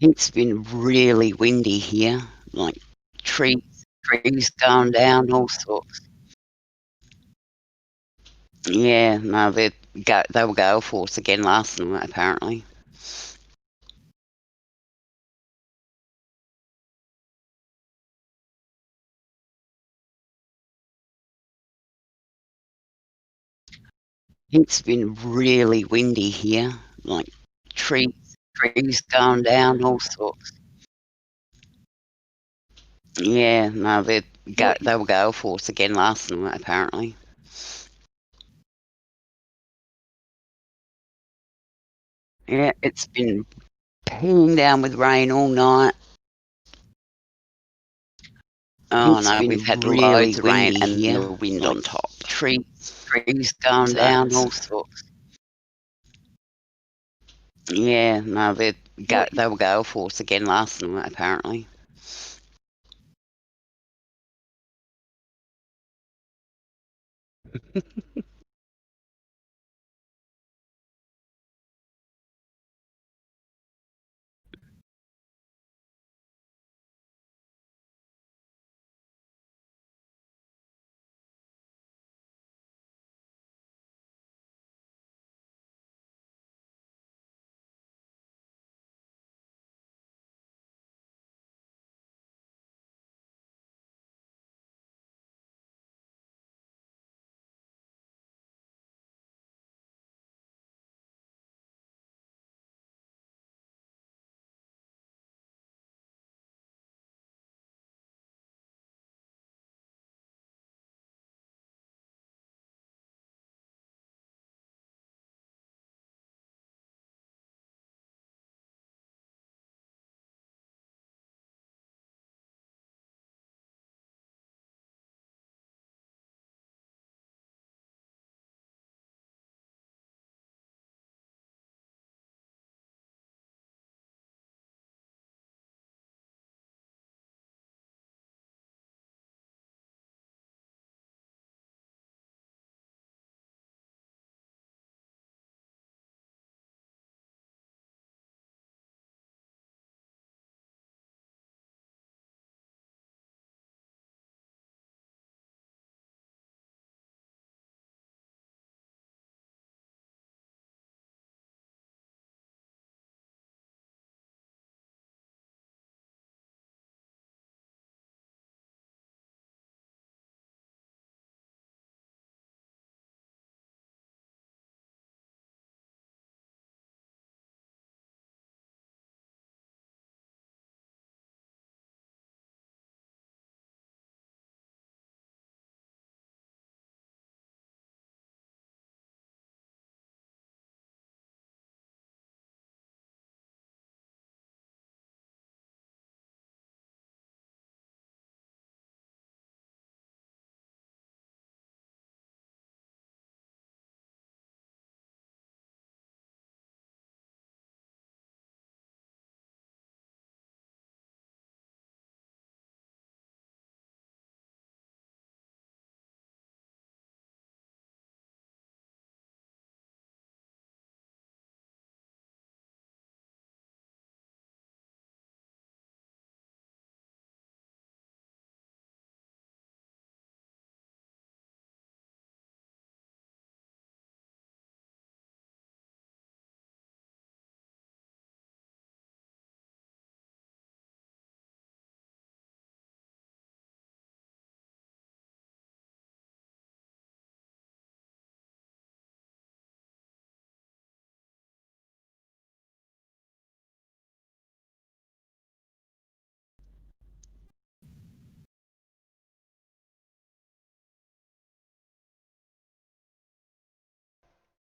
It's been really windy here, like trees going down, all sorts. Yeah, no, they were gale force again last night, apparently. It's been really windy here, like trees going down, all sorts. Yeah, no, they were gale force again last night, apparently. Yeah, it's been peeing down with rain all night. Oh no, we've had loads of rain and the wind on top. Trees going down, all sorts. Yeah, no, they were gale force again last night, apparently.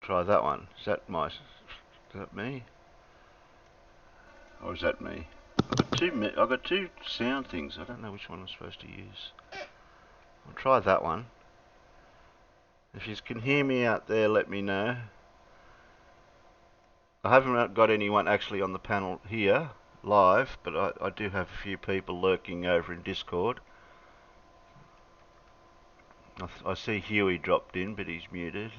Try that one. Is that me? Or is that me? I've got two sound things. I don't know which one I'm supposed to use. I'll try that one. If you can hear me out there, let me know. I haven't got anyone actually on the panel here live, but I do have a few people lurking over in Discord. I see Huey dropped in, but he's muted.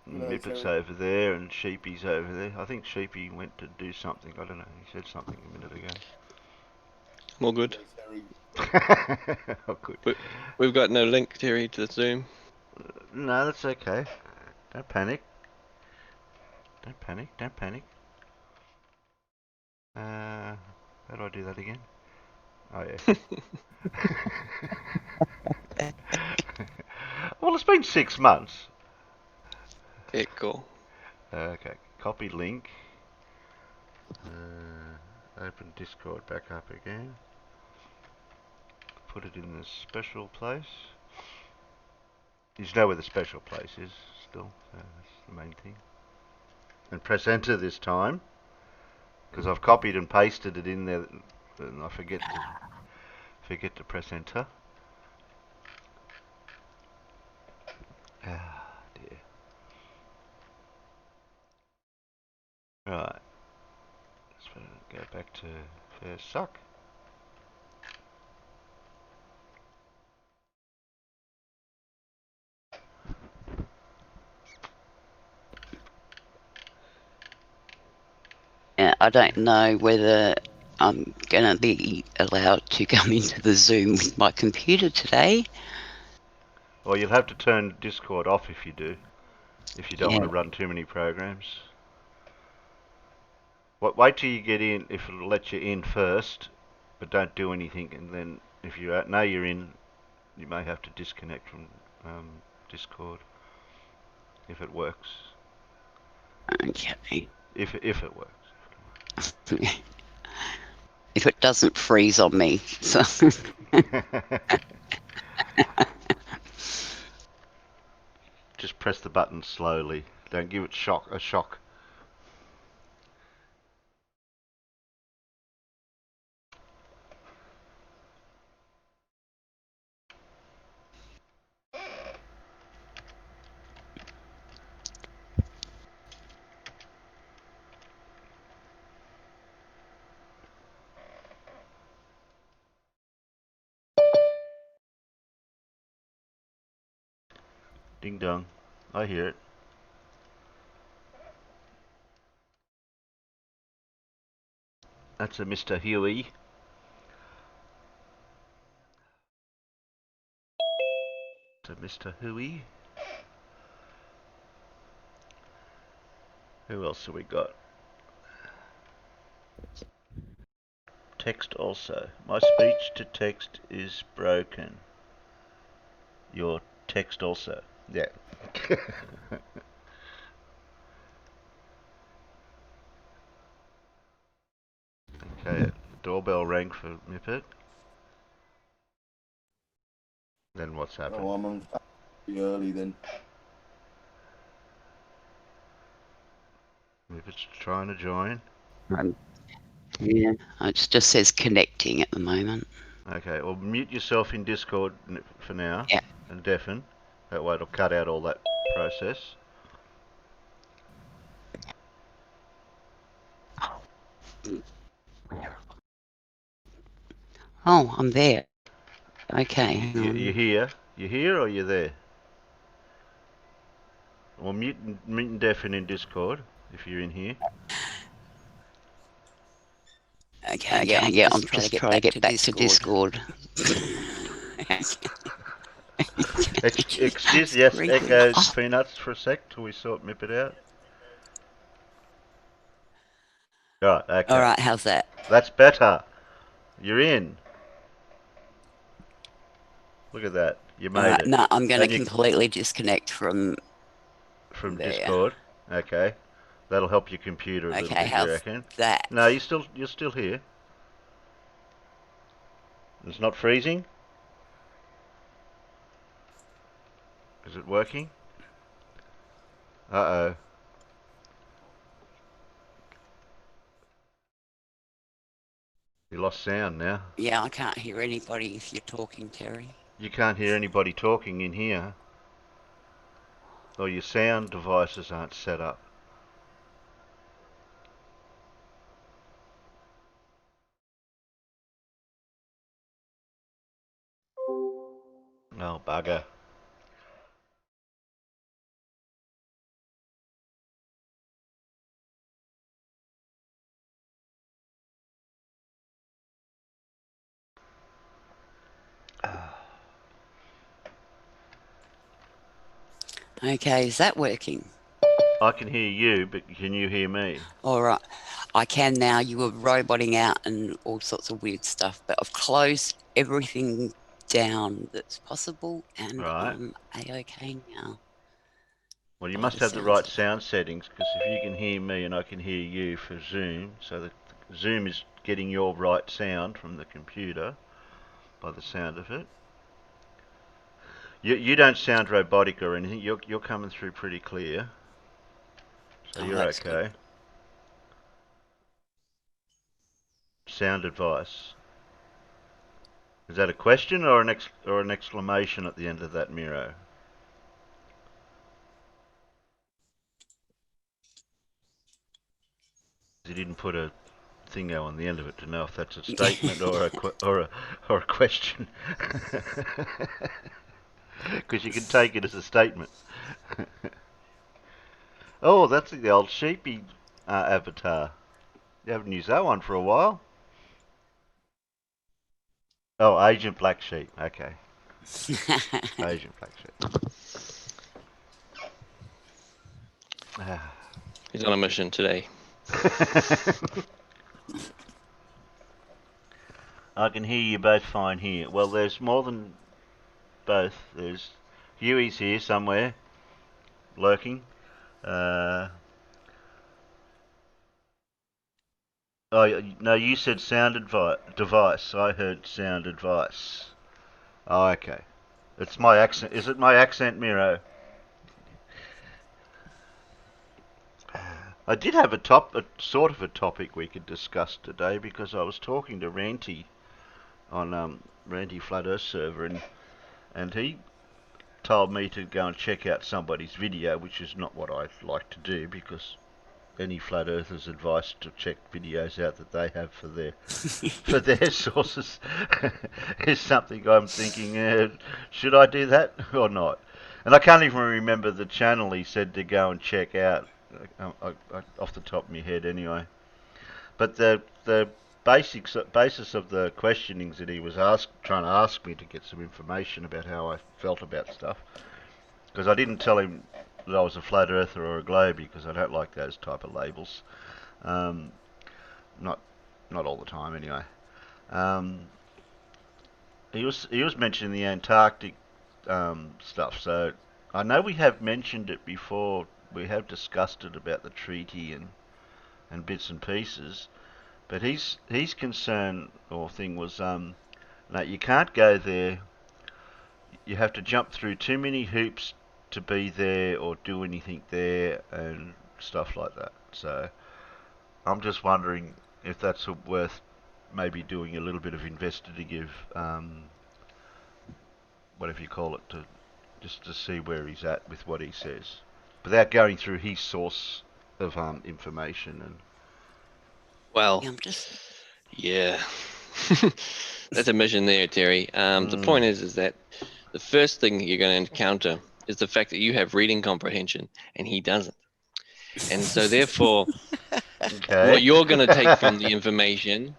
Mippet's over there and Sheepy's over there. I think Sheepy went to do something. I don't know. He said something a minute ago. All good. Oh, good. We've got no link, Terry, to the Zoom. No, that's okay. Don't panic. Don't panic. Don't panic. How do I do that again? Oh, yeah. Well, it's been 6 months. Yeah, cool. Okay, copy link. Open Discord back up again. Put it in the special place. You know where the special place is still. So that's the main thing. And press enter this time, because I've copied and pasted it in there, and I forget to press enter. Ah, dear. Right. Let's go back to fair suck. Yeah, I don't know whether I'm going to be allowed to come into the Zoom with my computer today. Well, you'll have to turn Discord off if you do. If you don't want Yeah. to run too many programs. Wait till you get in, if it'll let you in first, but don't do anything, and then if you know you're in, you may have to disconnect from Discord if it works. Okay. If it works. If it doesn't freeze on me. So Just press the button slowly. Don't give it a shock. Ding dong. I hear it. That's a Mr. Huey. That's a Mr. Huey. Who else have we got? Text also. My speech to text is broken. Your text also. Yeah. Okay, doorbell rang for Mippet. Then what's happened? Oh, I'm on early then. Mippet's trying to join. yeah, it just says connecting at the moment. Okay, well, mute yourself in Discord for now. Yeah. And deafen. That way it'll cut out all that process. Oh, I'm there. Okay, hang on. You here? You here or you there? Well, mute and deafen in Discord if you're in here. Okay, yeah, I'm just trying to get back to Discord. Excuse, yes, echoes peanuts for a sec till we sort Mippet out. Right, okay. Alright, how's that? That's better. You're in. Look at that. You made it. No, I'm going to And you completely disconnect from from there. Discord. Okay. That'll help your computer a little Okay, bit, you how's reckon? that? No, you're still here. It's not freezing? Is it working? Uh-oh. You lost sound now. Yeah, I can't hear anybody if you're talking, Terry. You can't hear anybody talking in here. Or your sound devices aren't set up. Oh, bugger. Okay, is that working? I can hear you, but can you hear me? All right, I can now. You were roboting out and all sorts of weird stuff, but I've closed everything down that's possible, and Right. I'm a-okay now. Well, you By must the have the sounds right of sound settings, because if you can hear me and I can hear you for Zoom, so that Zoom is getting your right sound from the computer by the sound of it. You don't sound robotic or anything. You're coming through pretty clear, so Oh, you're that's good. okay. Sound advice. Is that a question or an exclamation at the end of that, Miro? He didn't put a thingo on the end of it to know if that's a statement or a question. Because you can take it as a statement. Oh, that's the old sheepy avatar. You haven't used that one for a while. Oh, Agent Black Sheep. Okay, Agent Black Sheep. He's on a mission today. I can hear you both fine here. Well, there's more than both. There's Huey's here somewhere, lurking. Oh, no, you said sound device. I heard sound advice. Oh, okay. It's my accent. Is it my accent, Miro? I did have a sort of a topic we could discuss today, because I was talking to Ranty on Ranty Flat Earth server, and he told me to go and check out somebody's video, which is not what I like to do, because any flat earther's advice to check videos out that they have for their sources is something I'm thinking, should I do that or not? And I can't even remember the channel he said to go and check out, off the top of my head anyway. But the basis of the questionings that he was trying to ask me to get some information about how I felt about stuff, because I didn't tell him that I was a flat earther or a globe, because I don't like those type of labels. Um, not not all the time anyway. Um, he was mentioning the Antarctic stuff, so I know we have mentioned it before. We have discussed it about the treaty and bits and pieces. But his concern or thing was no, you can't go there. You have to jump through too many hoops to be there or do anything there and stuff like that. So I'm just wondering if that's worth maybe doing a little bit of investigative, whatever you call it, to just to see where he's at with what he says, without going through his source of information. And Well, Yeah, I'm just. yeah. That's a mission there, Terry. The point is that the first thing you're going to encounter is the fact that you have reading comprehension and he doesn't. And so therefore, what okay, you're going to take from the information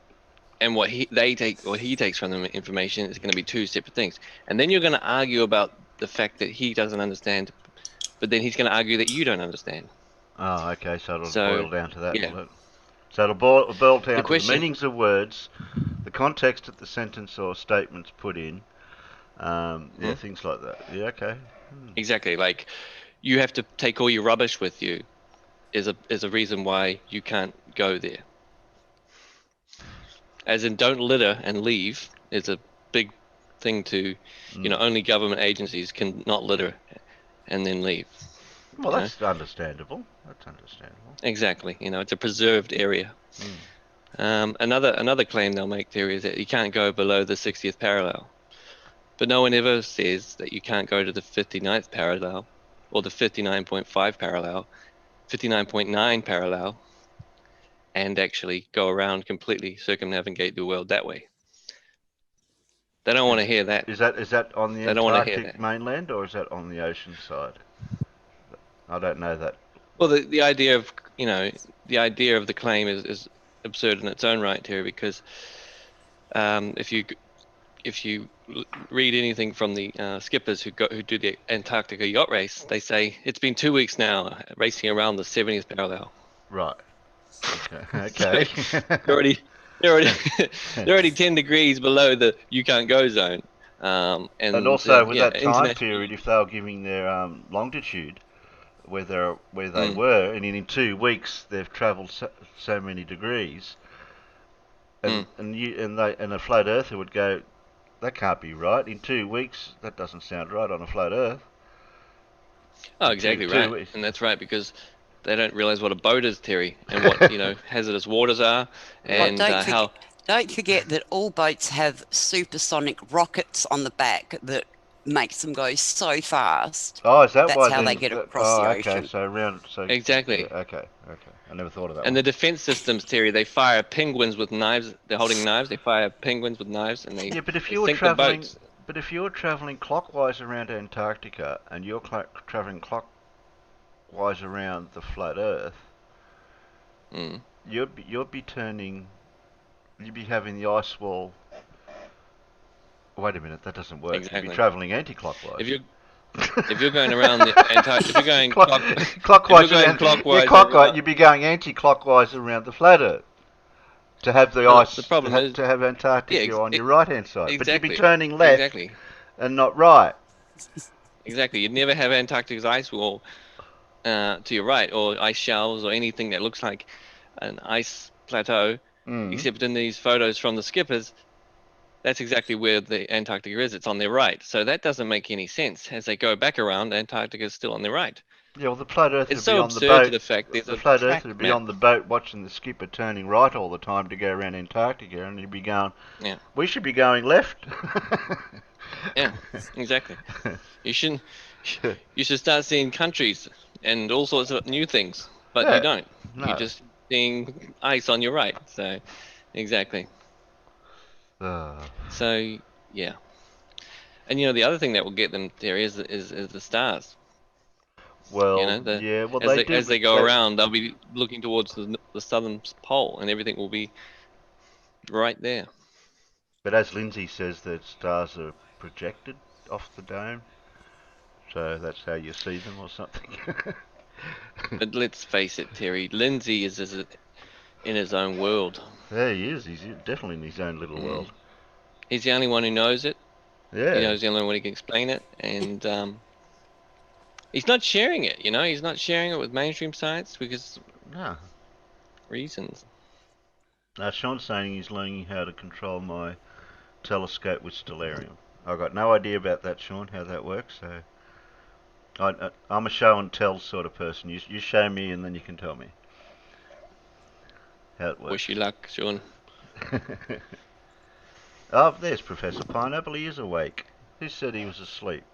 and what he takes from the information is going to be two separate things. And then you're going to argue about the fact that he doesn't understand, but then he's going to argue that you don't understand. oh, okay, so it'll So boil down to that, yeah, will it? So it'll boil the down to the question meanings of words, the context that the sentence or statement's put in, yeah, things like that. Yeah, okay. exactly, like you have to take all your rubbish with you is a reason why you can't go there. As in, don't litter and leave is a big thing to, only government agencies can not litter and then leave. Well, that's understandable. That's understandable. Exactly. It's a preserved area. Another claim they'll make there is that you can't go below the 60th parallel, but no one ever says that you can't go to the 59th parallel or the 59.5 parallel, 59.9 parallel, and actually go around completely circumnavigate the world that way. They don't want to hear that. Is that on the They don't want to hear Antarctic that. mainland, or is that on the ocean side? I don't know that. Well, the idea of the claim is absurd in its own right, Terry, because if you if you read anything from the skippers who do the Antarctica yacht race, they say it's been 2 weeks now racing around the 70th parallel. Right. So Okay. they're already they're already they're already 10 degrees below the you can't go zone. And also with Yeah, that time internationally. period, if they were giving their longitude where they Mm, were, and in 2 weeks they've travelled so many degrees, mm. and a flat earther would go, that can't be right. In 2 weeks, that doesn't sound right on a flat Earth. Oh, In exactly two right. weeks. And that's right because they don't realize what a boat is, Terry, and what, hazardous waters are, Oh, Yeah. and don't forget, how don't forget that all boats have supersonic rockets on the back that makes them go so fast. Oh, is that That's why how they then? get across Oh, the okay. ocean. So around. So yeah. exactly. Okay. Okay. I never thought of that And one. the defense systems, Terry, they fire penguins with knives. They're holding knives. They fire penguins with knives, and Yeah, but they sink the boats. if you were traveling clockwise around Antarctica and you're traveling clockwise around the flat Earth, Mm, you'd be turning. You'd be having the ice wall. Wait a minute, that doesn't work. You'd be exactly. traveling anti-clockwise. If you're if you're going around the if you're going if you're Clockwise going around, yeah, clockwise clockwise. around, You'd be going anti-clockwise around the flat Earth to have the well, the ice problem is, to have yeah, Antarctica on your right-hand side. But you'd be exactly, turning left exactly. and not right. Exactly. You'd never have Antarctica's ice wall to your right, or ice shelves, or anything that looks like an ice plateau, Mm. except in these photos from the skippers, that's exactly where the Antarctica is. It's on their right. So that doesn't make any sense. As they go back around, Antarctica is still on their right. Yeah, well, the flat Earth It's would be so on the absurd to boat. the fact there's The a flat Earth track would be map. on the boat watching the skipper turning right all the time to go around Antarctica, and he'd be going, Yeah, "We should be going left." yeah, exactly. You shouldn't. You should start seeing countries and all sorts of new things, but you Yeah, don't. You're no. just seeing ice on your right. So, exactly. Uh, So, yeah. And the other thing that will get them there is the stars. well, yeah, well they do, As but they go around, they'll be looking towards the southern pole, and everything will be right there. as Lindsay says, that stars are projected off the dome, so that's how you see them or something. But let's face it, Terry. Lindsay is in his own world. There he is. He's definitely in his own little Mm. world. He's the only one who knows it. Yeah. He's the only one who can explain it, and he's not sharing it. He's not sharing it with mainstream science because No. reasons. Sean's saying he's learning how to control my telescope with stellarium. I've got no idea about that, Sean, how that works. So I'm a show and tell sort of person. You show me and then you can tell me how it Wish works. you luck, Sean. Oh, there's Professor Pineapple. He is awake. Who said he was asleep?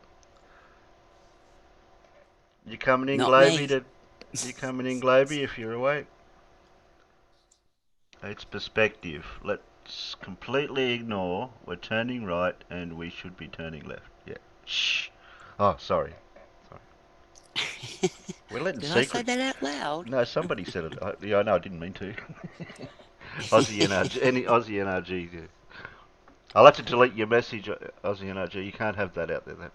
You coming in, Not Globy? me. You coming in, Globy? If you're awake. It's perspective. Let's completely ignore we're turning right and we should be turning left. Yeah. Shh. Oh, sorry. We're letting Did I say secrets. that out loud? No, somebody said it. Yeah, I know. I didn't mean to. Aussie NRG. Any Aussie NRG. Yeah. I'll have to delete your message, Aussie NRG. You can't have that out there. That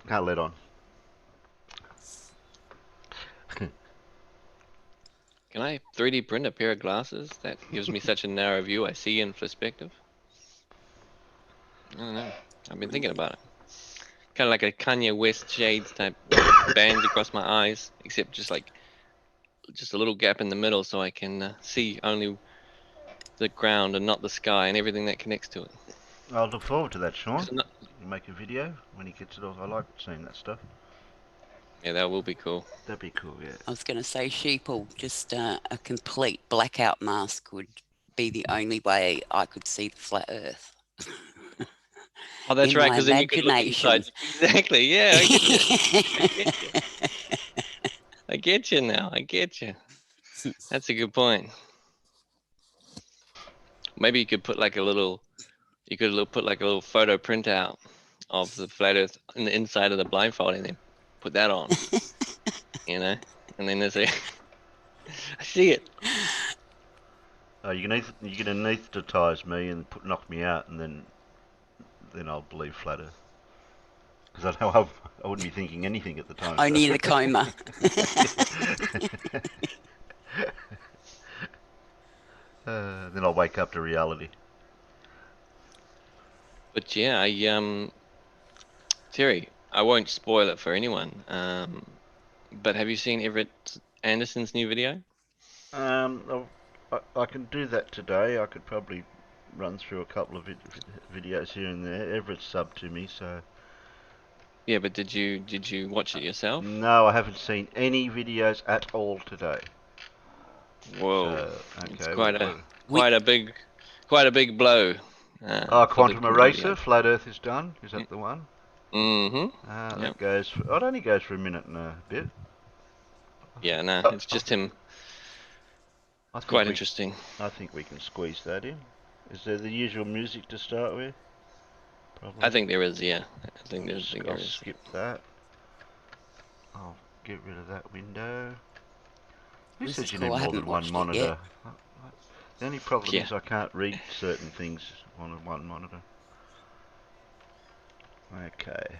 can't let on. Can I 3D print a pair of glasses that gives me such a narrow view I see in perspective? I don't know. I've been thinking about it. Kind of like a Kanye West shades type bands across my eyes, except just a little gap in the middle so I can see only the ground and not the sky and everything that connects to it. I'll look forward to that, Sean. 'Cause I'm not- You make a video when he gets it off. I like seeing that stuff. yeah, that will be cool. That'd be cool, yeah. I was going to say sheeple, just a complete blackout mask would be the only way I could see the flat Earth. Oh, that's In right, my because then you could look inside. imagination. Exactly. Yeah, I get you. I get you. I get you now. I get you. That's a good point. Maybe you could put like a little. You could put like a little photo printout of the flat Earth in the inside of the blindfold, and then put that on. And then there's a. I see it. You can anesthetize me and knock me out, and then then I'll believe flat Earth. Because I know I wouldn't be thinking anything at the time. Only in So. the coma. Then I'll wake up to reality. But yeah, Terry, I won't spoil it for anyone. But have you seen Everett Anderson's new video? I can do that today. I could probably run through a couple of videos here and there. Everett's subbed to me, so. Yeah, but did you watch it yourself? No, I haven't seen any videos at all today. Whoa, So, it's okay, We, quite a big blow. For the Quantum comedian. Eraser, Flat Earth is done. Is that the one? Mm-hmm. Yep. That goes. It only goes for a minute and a bit. Yeah, no, Uh, it's just him. I It's think quite we, interesting. I think we can squeeze that in. Is there the usual music to start with? I Probably. think there is, yeah. I think I'll there is. skip that. I'll get rid of that window. Who this is says you cool. need I more haven't than one watched it yet. monitor? The only problem Yeah. is I can't read certain things on one monitor. Okay.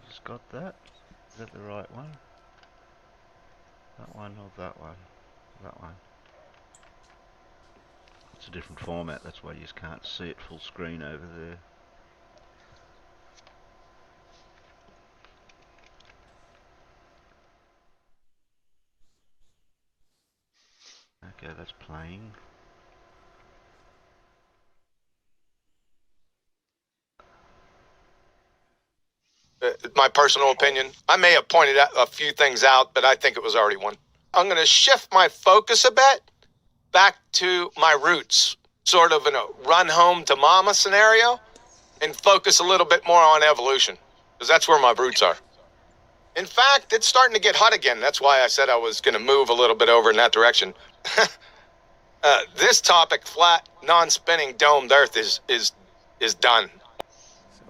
Just got that. Is that the right one? That one or that one? That one. It's a different format, that's why you just can't see it full screen over there. Okay, that's playing. My personal opinion. I may have pointed out a few things out, but I think it was already one. I'm going to shift my focus a bit back to my roots, sort of in a run home to mama scenario, and focus a little bit more on evolution, because that's where my roots are. In fact, it's starting to get hot again. That's why I said I was going to move a little bit over in that direction. This topic, flat, non-spinning, domed Earth, is done. So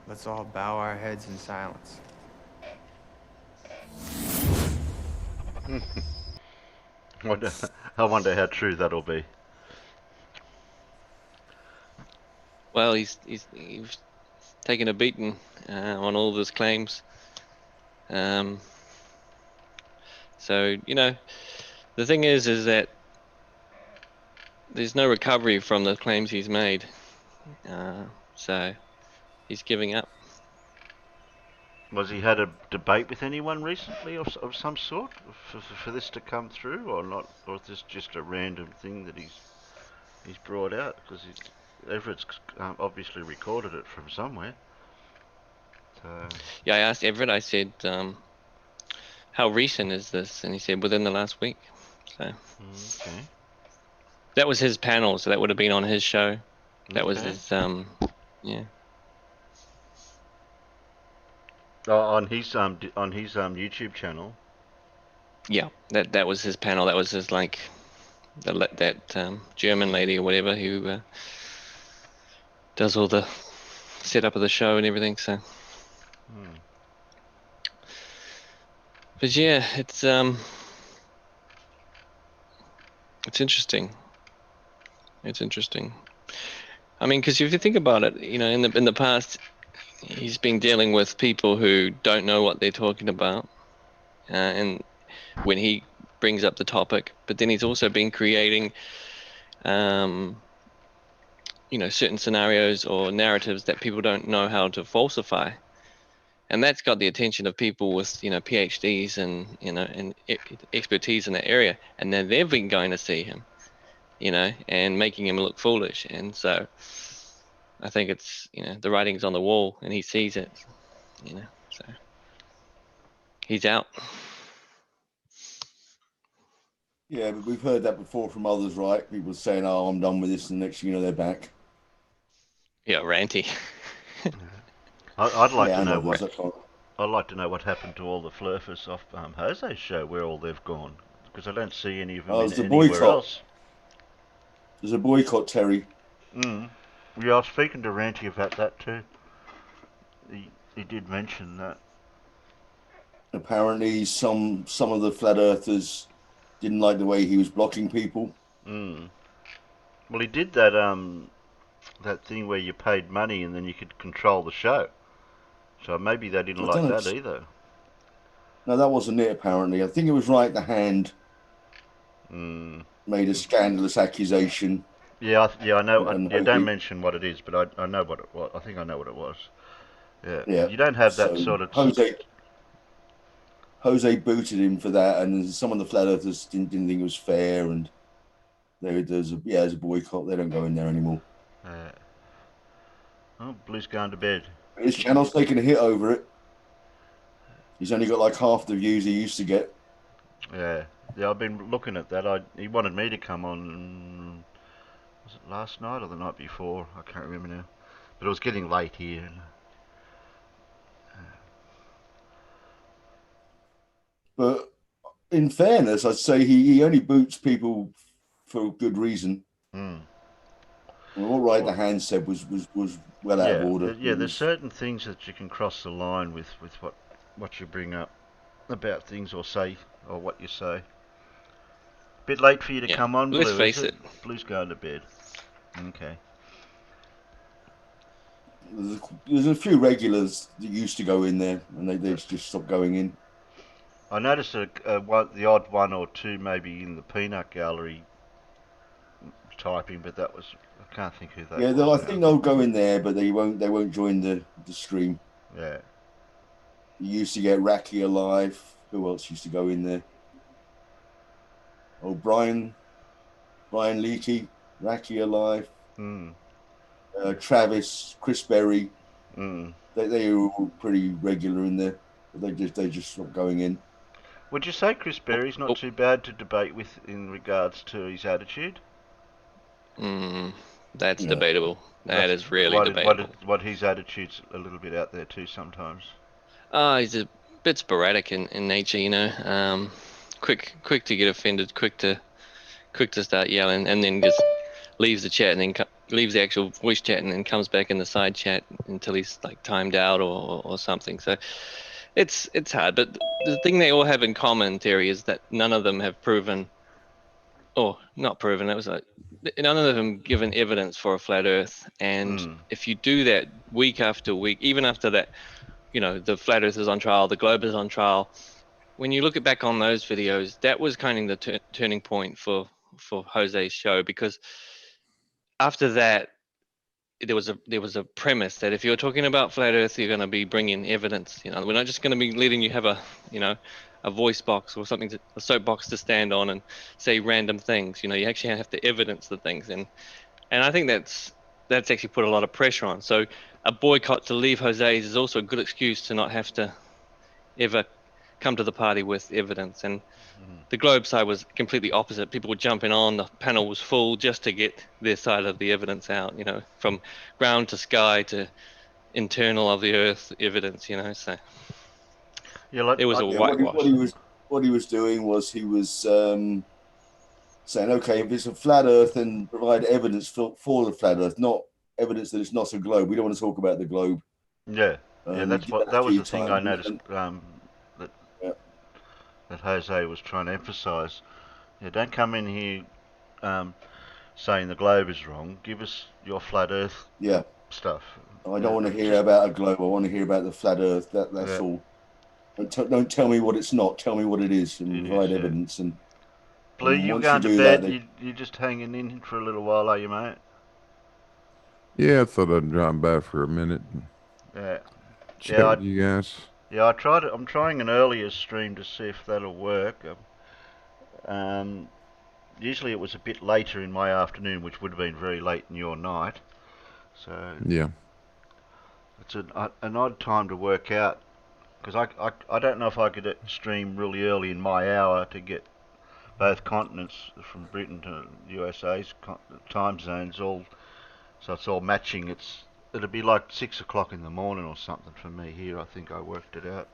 let's all bow our heads in silence. I wonder how true that'll be. Well, he's taken a beating on all of his claims. So the thing is that there's no recovery from the claims he's made. So he's giving up. Was he had a debate with anyone recently of some sort for this to come through, or not? Or is this just a random thing that he's brought out? Because Everett's obviously recorded it from somewhere. So. Yeah, I asked Everett. I said, "How recent is this?" And he said, "Within the last week." So Okay. that was his panel. So that would have been on his show. That was Okay. his yeah. On his YouTube channel. Yeah, that was his panel. That was his that German lady or whatever who does all the setup of the show and everything. So, but yeah, it's interesting. It's interesting. I mean, because if you think about it, in the past, he's been dealing with people who don't know what they're talking about, and when he brings up the topic, but then he's also been creating, certain scenarios or narratives that people don't know how to falsify, and that's got the attention of people with PhDs and expertise in that area, and then they've been going to see him, and making him look foolish, and so I think it's the writing's on the wall, and he sees it, so he's out. Yeah, but we've heard that before from others, right? People saying, "Oh, I'm done with this," and the next thing you know, they're back. Yeah, ranty. I'd like Yeah, to and know others. what I'd like to know what happened to all the flurfers off Jose's show, where all they've gone, because I don't see any of them There's a anywhere boycott. else. There's a boycott, Terry. Yeah, I was speaking to Ranty about that too. He did mention that. Apparently, some of the flat earthers didn't like the way he was blocking people. Well, he did that that thing where you paid money and then you could control the show. So maybe they didn't I like don't know. that either. No, that wasn't it. Apparently, I think it was right. The hand Mm. made a scandalous accusation. Yeah, I know. And Yeah, don't Jose, mention what it is, but I know what it was. I think I know what it was. Yeah, yeah. you don't have that So sort of. Jose booted him for that, and some of the flat earthers didn't think it was fair, and there's a boycott. They don't go in there anymore. Oh, Blue's going to bed. His channel's taking a hit over it. He's only got like half the views he used to get. Yeah, I've been looking at that. He wanted me to come on. Was it last night or the night before? I can't remember now. But it was getting late here. But in fairness, I'd say he only boots people for good reason. Mm. And all right, Well, the hand said was well out of yeah, order. there's certain things that you can cross the line with what you bring up about things or say or what you say. Bit late for you to Yeah, come on, let's Blue, is face it? it. Blue's going to bed. Okay. There's a few regulars that used to go in there, and they just stopped going in. I noticed the odd one or two maybe in the peanut gallery typing, but that was I can't think who that Yeah, was I now. think they'll go in there, but they won't join the stream. Yeah. You used to get Racky alive. Who else used to go in there? Oh, Brian Leakey, Racky alive. Mm. Travis, Chris Berry. Mm. They were all pretty regular in there, but they just stopped going in. Would you say Chris Berry's not too bad to debate with in regards to his attitude? That's Yeah. debatable. That is really debatable. What his attitude's a little bit out there too sometimes. He's a bit sporadic in nature, you know. Quick to get offended, quick to start yelling, and then just leaves the chat and then leaves the actual voice chat and then comes back in the side chat until he's like timed out or something. So it's hard. But the thing they all have in common, Terry, is that none of them have proven, or not proven. It was like none of them given evidence for a flat Earth. And if you do that week after week, even after that, you know, the flat Earth is on trial, the globe is on trial. When you look back on those videos, that was kind of the turning point for Jose's show, because after that, there was a premise that if you're talking about flat Earth, you're going to be bringing evidence. You know, we're not just going to be letting you have a voice box or something, a soapbox to stand on and say random things. You know, you actually have to evidence the things, and I think that's actually put a lot of pressure on. So a boycott to leave Jose's is also a good excuse to not have to ever come to the party with evidence. And the Globe side was completely opposite. People were jumping on, the panel was full just to get their side of the evidence out, you know, from ground to sky to internal of the earth evidence, you know. So Yeah, it was a Yeah, whitewash. what he was doing was he was saying, okay, if it's a flat Earth, then provide evidence for the flat Earth, not evidence that it's not a globe. We don't want to talk about the globe. yeah, He did that a that was few the thing I times. noticed that Yeah. that Jose was trying to emphasise. Yeah, don't come in here saying the globe is wrong. Give us your flat Earth Yeah. stuff. I don't want to hear about a globe. I want to hear about the flat Earth. That's all. Don't tell me what it's not. Tell me what it is, and provide evidence. And Blue, you're once you going to do bed. that, You're just hanging in for a little while, are you, mate? Yeah, I thought I'd drop by for a minute and Yeah. chat with you guys. Yeah, I'm trying an earlier stream to see if that'll work. Usually it was a bit later in my afternoon, which would have been very late in your night. So yeah, it's an odd time to work out, because I don't know if I could stream really early in my hour to get both continents from Britain to USA's time zones all, so it's all matching. It'll be like 6 o'clock in the morning or something for me here. I think I worked it out.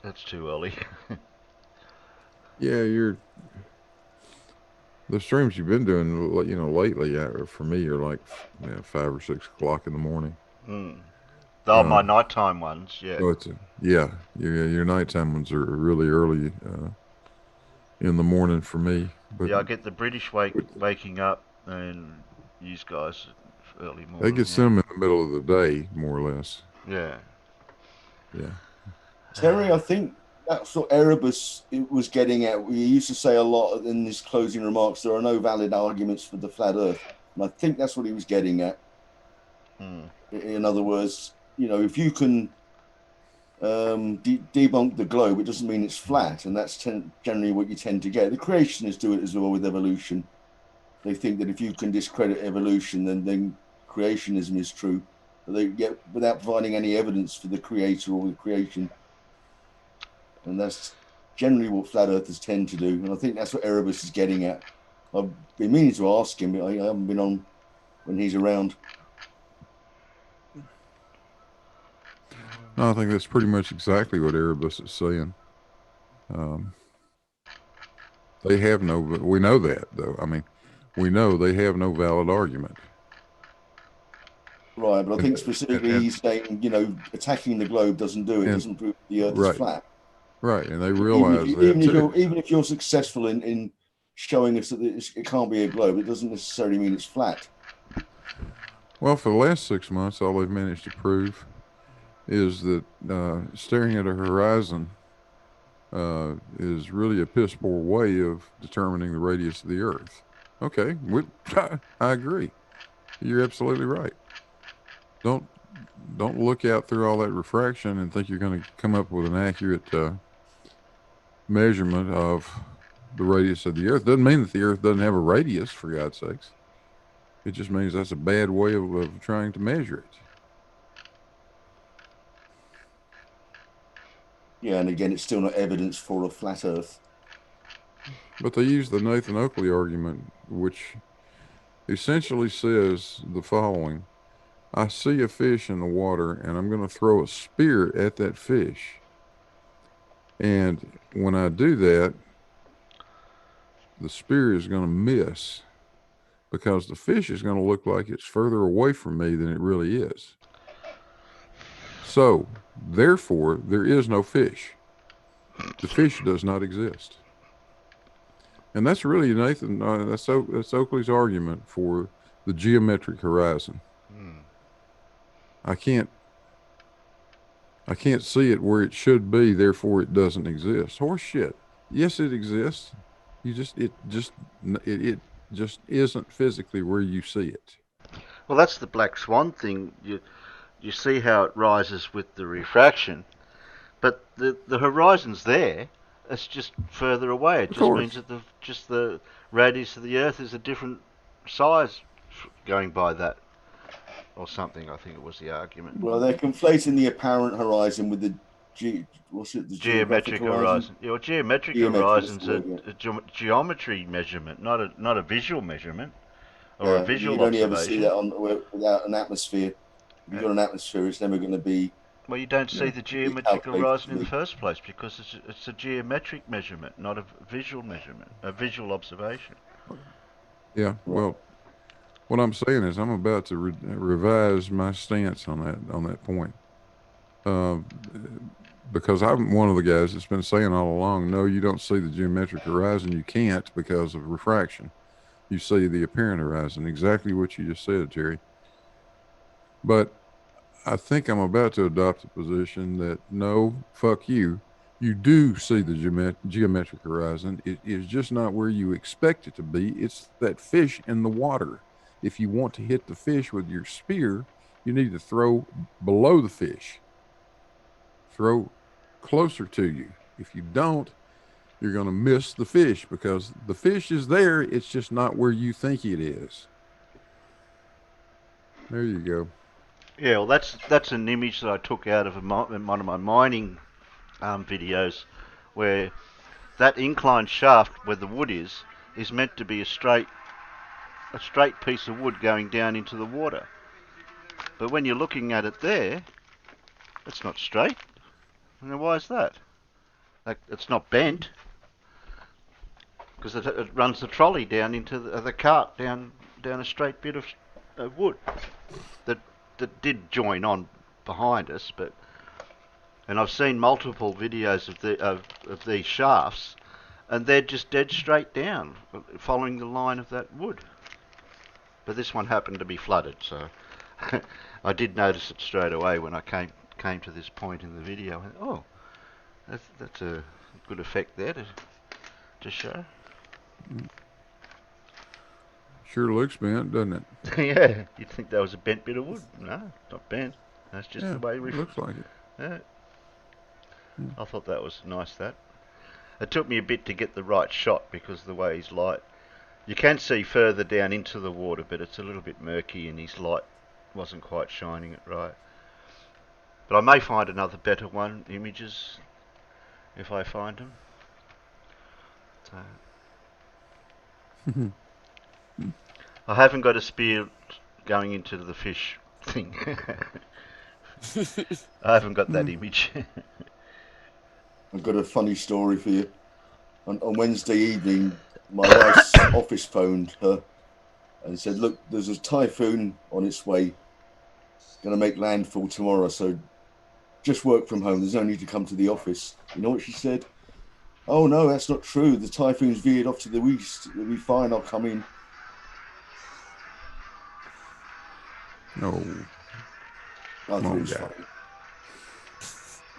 That's too early. yeah. The streams you've been doing, lately, for me, are like 5 or 6 o'clock in the morning. Oh, my nighttime ones, yeah. So your nighttime ones are really early in the morning for me. But yeah, I get the British waking up, and use guys early They morning. could send them in the middle of the day, more or less. Yeah. Yeah. Terry, I think that's what Erebus was getting at. We used to say a lot in his closing remarks, there are no valid arguments for the flat earth. And I think that's what he was getting at. In other words, if you can debunk the globe, it doesn't mean it's flat. And that's generally what you tend to get. The creationists do it as well with evolution. They think that if you can discredit evolution, then creationism is true. But they get without providing any evidence for the creator or the creation. And that's generally what flat earthers tend to do. And I think that's what Erebus is getting at. I've been meaning to ask him, but I haven't been on when he's around. No, I think that's pretty much exactly what Erebus is saying. They have no, we know that though. I mean, we know they have no valid argument. Right, but I think And, specifically and, he's saying, attacking the globe doesn't do it, and doesn't prove the Earth is right, flat. right, and they Even if realize you, that too. even if you're successful in showing us that it can't be a globe, it doesn't necessarily mean it's flat. Well, for the last 6 months, all they've managed to prove is that staring at a horizon is really a piss poor way of determining the radius of the Earth. Okay, I agree. You're absolutely right. Don't look out through all that refraction and think you're going to come up with an accurate measurement of the radius of the Earth. Doesn't mean that the Earth doesn't have a radius, for God's sakes. It just means that's a bad way of trying to measure it. Yeah, and again, it's still not evidence for a flat Earth. But they use the Nathan Oakley argument, which essentially says the following. I see a fish in the water, and I'm going to throw a spear at that fish. And when I do that, the spear is going to miss because the fish is going to look like it's further away from me than it really is. So, therefore, there is no fish. The fish does not exist. And that's really Nathan, that's Oakley's argument for the geometric horizon. I can't see it where it should be, therefore it doesn't exist. Horse shit. Yes, it exists. It just isn't physically where you see it. Well, that's the black swan thing. You see how it rises with the refraction, but the horizon's there. It's just further away. It Of just course. means that the radius of the Earth is a different size going by that, or something. I think it was the argument. Well, they're conflating the apparent horizon with the Geometric horizon. Yeah, well, geometric horizon's a geometry measurement, not a visual measurement or a visual you'd only ever observation. see that without an atmosphere. If you've got an atmosphere, it's never going to be. Well, you don't see the geometric horizon in the first place because it's a geometric measurement, not a visual measurement, a visual observation. Yeah, well, what I'm saying is I'm about to revise my stance on that point. Because I'm one of the guys that's been saying all along, no, you don't see the geometric horizon. You can't because of refraction. You see the apparent horizon, exactly what you just said, Terry. But I think I'm about to adopt a position that no, fuck you. You do see the geometric horizon. It is just not where you expect it to be. It's that fish in the water. If you want to hit the fish with your spear, you need to throw below the fish. Throw closer to you. If you don't, you're going to miss the fish because the fish is there. It's just not where you think it is. There you go. Yeah, well, that's an image that I took out of one of my mining videos, where that inclined shaft where the wood is meant to be a straight piece of wood going down into the water. But when you're looking at it there, it's not straight. And why is that? Like, it's not bent because it runs the trolley down into the cart down a straight bit of wood that did join on behind us, and I've seen multiple videos of these shafts, and they're just dead straight down, following the line of that wood. But this one happened to be flooded, so I did notice it straight away when I came to this point in the video. And, oh, that's a good effect there to show. Sure looks bent, doesn't it? Yeah, you'd think that was a bent bit of wood. No, it's not bent. That's just the way it looks like it. Yeah. Yeah. I thought that was nice. That it took me a bit to get the right shot because the way his light. You can see further down into the water, but it's a little bit murky and his light wasn't quite shining it right. But I may find another better one, images, if I find them. So. I haven't got a spear going into the fish thing. I haven't got that image. I've got a funny story for you. On Wednesday evening, my wife's office phoned her and said, look, there's a typhoon on its way. It's going to make landfall tomorrow, so just work from home. There's no need to come to the office. You know what she said? Oh, no, that's not true. The typhoon's veered off to the east. It'll be fine. I'll come in. No. I thought it was guy. funny.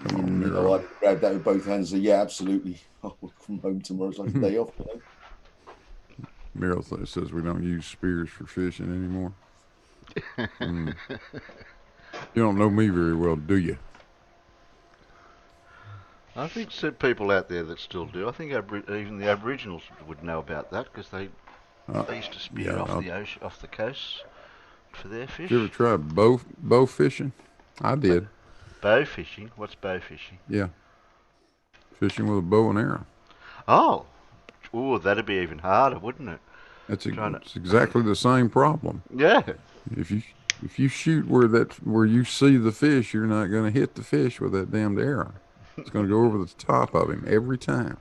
Come on, You know, I grabbed that with both hands and said, yeah, absolutely. I'll work from home tomorrow. It's like a day off, you know? Meryl says we don't use spears for fishing anymore. You don't know me very well, do you? I think some people out there that still do. I think even the Aboriginals would know about that because they used to spear off the coast for their fish. Did you ever try bow fishing? I did. Bow fishing? What's bow fishing? Yeah. Fishing with a bow and arrow. Oh. Ooh, that'd be even harder, wouldn't it? It's exactly the same problem. Yeah. If you shoot where you see the fish, you're not going to hit the fish with that damned arrow. It's going to go over the top of him every time.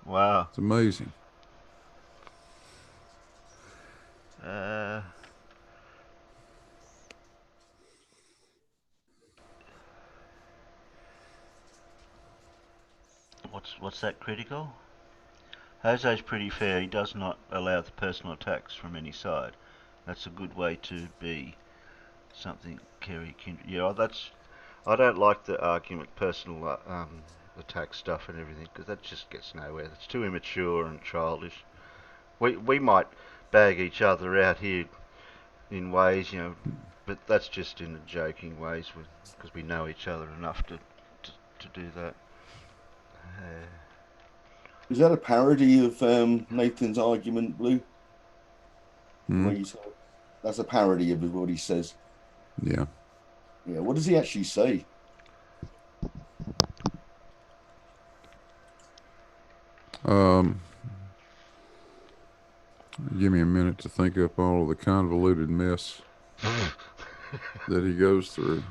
Wow. It's amazing. What's that critical? Jose's pretty fair. He does not allow the personal attacks from any side. That's a good way to be. Something Kerry can. Yeah, I don't like the argument, personal attack stuff and everything, because that just gets nowhere. It's too immature and childish. We might bag each other out here in ways, you know, but that's just in a joking ways, because we know each other enough to do that. Is that a parody of Nathan's argument, Blue? That's a parody of what he says. Yeah. Yeah. What does he actually say? Give me a minute to think up all of the convoluted mess that he goes through.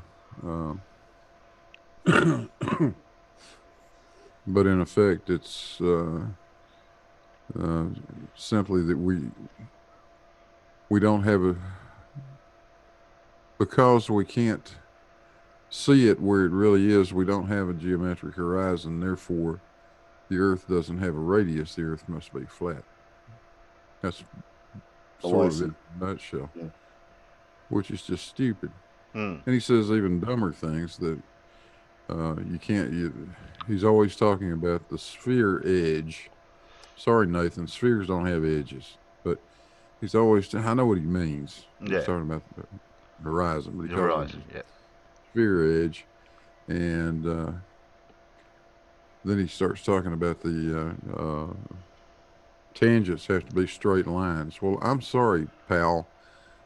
But in effect, it's simply that we don't have because we can't see it where it really is, we don't have a geometric horizon. Therefore, the Earth doesn't have a radius. The Earth must be flat. That's sort of it in a nutshell, which is just stupid. And he says even dumber things that you can't. He's always talking about the sphere edge. Sorry, Nathan, spheres don't have edges, but he's always. I know what he means. He's talking about the horizon, but he calls it sphere edge, and then he starts talking about the tangents have to be straight lines. Well, I'm sorry, pal,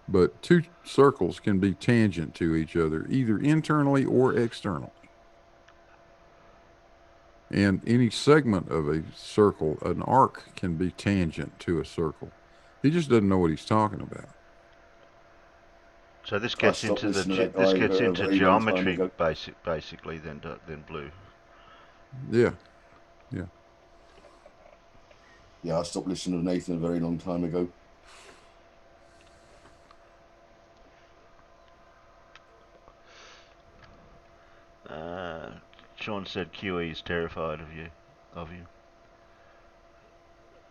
but two circles can be tangent to each other, either internally or externally. And any segment of a circle, an arc, can be tangent to a circle. He just doesn't know what he's talking about. So this gets into geometry, basically. Then Blue. Yeah. Yeah, I stopped listening to Nathan a very long time ago. Sean said QE is terrified of you.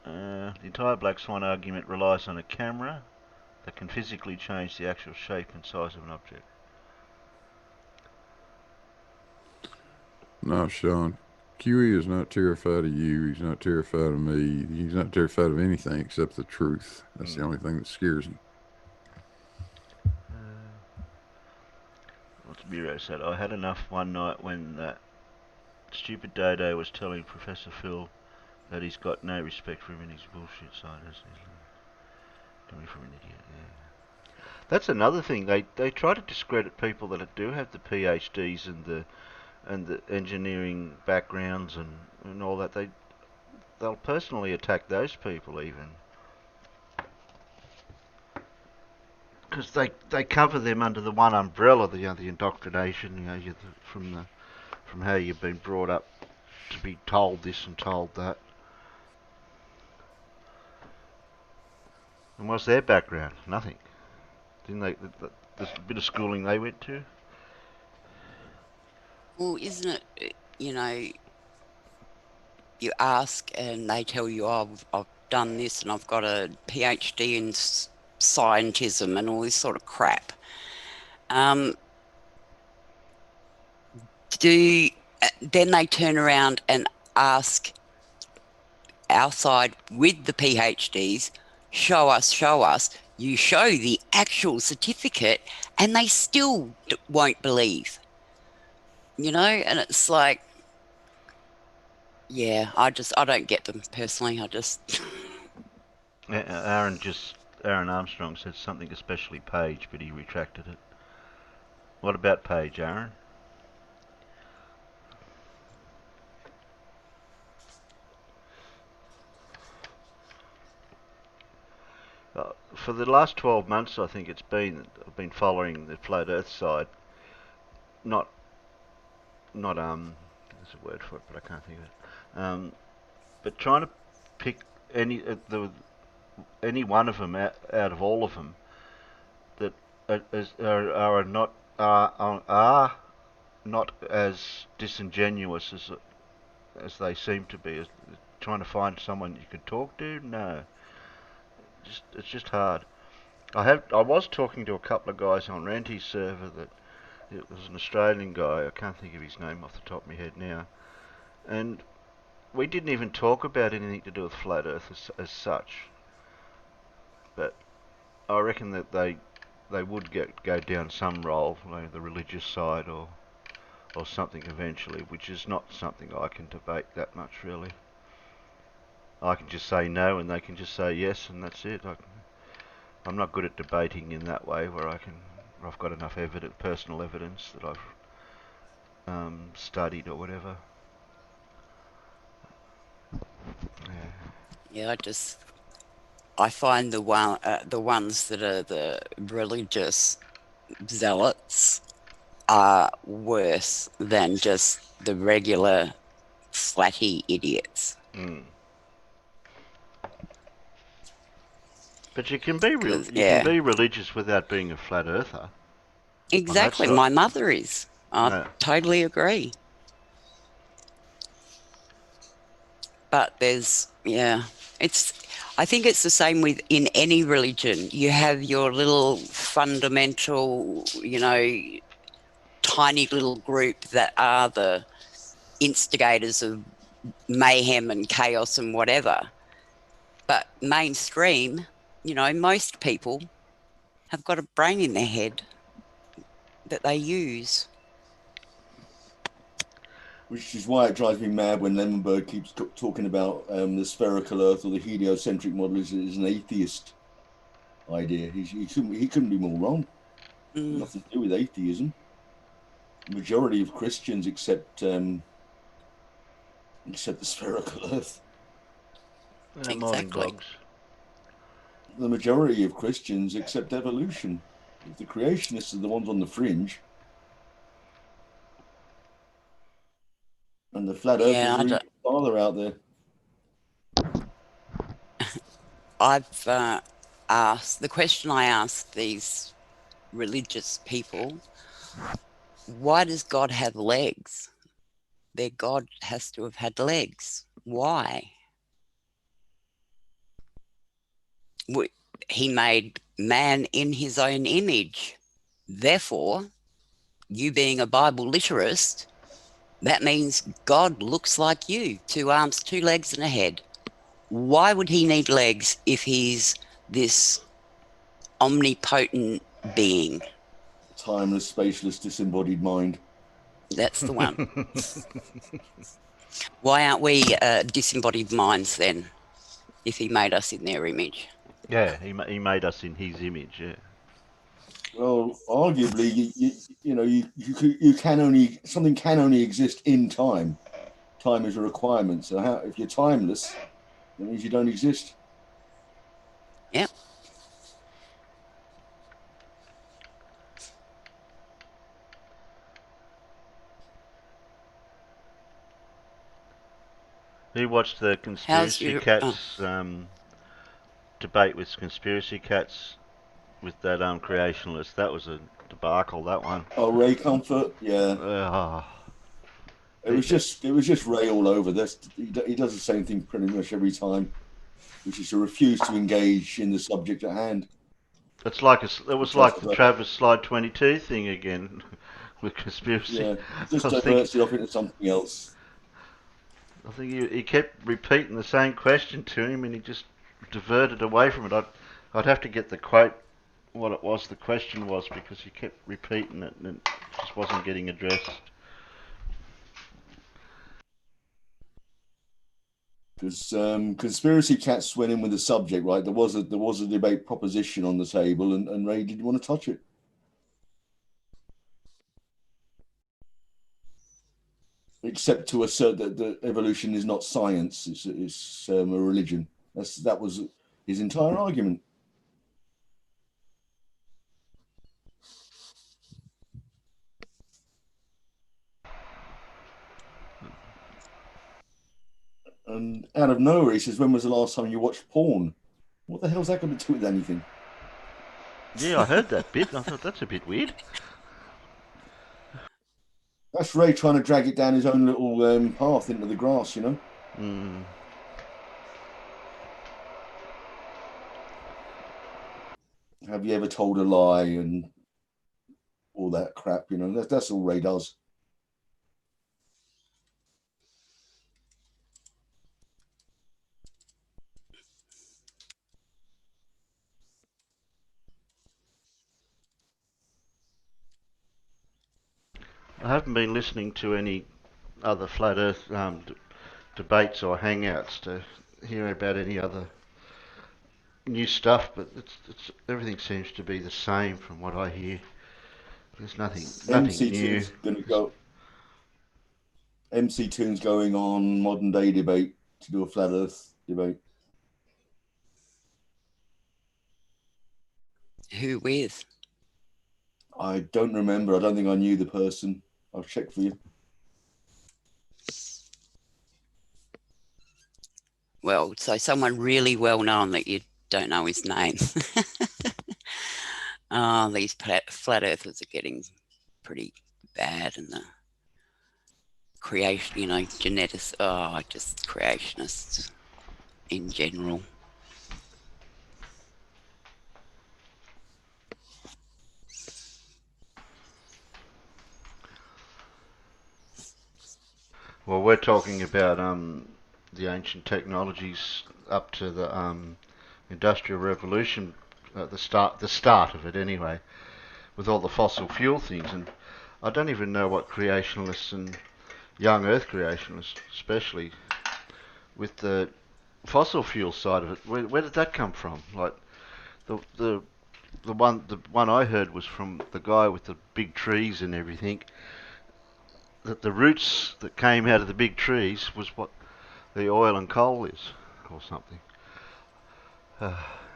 The entire Black Swan argument relies on a camera that can physically change the actual shape and size of an object. No, Sean. QE is not terrified of you. He's not terrified of me. He's not terrified of anything except the truth. That's the only thing that scares him. What's Miro said? I had enough one night when that stupid Dodo was telling Professor Phil that he's got no respect for him and his bullshit side. He's coming from an idiot, yeah. That's another thing. They try to discredit people that do have the PhDs and the engineering backgrounds and all that. They'll personally attack those people even. Because they cover them under the one umbrella, the indoctrination, from how you've been brought up to be told this and told that. And what's their background? Nothing. Didn't they? The bit of schooling they went to. Well, isn't it, you know, you ask and they tell you, oh, I've done this and I've got a PhD in scientism and all this sort of crap. Then they turn around and ask our side with the PhDs, show us. You show the actual certificate and they still won't believe, you know, and it's like, yeah, I don't get them personally. Aaron Armstrong said something especially Page, but he retracted it. What about Page, Aaron? For the last 12 months, I think I've been following the flat Earth side. Not there's a word for it, but I can't think of it. But trying to pick any one of them out of all of them that are not as disingenuous as they seem to be. Trying to find someone you could talk to, no, it's just hard. I was talking to a couple of guys on Ranty's server that it was an Australian guy. I can't think of his name off the top of my head now, and we didn't even talk about anything to do with flat Earth as such. But I reckon that they would go down some role, like the religious side or something eventually, which is not something I can debate that much really. I can just say no and they can just say yes and that's it. I'm not good at debating in that way where I've got enough personal evidence that I've studied or whatever. Yeah, I find the ones that are the religious zealots are worse than just the regular flatty idiots. But you can be Yeah, religious without being a flat earther. exactly. My mother is. I totally agree. But I think it's the same in any religion. You have your little fundamental, tiny little group that are the instigators of mayhem and chaos and whatever. But mainstream, most people have got a brain in their head that they use. Which is why it drives me mad when Lemmenberg keeps talking about the spherical Earth or the heliocentric model is an atheist idea. He couldn't be more wrong. Nothing to do with atheism. The majority of Christians accept the spherical Earth. Exactly. The majority of Christians accept evolution. If the creationists are the ones on the fringe, and the flat earthers are even farther out there. I've asked the question I asked these religious people: why does God have legs? Their God has to have had legs. Why? he made man in his own image. Therefore, you being a Bible literist, that means God looks like you, 2 arms, 2 legs, and a head. Why would he need legs if he's this omnipotent being? Timeless, spaceless, disembodied mind. That's the one. Why aren't we disembodied minds then, if he made us in their image? Yeah, he made us in his image. Yeah. Well, arguably, you can only something can only exist in time. Time is a requirement. So if you're timeless, that means you don't exist. Yep. Who watched the How's conspiracy your... cats debate with conspiracy cats with that creationalist? That was a debacle. That one. Oh, Ray Comfort, yeah. It was just Ray all over. He does the same thing pretty much every time, which is to refuse to engage in the subject at hand. It was like the Travis Slide 22 thing again with conspiracy. Yeah, just diverts it off into something else. I think he kept repeating the same question to him, and he just diverted away from it. I'd have to get the quote, what it was, the question was, because he kept repeating it, and it just wasn't getting addressed. Because conspiracy cats went in with the subject, right? There was a debate proposition on the table, and Ray didn't want to touch it. Except to assert that evolution is not science; it's a religion. That was his entire argument. And out of nowhere, he says, "When was the last time you watched porn?" What the hell's that got to do with anything? Yeah, I heard that bit, and I thought that's a bit weird. That's Ray trying to drag it down his own little path into the grass, you know. Mm. Have you ever told a lie and all that crap? You know, that's all Ray does. I haven't been listening to any other flat Earth debates or hangouts to hear about any other new stuff, but everything seems to be the same from what I hear. There's nothing new. MC Toon's going on modern day debate to do a flat Earth debate. Who with? I don't remember. I don't think I knew the person. I'll check for you. Well, so someone really well known that you don't know his name. Oh, these flat earthers are getting pretty bad, and the creation, genetics, just creationists in general. Well, we're talking about the ancient technologies up to the Industrial Revolution, the start of it anyway, with all the fossil fuel things, and I don't even know what creationalists and young Earth creationalists, especially with the fossil fuel side of it, where did that come from? Like the one I heard was from the guy with the big trees and everything. That the roots that came out of the big trees was what the oil and coal is, or something.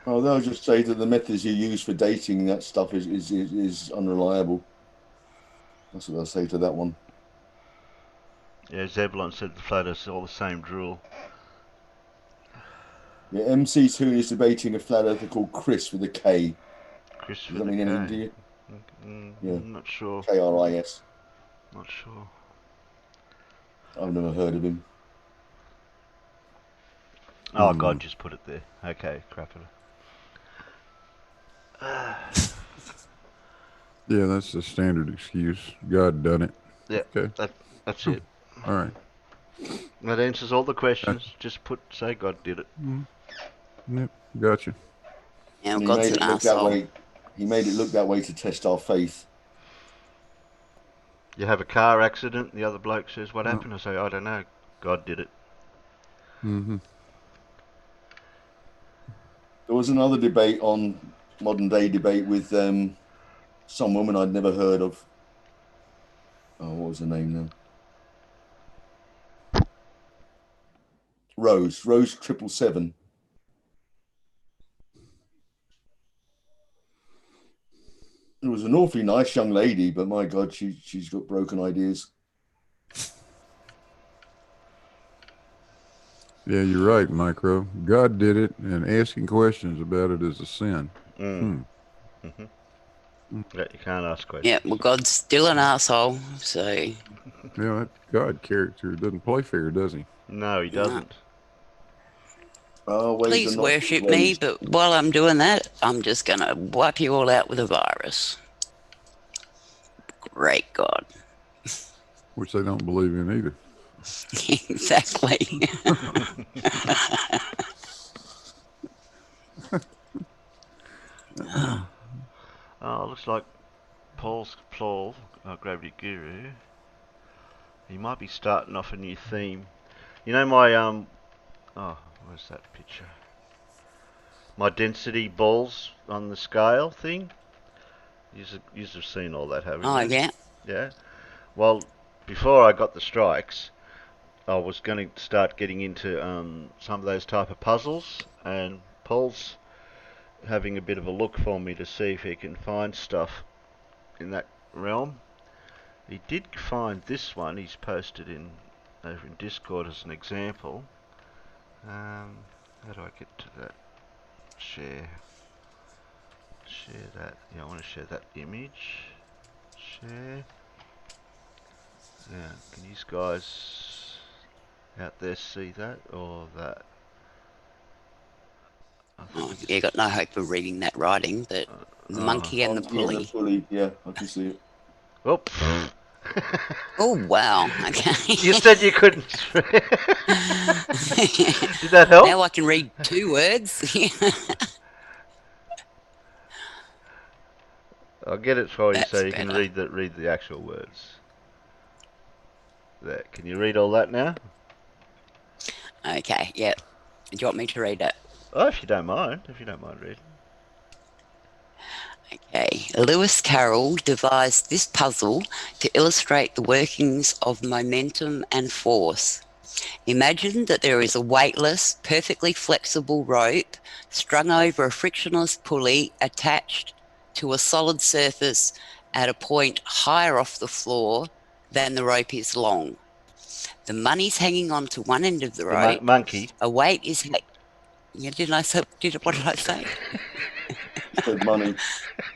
Oh, they'll just say that the methods you use for dating that stuff is unreliable. That's what they'll say to that one. Yeah, Zebulon said the flat Earth's all the same drool. Yeah, MC Toon is debating a flat earther called Chris with a K. Chris Does with that a mean anything to K. you? Yeah. I'm not sure. KRIS. Not sure. I've never heard of him. Oh, God just put it there. Okay, crap it. Yeah, that's the standard excuse. God done it. Yeah, Okay. that's it. All right. That answers all the questions. Gotcha. Just say God did it. Yep. Gotcha. Now And he God's made an it look that asshole. way. He made it look that way to test our faith. You have a car accident, the other bloke says, "What Well, happened?" I say, "I don't know. God did it." mm-hmm. There was another debate on modern day debate with some woman I'd never heard of. Oh, what was her name now? Rose 777. It was an awfully nice young lady, but my God, she's got broken ideas. Yeah, you're right, Micro. God did it, and asking questions about it is a sin. Mm. Mm-hmm. Yeah, you can't ask Yeah, questions. well, God's still an asshole. So, Yeah, that God character doesn't play fair, does he? No, he no. doesn't. Our ways are Please not his worship me, ways. but while I'm doing that, I'm just going to wipe you all out with a virus. Great God. Which they don't believe in either. Exactly. Oh, looks like Paul, our gravity guru. He might be starting off a new theme. You know my oh, where's that picture? My density balls on the scale thing. You've seen all that, haven't Oh, you? yeah. Yeah. Well, before I got the strikes, I was going to start getting into some of those type of puzzles, and Paul's having a bit of a look for me to see if he can find stuff in that realm. He did find this one. He's posted in over in Discord as an example. How do I get to that? Share that. Yeah, I want to share that image. Share. Yeah, can you guys out there see that or that? Oh, you got no hope of reading that writing, but the monkey and the Monkey and the pulley. pulley. Yeah, I can see it. Oh. Oh, wow. Okay. You said you couldn't. Did that help? Now I can read 2 words. I'll get it for you so That's you can better. read the actual words. There. Can you read all that now? Okay, yeah. Do you want me to read it? Oh, if you don't mind. If you don't mind reading. Okay. Lewis Carroll devised this puzzle to illustrate the workings of momentum and force. Imagine that there is a weightless, perfectly flexible rope strung over a frictionless pulley attached to a solid surface at a point higher off the floor than the rope is long. The money's hanging on to one end of the The rope. monkey. A weight is... Yeah, what did I say? Said money.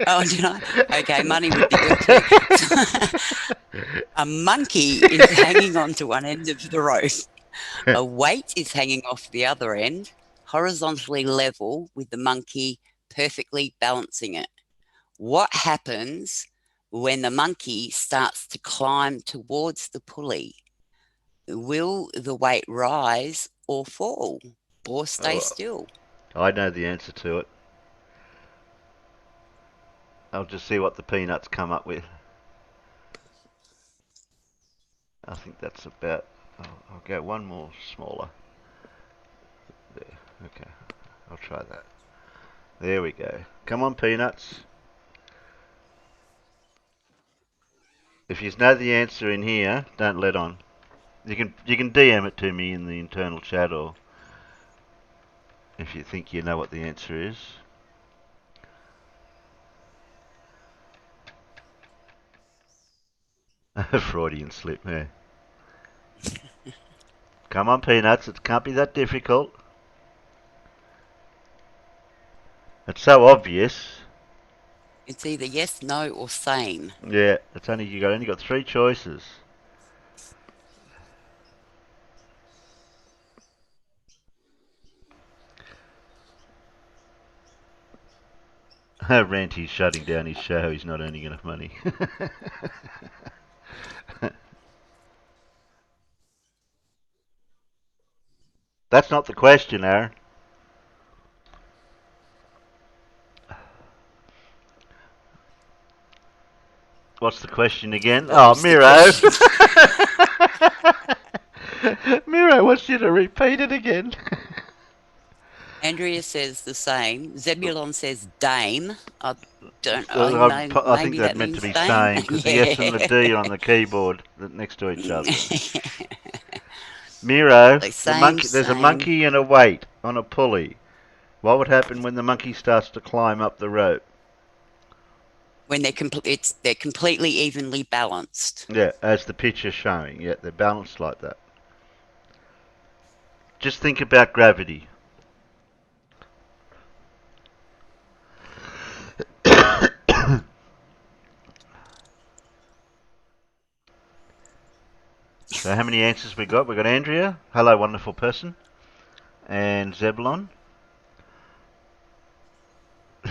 Oh, did I? Okay, money would be good too. A monkey is hanging on to one end of the rope. A weight is hanging off the other end, horizontally level with the monkey perfectly balancing it. What happens when the monkey starts to climb towards the pulley? Will the weight rise or fall or stay still? I know the answer to it. I'll just see what the peanuts come up with. I think that's about... I'll go one more smaller. There. Okay. I'll try that. There we go. Come on, peanuts. If you know the answer in here, don't let on. You can DM it to me in the internal chat, or if you think you know what the answer is. Freudian slip, yeah. Come on, peanuts. It can't be that difficult. It's so obvious. It's either yes, no, or same. Yeah, it's only got 3 choices. Ranty's shutting down his show. He's not earning enough money. That's not the question, Aaron. What's the question again? What Oh, was the Miro. question? Miro wants you to repeat it again. Andrea says the same. Zebulon says dame. I don't I think maybe that that meant to means be dame. same because the S and the Yeah. D are on the keyboard next to each other. Miro, Like the same, monkey. There's a same. monkey and a weight on a pulley. What would happen when the monkey starts to climb up the rope? When they're completely evenly balanced. Yeah, as the picture's showing. Yeah, they're balanced like that. Just think about gravity. So how many answers we got? We got Andrea. Hello, wonderful person. And Zebulon.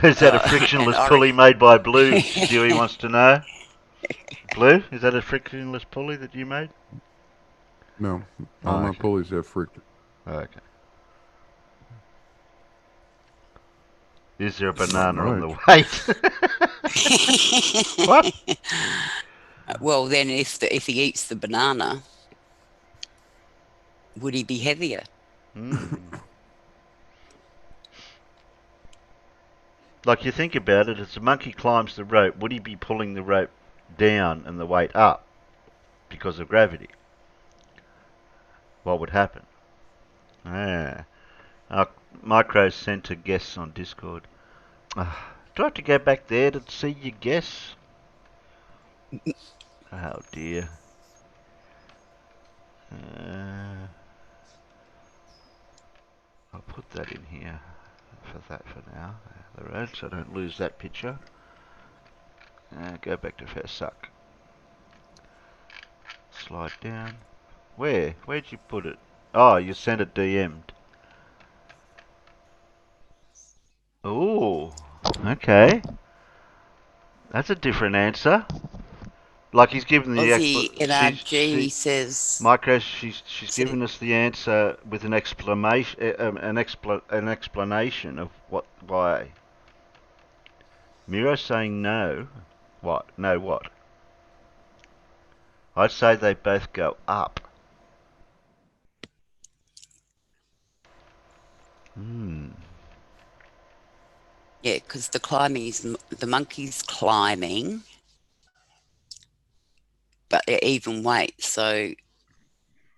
Is that a And frictionless Ori. pulley made by Blue? Stewie wants to know. Blue, is that a frictionless pulley that you made? No, Oh, all my okay. pulleys have friction. Okay. Is there a Not banana on the much. weight? What? Well, then if he eats the banana, would he be heavier? Like you think about it, as the monkey climbs the rope, would he be pulling the rope down and the weight up because of gravity? What would happen? Ah. Micro sent to guess on Discord. Do I have to go back there to see your guess? Oh dear. I'll put that in here for now. The road, so I don't lose that picture. Go back to Versuck. Slide down. Where? Where'd you put it? Oh, you sent it DM'd. Ooh. Okay. That's a different answer. Like he's given the Aussie NRG says Micro, she's given us the answer with an explanation, an explanation of why. Miro's saying no. What? No, what? I'd say they both go up. yeah, because the monkey's climbing, but they're even weight, so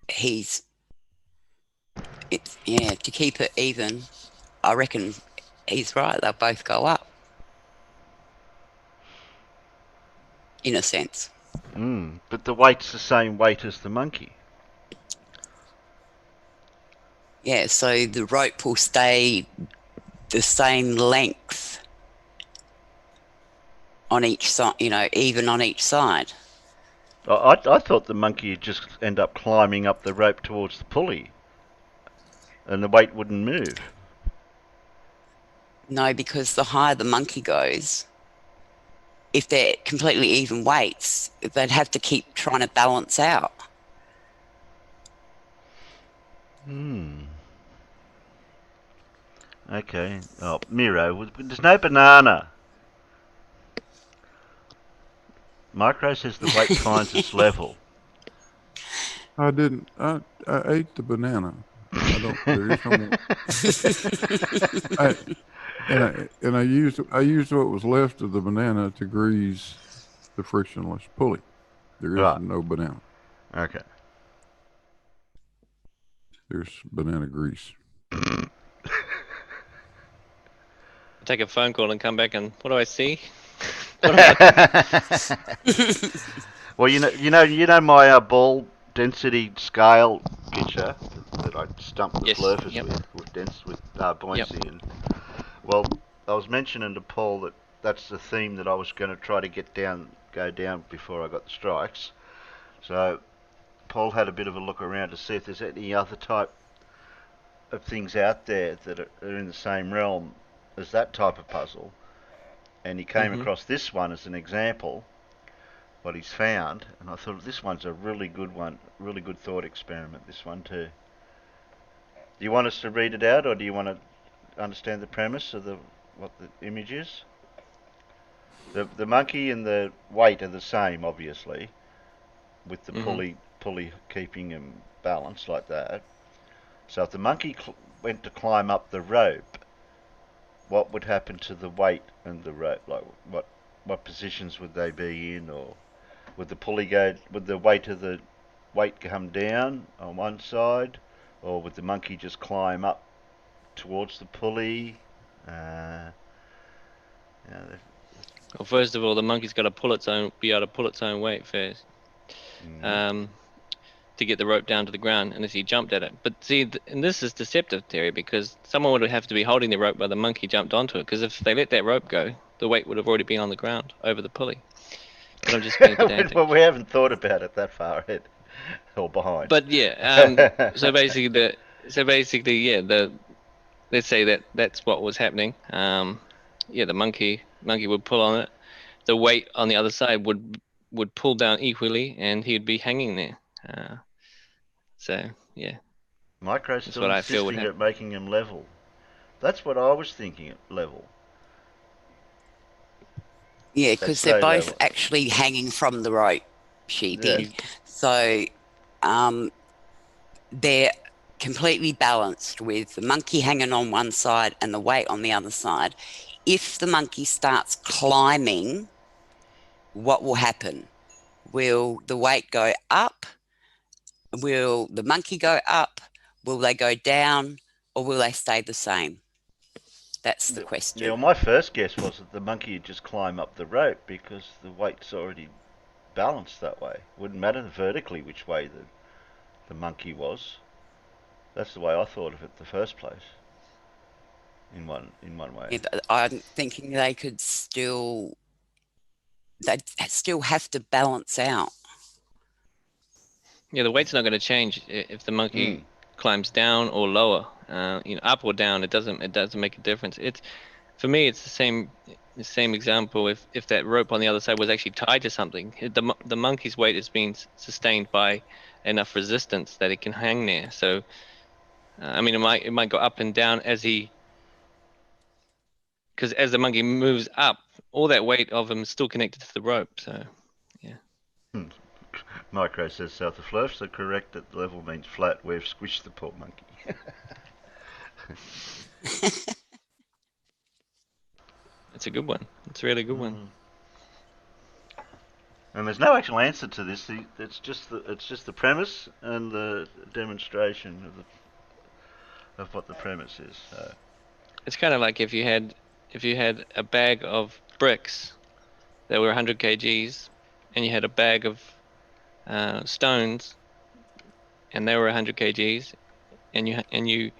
to keep it even. I reckon he's right. They'll both go up, in a sense. But the weight's the same weight as the monkey. Yeah, so the rope will stay the same length on each side, even on each side. I thought the monkey would just end up climbing up the rope towards the pulley, and the weight wouldn't move. No, because the higher the monkey goes, if they're completely even weights, they'd have to keep trying to balance out. Okay. Oh, Miro, there's no banana. Micro says the weight finds its level. I didn't. I ate the banana. I don't. There is no more. I used what was left of the banana to grease the frictionless pulley. There is Right. no banana. Okay. There's banana grease. Take a phone call and come back and what do I see? Well, you know my ball density scale picture that I stumped the Yes, Slurpers yep. with buoyancy and well, I was mentioning to Paul that that's the theme that I was going to try to go down before I got the strikes. So Paul had a bit of a look around to see if there's any other type of things out there that are in the same realm as that type of puzzle. and he came Mhm. across this one as an example, what he's found, and I thought this one's a really good one, really good thought experiment, this one too. Do you want us to read it out, or do you want to understand the premise of what the image is? The monkey and the weight are the same, obviously, with the Mhm. pulley keeping him balanced like that. So if the monkey went to climb up the rope, what would happen to the weight and the rope? Like what positions would they be in, or would the pulley go? Would the weight of the weight come down on one side, or would the monkey just climb up towards the pulley? You know, Well, first of all, the monkey's got to be able to pull its own weight first, to get the rope down to the ground, unless he jumped at it. But see, and this is deceptive, Terry, because someone would have to be holding the rope while the monkey jumped onto it. Because if they let that rope go, the weight would have already been on the ground over the pulley. But I'm just being pedantic. Well, we haven't thought about it that far ahead or behind. But yeah, so basically, yeah, let's say that's what was happening. Yeah, the monkey would pull on it. The weight on the other side would pull down equally, and he'd be hanging there. So yeah, Micro's that's still what I feel would insisting happen. at making him level. That's what I was thinking at level. Yeah, At because they're stay both level. actually hanging from the rope, Yeah. sheepy. So they're completely balanced with the monkey hanging on one side and the weight on the other side. If the monkey starts climbing, what will happen? Will the weight go up? Will the monkey go up? Will they go down? Or will they stay the same? That's the Yeah, well, question. my first guess was that the monkey would just climb up the rope because the weight's already balanced that way. Wouldn't matter vertically which way the monkey was. That's the way I thought of it in the first place. In one way. Yeah, but I'm thinking they'd still have to balance out. Yeah, the weight's not going to change if the Mm. monkey climbs down or lower. Up or down, it doesn't make a difference. For me, it's the same example. If that rope on the other side was actually tied to something, the monkey's weight is being sustained by enough resistance that it can hang there. So I mean, it might go up and down because as the monkey moves up, all that weight of him is still connected to the rope. So yeah. Micro says South of Flurfs are correct that level means flat. We've squished the poor monkey. It's a good one. It's a really good one. And there's no actual answer to this. It's just the premise and the demonstration of what the premise is. So. It's kind of like if you had a bag of bricks that were 100 kgs, and you had a bag of stones, and they were 100 kgs, and you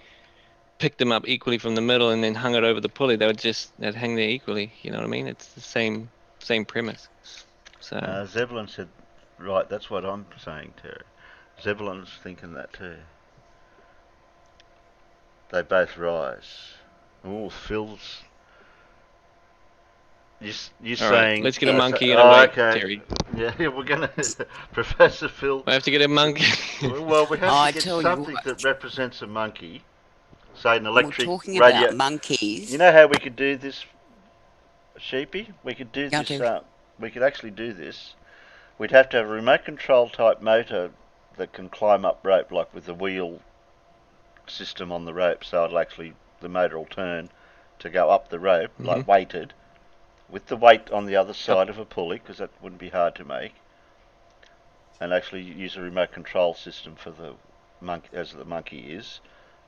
picked them up equally from the middle, and then hung it over the pulley. They'd hang there equally. You know what I mean? It's the same premise. So Zebulon said, right, that's what I'm saying, Terry. Zebulon's thinking that too. They both rise. Oh, Phil's. You all right, saying? let's get a monkey and a weight, Okay. Terry. Yeah, we're gonna. Professor Phil. We have to get a monkey. Well, we have I to get tell you something what, that represents a monkey. Say an we're electric talking about radio. You monkeys. know how we could do this, Sheepy? We could do Yeah, this. We could actually do this. We'd have to have a remote control type motor that can climb up rope, like with the wheel system on the rope. So the motor will turn to go up the rope, like weighted, with the weight on the other Yep. side of a pulley, because that wouldn't be hard to make. And actually use a remote control system for the monkey, as the monkey is,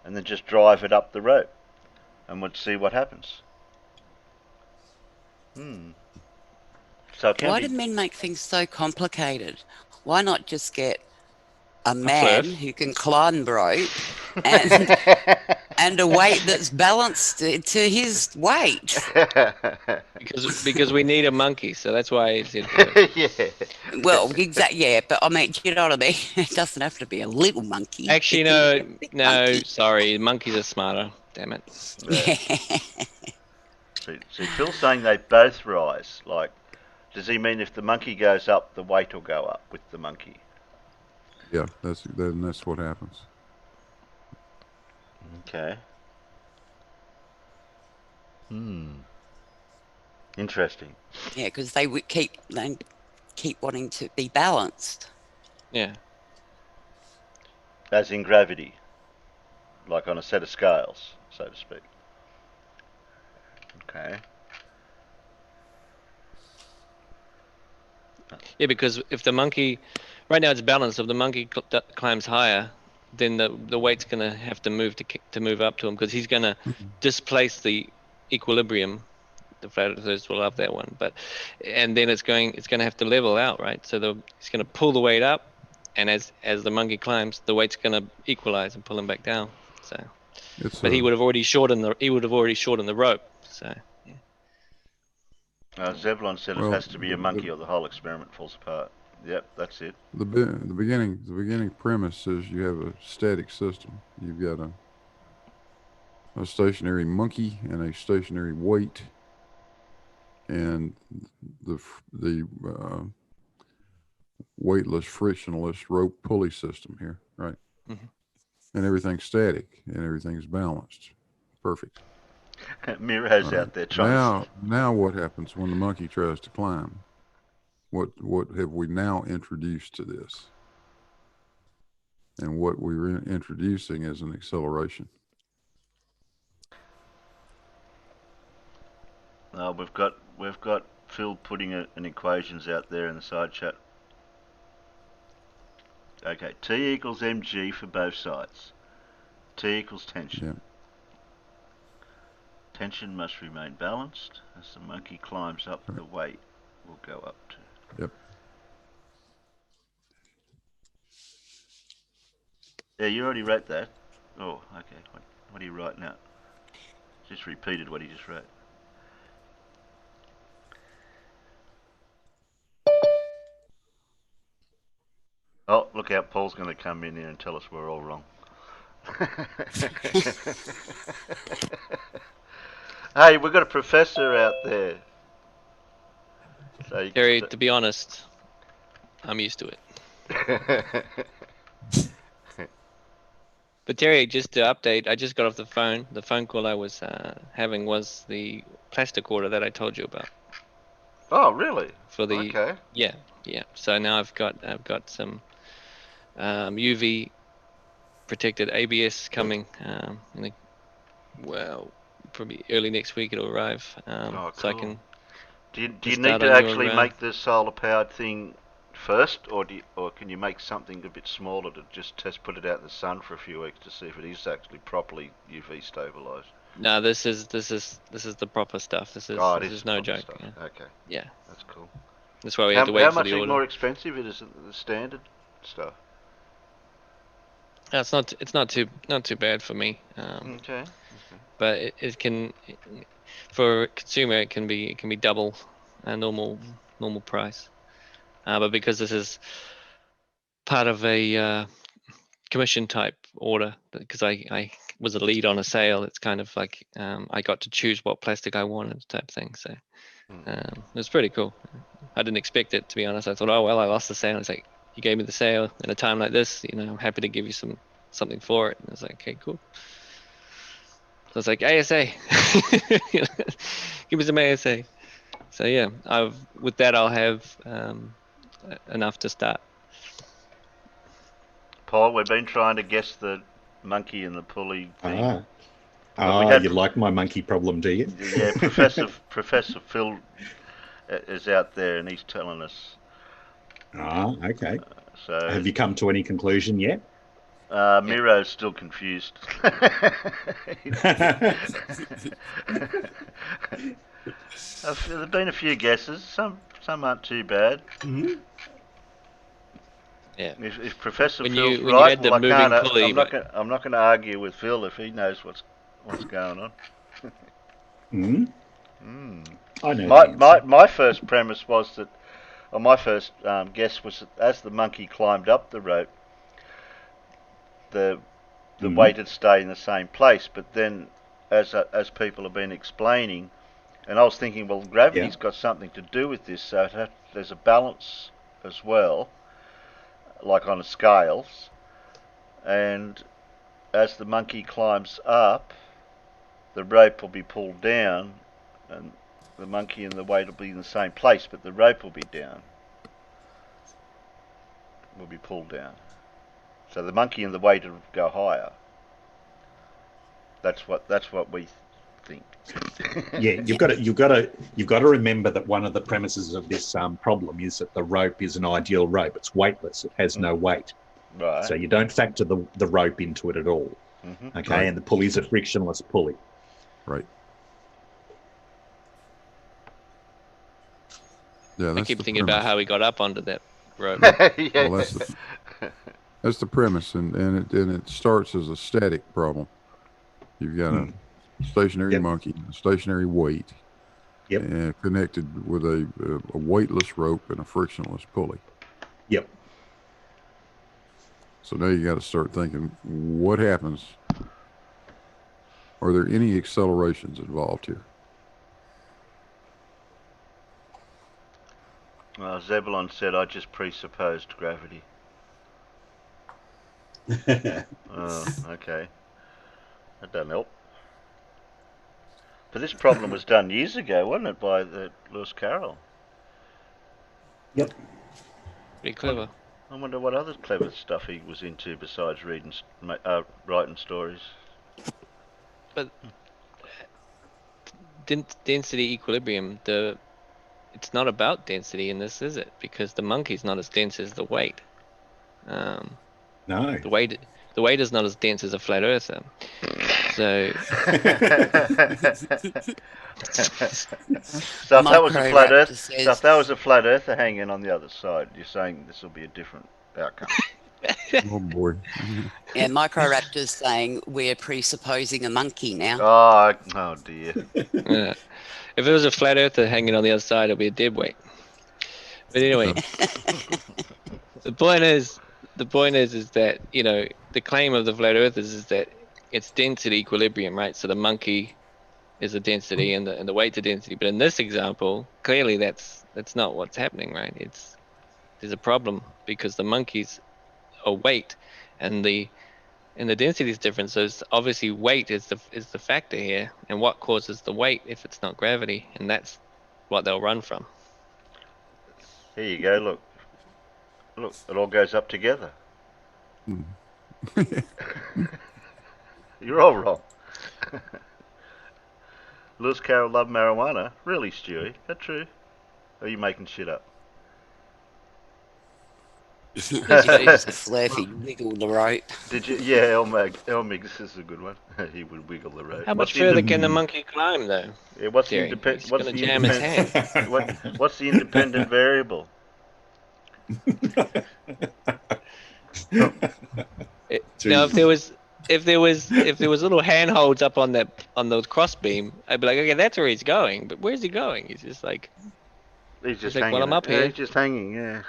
and then just drive it up the rope, and we'd see what happens. So it can Why be. do men make things so complicated? Why not just get a A flirt. man who can climb rope and and a weight that's balanced to his weight? Because we need a monkey, so that's why he said flirt. Yeah. Well, exactly, yeah, but I mean, you know what I mean? It doesn't have to be a little monkey. Actually, It can be a big no, monkey. sorry, monkeys are smarter. Damn it. Yeah. Yeah. See, Phil's saying they both rise. Like, does he mean if the monkey goes up, the weight will go up with the monkey? Yeah, that's what happens. Okay. Interesting. Yeah, because they would keep wanting to be balanced. Yeah. As in gravity, like on a set of scales, so to speak. Okay. Yeah, because if the monkey, right now it's balanced. If the monkey climbs higher, then the weight's gonna have to move up to him because he's gonna displace the equilibrium. The flat earthers will love that one, and then it's gonna have to level out, right? So he's gonna pull the weight up, and as the monkey climbs, the weight's gonna equalize and pull him back down. So, but he would have already shortened the rope. So. Zevlon said it Well, has to be a monkey or the whole experiment falls apart. Yep, that's it. the beginning premise is you have a static system. You've got a stationary monkey and a stationary weight, and the weightless, frictionless rope pulley system here, right? Mhm. And everything's static and everything's balanced, perfect. Miro's All right. out there trying Now what happens when the monkey tries to climb? What have we now introduced to this? And what we're introducing is an acceleration. we've got Phil putting an equations out there in the side chat. Okay, T equals mg for both sides. T equals tension. Yeah. Tension must remain balanced. As the monkey climbs up, the weight will go up too. Yep. Yeah, you already wrote that. Oh, okay. What are you writing out? Just repeated what he just wrote. Oh, look out, Paul's going to come in here and tell us we're all wrong. Hey, we've got a professor out there. So Terry, to be honest, I'm used to it. But Terry, just to update, I just got off the phone. The phone call I was having was the plastic order that I told you about. Oh, really? For the Okay. yeah. So now I've got some UV protected ABS coming. Probably early next week it'll arrive. Cool. So I can. Do you Just need start to a new actually run. make the solar powered thing first, or can you make something a bit smaller to just put it out in the sun for a few weeks to see if it is actually properly UV stabilized? No, this is the proper stuff. This is no joke. Stuff. Yeah. Okay. Yeah. That's cool. That's why we had to wait how for much the order. more expensive it is than the standard stuff? It's not too bad for me. Okay. But it can, for a consumer, it can be double a normal price. But because this is part of a commission type order, because I was a lead on a sale, it's kind of like I got to choose what plastic I wanted type thing. So it was pretty cool. I didn't expect it, to be honest. I thought, oh well, I lost the sale. It's like, you gave me the sale in a time like this, I'm happy to give you something for it. And I was like, okay, cool. So it's like ASA, give me some ASA. So yeah, with that I'll have enough to start. Paul, we've been trying to guess the monkey and the pulley thing. You like my monkey problem, do you? Yeah, Professor Phil is out there and he's telling us. Okay. So have you come to any conclusion yet? Miro's still confused. There've been a few guesses. Some aren't too bad. Mm-hmm. Yeah. If Professor when Phil's you right, had the moving pulley, I'm not going to argue with Phil if he knows what's going on. I know. My first premise was that, or my first guess was that as the monkey climbed up the rope, the weight had stayed in the same place. But then, as people have been explaining, And I was thinking, well, gravity's got something to do with this, so there's a balance as well, like on a scales. And as the monkey climbs up, the rope will be pulled down, and the monkey and the weight will be in the same place, but the rope will be down. Will be pulled down. So the monkey and the weight will go higher. That's what we think. Yeah, you've got to remember that one of the premises of this problem is that the rope is an ideal rope. It's weightless. It has no weight. Right. So you don't factor the rope into it at all. Mm-hmm. Okay, Right. and the pulley is a frictionless pulley. Right. Yeah, I that's keep the thinking premise. about how we got up onto that rope. Yeah. Well, that's the premise, and it starts as a static problem. You've got a stationary monkey, a stationary weight, connected with a weightless rope and a frictionless pulley. Yep. So now you got to start thinking, what happens? Are there any accelerations involved here? Well, Zebulon said I just presupposed gravity. Oh, okay. That doesn't help. But this problem was done years ago, wasn't it, by Lewis Carroll? Yep. Pretty clever. I wonder what other clever stuff he was into besides writing stories. But density equilibrium, it's not about density in this, is it? Because the monkey's not as dense as the weight. No. The weight is not as dense as a flat earther. So So if that was a flat Microraptor Earth, says- so if that was a flat Earther hanging on the other side, you're saying this will be a different outcome. Oh boy. Yeah, Microraptor's saying we're presupposing a monkey now. Oh dear. if it was a flat earther hanging on the other side, it'll be a dead weight. But anyway, the point is that, you know, the claim of the flat earthers is that it's density equilibrium, right? So the monkey is a density and the weight's a density. But in this example, clearly that's not what's happening, right? There's a problem because the monkey's a weight and the density is different. So it's obviously weight is the factor here, and what causes the weight if it's not gravity, and that's what they'll run from. Here you go. Look, it all goes up together. You're all wrong. Lewis Carroll loved marijuana. Really, Stewie? That true? Or are you making shit up? Fluffy wiggle the rope. Did you? Yeah, Elmig is a good one. He would wiggle the rope. How much further can the monkey climb, though? Yeah, what's the Terry? independent? He's What's gonna the jam his independent? What's the independent variable? Now, if there was little handholds up on the cross beam, I'd be like, okay, that's where he's going. But where's he going? He's just like, He's just like, hanging. well, I'm up Yeah, here. he's just hanging. Yeah.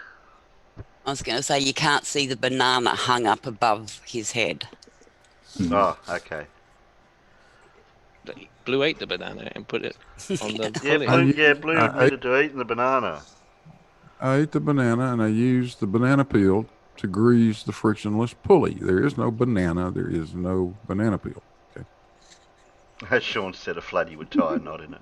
I was going to say you can't see the banana hung up above his head. Oh, okay. Blue ate the banana and put it on the Yeah, pulley. Blue admitted to eating the banana. I ate the banana and I used the banana peel to grease the frictionless pulley. There is no banana. There is no banana peel. Okay. As Sean said, a flatty would tie a knot in it.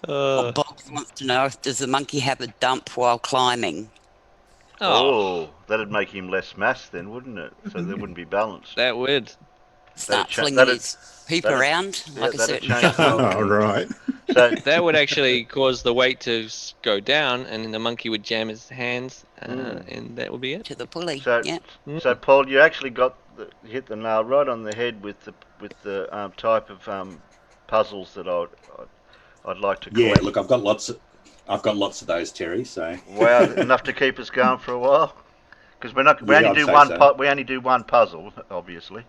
Bob wants to know, does the monkey have a dump while climbing? Oh, that'd make him less mass then, wouldn't it? So there wouldn't be balance. That would. Start flinging his poop around like a certain change. Oh, right. So that would actually cause the weight to go down, and the monkey would jam his hands, and that would be it. to the pulley. So, Yeah. so Paul, you actually hit the nail right on the head with the type of puzzles that I'd like to collect. Yeah, look, I've got lots of those, Terry. So Wow, enough to keep us going for a while. Because we Yeah, only I'd do say one so. we only do one puzzle, obviously.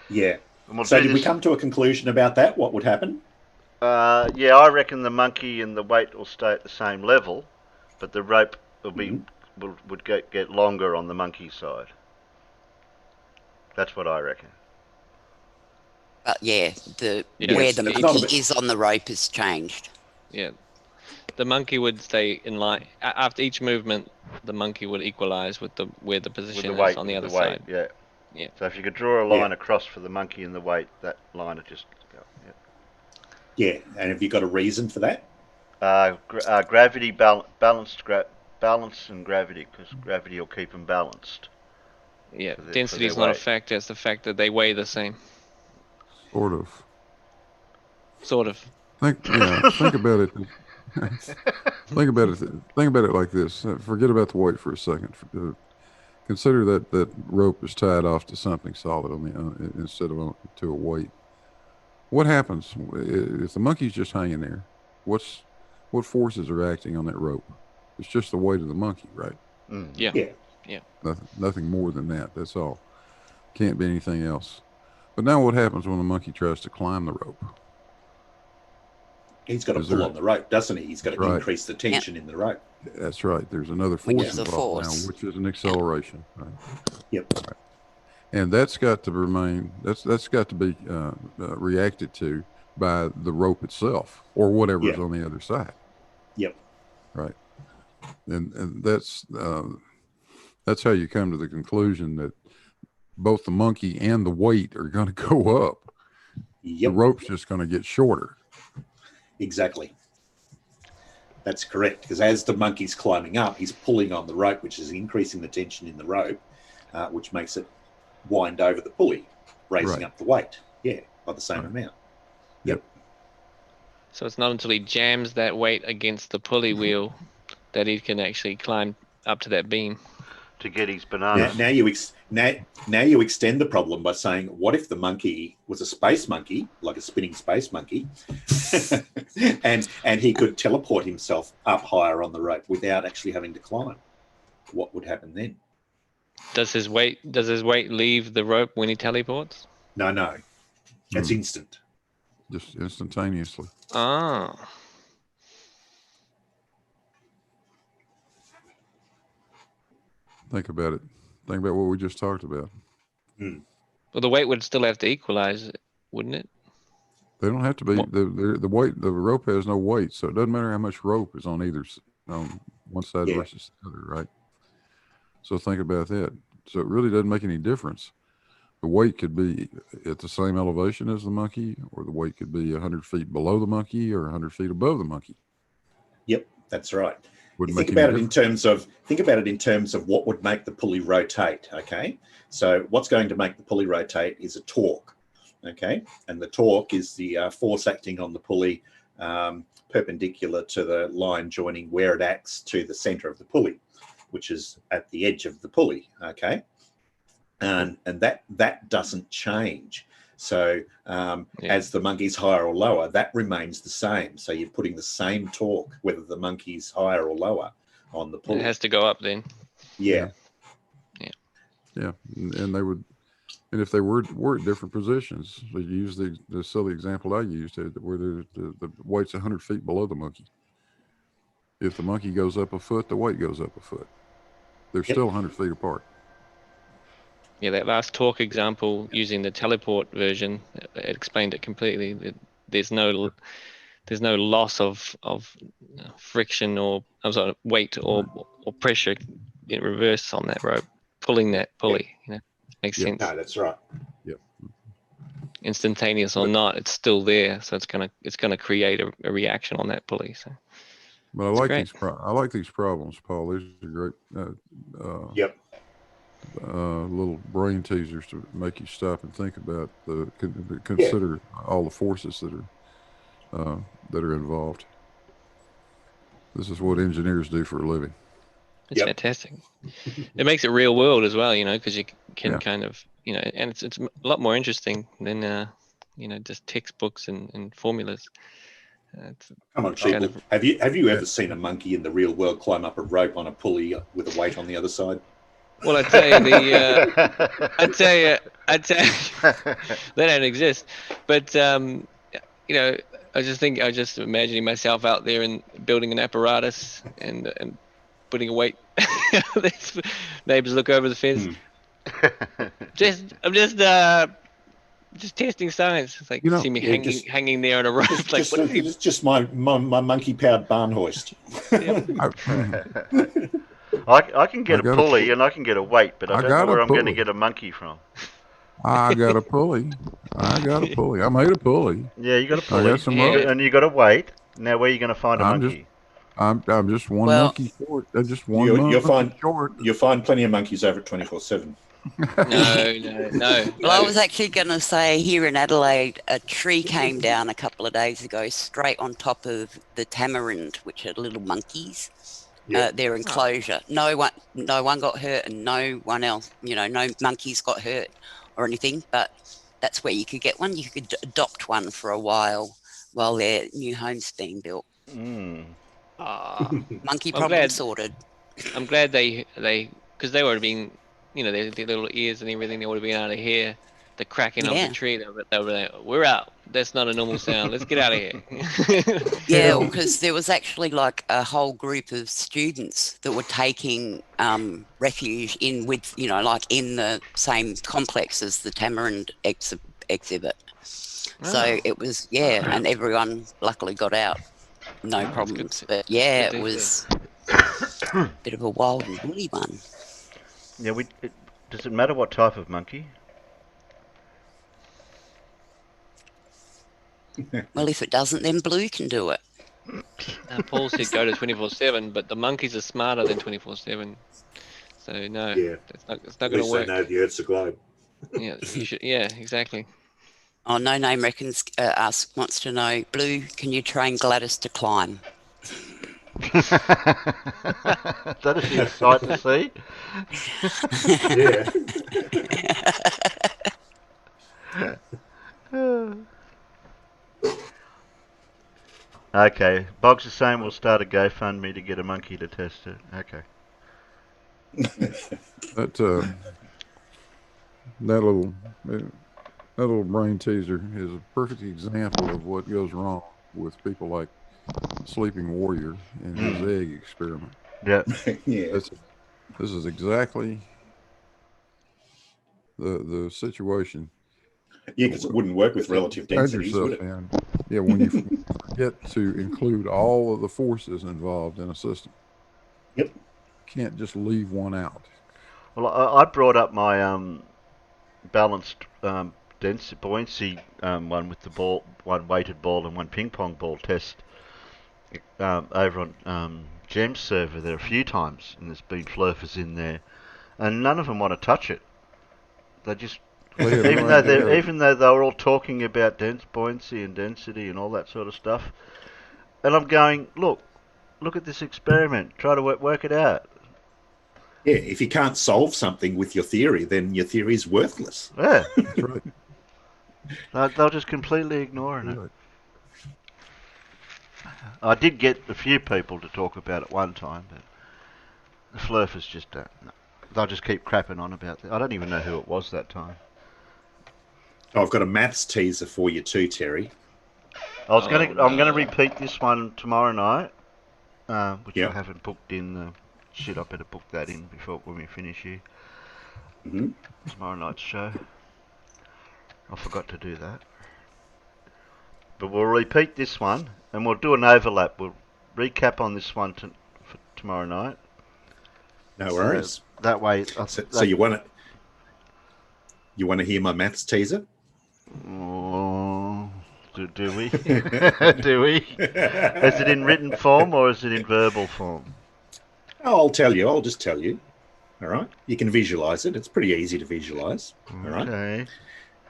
yeah. And we'll So do did we this- come to a conclusion about that? What would happen? Yeah, I reckon the monkey and the weight will stay at the same level, but the rope will be would get longer on the monkey side. That's what I reckon. But yeah, Yeah, where Yes, the it's not a monkey bit- is on the rope has changed. Yeah, the monkey would stay in line after each movement. The monkey would equalize with where the With position the is weight, on the with other the weight, side. yeah. Yeah. So if you could draw a Yeah. line across for the monkey and the weight, that line would just go. Yeah. Yeah, and have you got a reason for that? Gravity, balance and gravity, because gravity will keep them balanced. Yeah, For density their is not a weight. factor. It's the fact that they weigh the same. Sort of. Sort of. Think about it. Think about it. Think about it like this. Forget about the weight for a second. Consider that rope is tied off to something solid instead of to a weight. What happens if the monkey's just hanging there? What forces are acting on that rope? It's just the weight of the monkey, right? Mm. Yeah. Yeah. Nothing more than that. That's all. Can't be anything else. But now what happens when the monkey tries to climb the rope? He's got to Is pull there- on the rope, doesn't he? He's got to Right. increase the tension in the rope. That's right. There's another Which force is a involved force. now, which is an acceleration. Right? Yep. Right. And that's got to remain. That's got to be reacted to by the rope itself or whatever's Yeah. on the other side. Yep. Right. And that's how you come to the conclusion that both the monkey and the weight are going to go up. Yep. The rope's just going to get shorter. Exactly. That's correct. Because as the monkey's climbing up, he's pulling on the rope, which is increasing the tension in the rope, which makes it wind over the pulley, raising Right. up the weight. Yeah, by the same Right. amount. Yep. So it's not until he jams that weight against the pulley wheel that he can actually climb up to that beam. To get his Now, bananas. now you extend the problem by saying, what if the monkey was a space monkey, like a spinning space monkey, and he could teleport himself up higher on the rope without actually having to climb? What would happen then? Does his weight leave the rope when he teleports? No, it's instant. Just instantaneously. Ah. Think about it. Think about what we just talked about. Well, the weight would still have to equalize, wouldn't it? They don't have to be What- the weight. The rope has no weight, so it doesn't matter how much rope is on on one side Yeah. versus the other, right? So think about that. So it really doesn't make any difference. The weight could be at the same elevation as the monkey, or the weight could be 100 feet below the monkey, or 100 feet above the monkey. Yep, that's right. Wouldn't Think make any about it difference. in terms of what would make the pulley rotate. Okay, so what's going to make the pulley rotate is a torque. Okay, and the torque is the force acting on the pulley perpendicular to the line joining where it acts to the center of the pulley, which is at the edge of the pulley. Okay, and that doesn't change. So as the monkey's higher or lower, that remains the same. So you're putting the same torque, whether the monkey's higher or lower, on the It pulley. has to go up then. Yeah. Yeah, and they would, and if they were at different positions, they use the silly example I used, where the weight's 100 feet below the monkey. If the monkey goes up a foot, the weight goes up a foot. They're Yep. still 100 feet apart. Yeah, that last torque example using the teleport version, it explained it completely. There's no loss of friction or I'm sorry, weight or pressure in reverse on that rope, pulling that pulley. You know, makes Yep. sense. No, that's right. Instantaneous or not, it's still there, so it's gonna create a reaction on that pulley. So But I That's like great. I like these problems, Paul. These are great Yep. little brain teasers to make you stop and think about consider all the forces that are involved. This is what engineers do for a living. it's Yep. fantastic. It makes it real world as well, you know, because you can Yeah. kind of, you know, and it's a lot more interesting than you know, just textbooks and formulas. It's Come on, kind people. of- Have you ever seen a monkey in the real world climb up a rope on a pulley with a weight on the other side? Well, I tell you, I tell you, they don't exist. But you know, I just imagining myself out there and building an apparatus and putting a weight. Neighbors look over the fence. I'm just testing science. It's like, You know- see me Yeah, hanging there on a rope. It's Like, just, what are you? it's just my monkey powered barn hoist. Yep. I can get I a got a pulley pulley. and I can get a weight, but I I don't know got a where I'm going to pulley. get a monkey from. I got a pulley. I got a pulley. I made a pulley. Yeah, you got a I pulley, got some Yeah. rope. and you got a weight. Now, where are you going to find a I'm just monkey? I'm just one Well- monkey short. Just one You'll monkey find short. you'll find plenty of monkeys over at 24/7. No. Well, I was actually going to say here in Adelaide, a tree came down a couple of days ago straight on top of the tamarind, which are little monkeys. Yeah. Their enclosure. No one got hurt, and no one else. No monkeys got hurt or anything. But that's where you could get one. You could adopt one for a while their new home's being built. Mm. Ah, Monkey I'm problem glad. sorted. I'm glad they because they would have been, their little ears and everything. They would have been able to hear the cracking of the Yeah. tree. They were like, "We're out. That's not a normal sound. Let's get out of here." Yeah, because there was actually like a whole group of students that were taking refuge in with, like in the same complex as the Tamarind exhibit. So it was, and everyone luckily got out. No That's good problems. to- But that's yeah, good it to was a bit of a wild and woolly one. Yeah, does it matter what type of monkey? Well, if it doesn't, then Blue can do it. Paul said go to 24/7, but the monkeys are smarter than 24/7. So no, Yeah. it's not At going to least they work. know the Earth's a globe. Yeah, you should. Yeah, exactly. Oh, No Name reckons wants to know, Blue, can you train Gladys to climb? That is a sight to see. Yeah. Okay, Boggs is saying we'll start a GoFundMe to get a monkey to test it. Okay. That little brain teaser is a perfect example of what goes wrong with people like Sleeping Warrior and his egg experiment. Yeah. Yeah. This is exactly the situation. Yeah, because it wouldn't work with relative Add densities, would yourself it? in. Yeah, when you forget to include all of the forces involved in a system. Yep. You can't just leave one out. Well, I brought up my balanced density buoyancy one with the ball, one weighted ball and one ping pong ball test over on Gem's server there a few times, and there's been flurfers in there, and none of them want to touch it. They just even though they were all talking about buoyancy and density and all that sort of stuff, and I'm going, look at this experiment, try to work it out. Yeah, if you can't solve something with your theory, then your theory is worthless. Yeah, That's right. they'll just completely ignoring it. I did get a few people to talk about it one time, but the flurfers just don't. No. They'll just keep crapping on about it. I don't even know who it was that time. Oh, I've got a maths teaser for you too, Terry. I'm gonna repeat this one tomorrow night, which Yep. I haven't booked in. Shit, I better book that in when we finish here. Mm-hmm. Tomorrow night's show. I forgot to do that. But we'll repeat this one, and we'll do an overlap. We'll recap on this one for tomorrow night. No worries. That way. So you want to hear my maths teaser? Oh, do we? Do we? Is it in written form or is it in verbal form? Oh, I'll tell you. I'll just tell you. All right. You can visualize it. It's pretty easy to visualize. All right. Okay.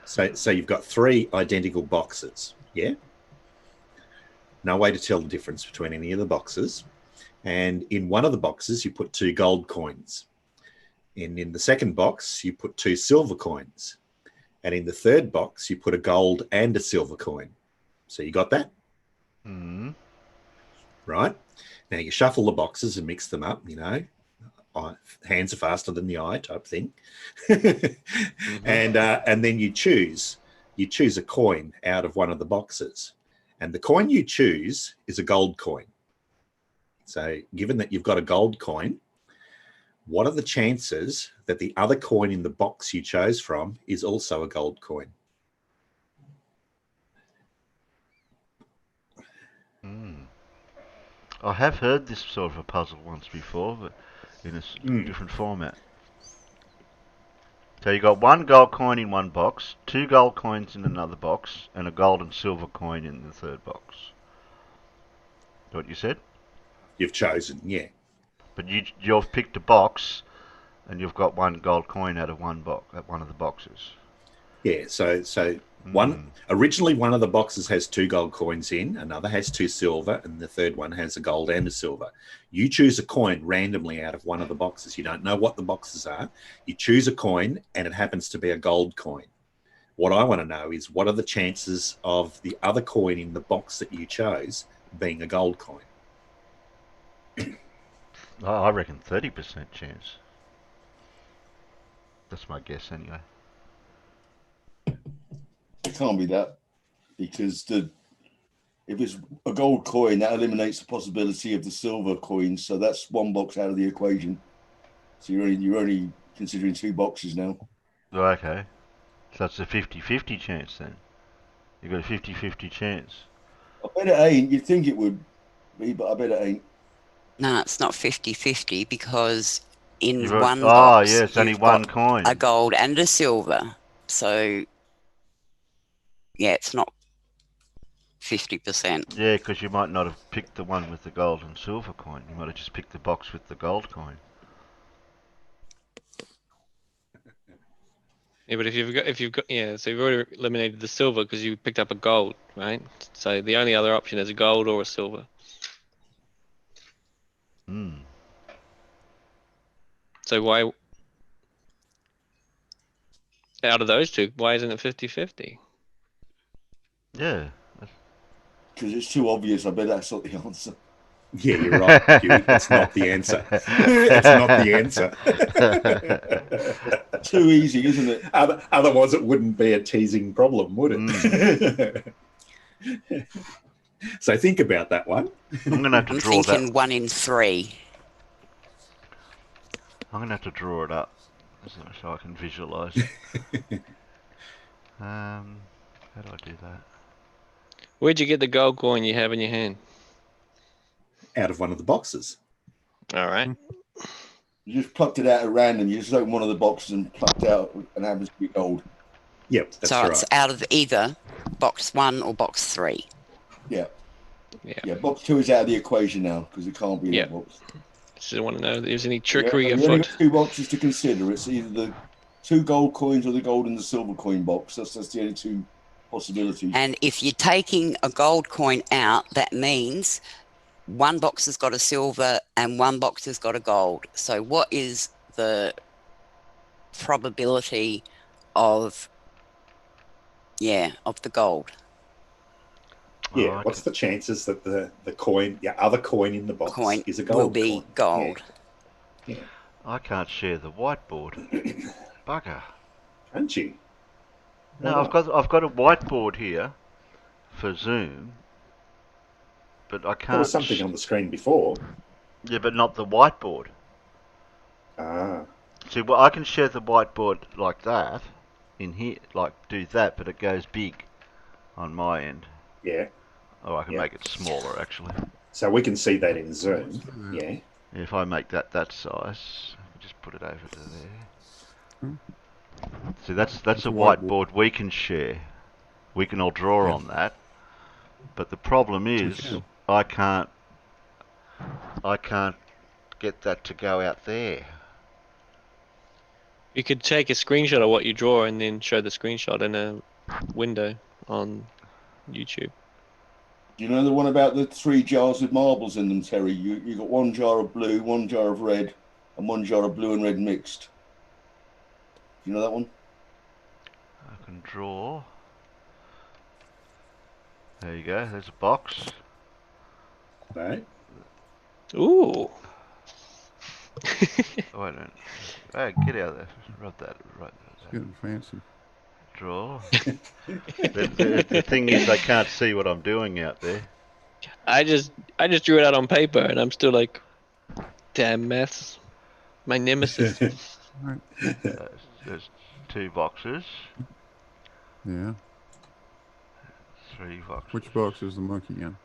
So you've got 3 identical boxes. Yeah. No way to tell the difference between any of the boxes. And in one of the boxes, you put 2 gold coins. And in the second box, you put 2 silver coins. And in the third box, you put a gold and a silver coin. So you got that? Mm-hmm. Right. Now you shuffle the boxes and mix them up, hands are faster than the eye type thing. Mm-hmm. And then you choose a coin out of one of the boxes. And the coin you choose is a gold coin. So given that you've got a gold coin, What are the chances that the other coin in the box you chose from is also a gold coin? I have heard this sort of a puzzle once before, but in a different format. So you got one gold coin in one box, two gold coins in another box, and a gold and silver coin in the third box. Is what you said? You've chosen, yeah. But you've picked a box, and you've got one gold coin out of one of the boxes. Yeah, so originally one of the boxes has 2 gold coins in, another has 2 silver, and the third one has a gold and a silver. You choose a coin randomly out of one of the boxes. You don't know what the boxes are. You choose a coin, and it happens to be a gold coin. What I want to know is, what are the chances of the other coin in the box that you chose being a gold coin? I reckon 30% chance. That's my guess anyway. It can't be that, because if it's a gold coin, that eliminates the possibility of the silver coins. So that's one box out of the equation. So you're only considering 2 boxes now. Okay. So it's a 50-50 chance then. You've got a 50-50 chance. I bet it ain't. You'd think it would be, but I bet it ain't. No, it's not 50-50 because in You've got, one box yeah, it's only you've one got coin. a gold and a silver. So, yeah, it's not 50%. Yeah, because you might not have picked the one with the gold and silver coin. You might have just picked the box with the gold coin. Yeah, but if you've got so you've already eliminated the silver because you picked up a gold, right? So the only other option is a gold or a silver. So why, out of those two, why isn't it 50-50? Yeah. Because it's too obvious. I bet that's not the answer. Yeah, you're right, Huey. It's not the answer. It's not the answer. Too easy, isn't it? Otherwise, it wouldn't be a teasing problem, would it? So think about that one. I'm going to have to I'm draw thinking that. 1 in 3. I'm going to have to draw it up so I can visualise it. How do I do that? Where'd you get the gold coin you have in your hand? Out of one of the boxes. All right. You just plucked it out at random. You just opened one of the boxes and plucked out, and happens to be gold. Yep, that's So right. it's out of either box 1 or box 3. Yeah. Yeah. Yeah, box 2 is out of the equation now because it can't be in Yeah. that box. Just want to know if there's any trickery You only afoot. got 2 boxes to consider. It's either the 2 gold coins or the gold and the silver coin box. That's the only 2 possibilities. And if you're taking a gold coin out, that means one box has got a silver and one box has got a gold. So what is the probability of the gold? Yeah, what's the chances that the other coin in the box Coin is a gold will be coin? gold. Yeah. I can't share the whiteboard. Bugger. Can't you? No, I've got a whiteboard here for Zoom, but I can't. There was something on the screen before. Yeah, but not the whiteboard. Ah. See, well, I can share the whiteboard like that in here, like do that, but it goes big on my end. Yeah. Oh, I can make it smaller actually. So we can see that in Zoom. Yeah. If I make that size, just put it over to there. See, that's a whiteboard we can share. We can all draw on that. But the problem is, I can't get that to go out there. You could take a screenshot of what you draw and then show the screenshot in a window on YouTube. Do you know the one about the 3 jars with marbles in them, Terry? You got 1 jar of blue, 1 jar of red, and 1 jar of blue and red mixed. Do you know that one? I can draw. There you go. There's a box. Right. Ooh. Oh, wait a minute. Hey, get out of there. Rub that. Right. Getting fancy. Draw. the thing is, they can't see what I'm doing out there. I just drew it out on paper and I'm still like, damn maths. My nemesis. Right. There's 2 boxes. Yeah. 3 boxes. Which box is the monkey in?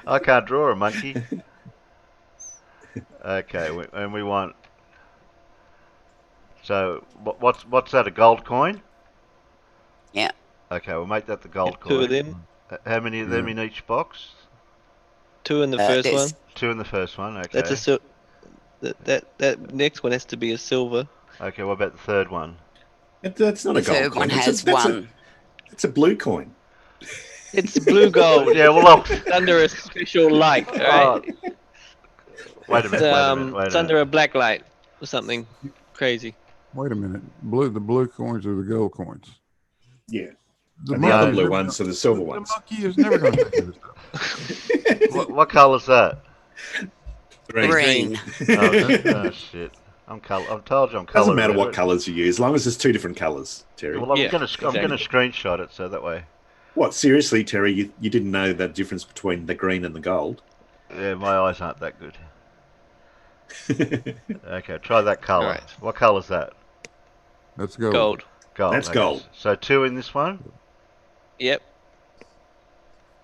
I can't draw a monkey. Okay, and we want. So what's that? A gold coin? Yeah. Okay, we'll make that the gold Two of coin. them. How many of them Yeah. in each box? 2 in the first one. There's 2 in the first one. Okay. That's a that next one has to be a silver. Okay. What about the third one? That's not the a gold third coin. one has That's one. it's a blue coin. It's blue gold. Yeah. Well, It's under a special light. All right. wait a minute. Wait a minute. Wait It's a under a minute. black light or something crazy. Wait a minute. The blue coins are the gold coins. Yeah. The And the other monkey is blue never ones gonna- are the silver the ones. monkey is never going to figure this out. What colour's that? Green. Oh shit. I've told you I'm colour. Doesn't matter what illiterate. colours you use, as long as there's 2 different colours, Terry. Well, I'm Yeah, gonna exactly. screenshot it so that way. What, seriously, Terry, you didn't know the difference between the green and the gold? Yeah, my eyes aren't that good. Okay, try that colour. Alright. What colour's that? That's gold. Gold. Gold. That's okay. gold. So 2 in this one. Yep.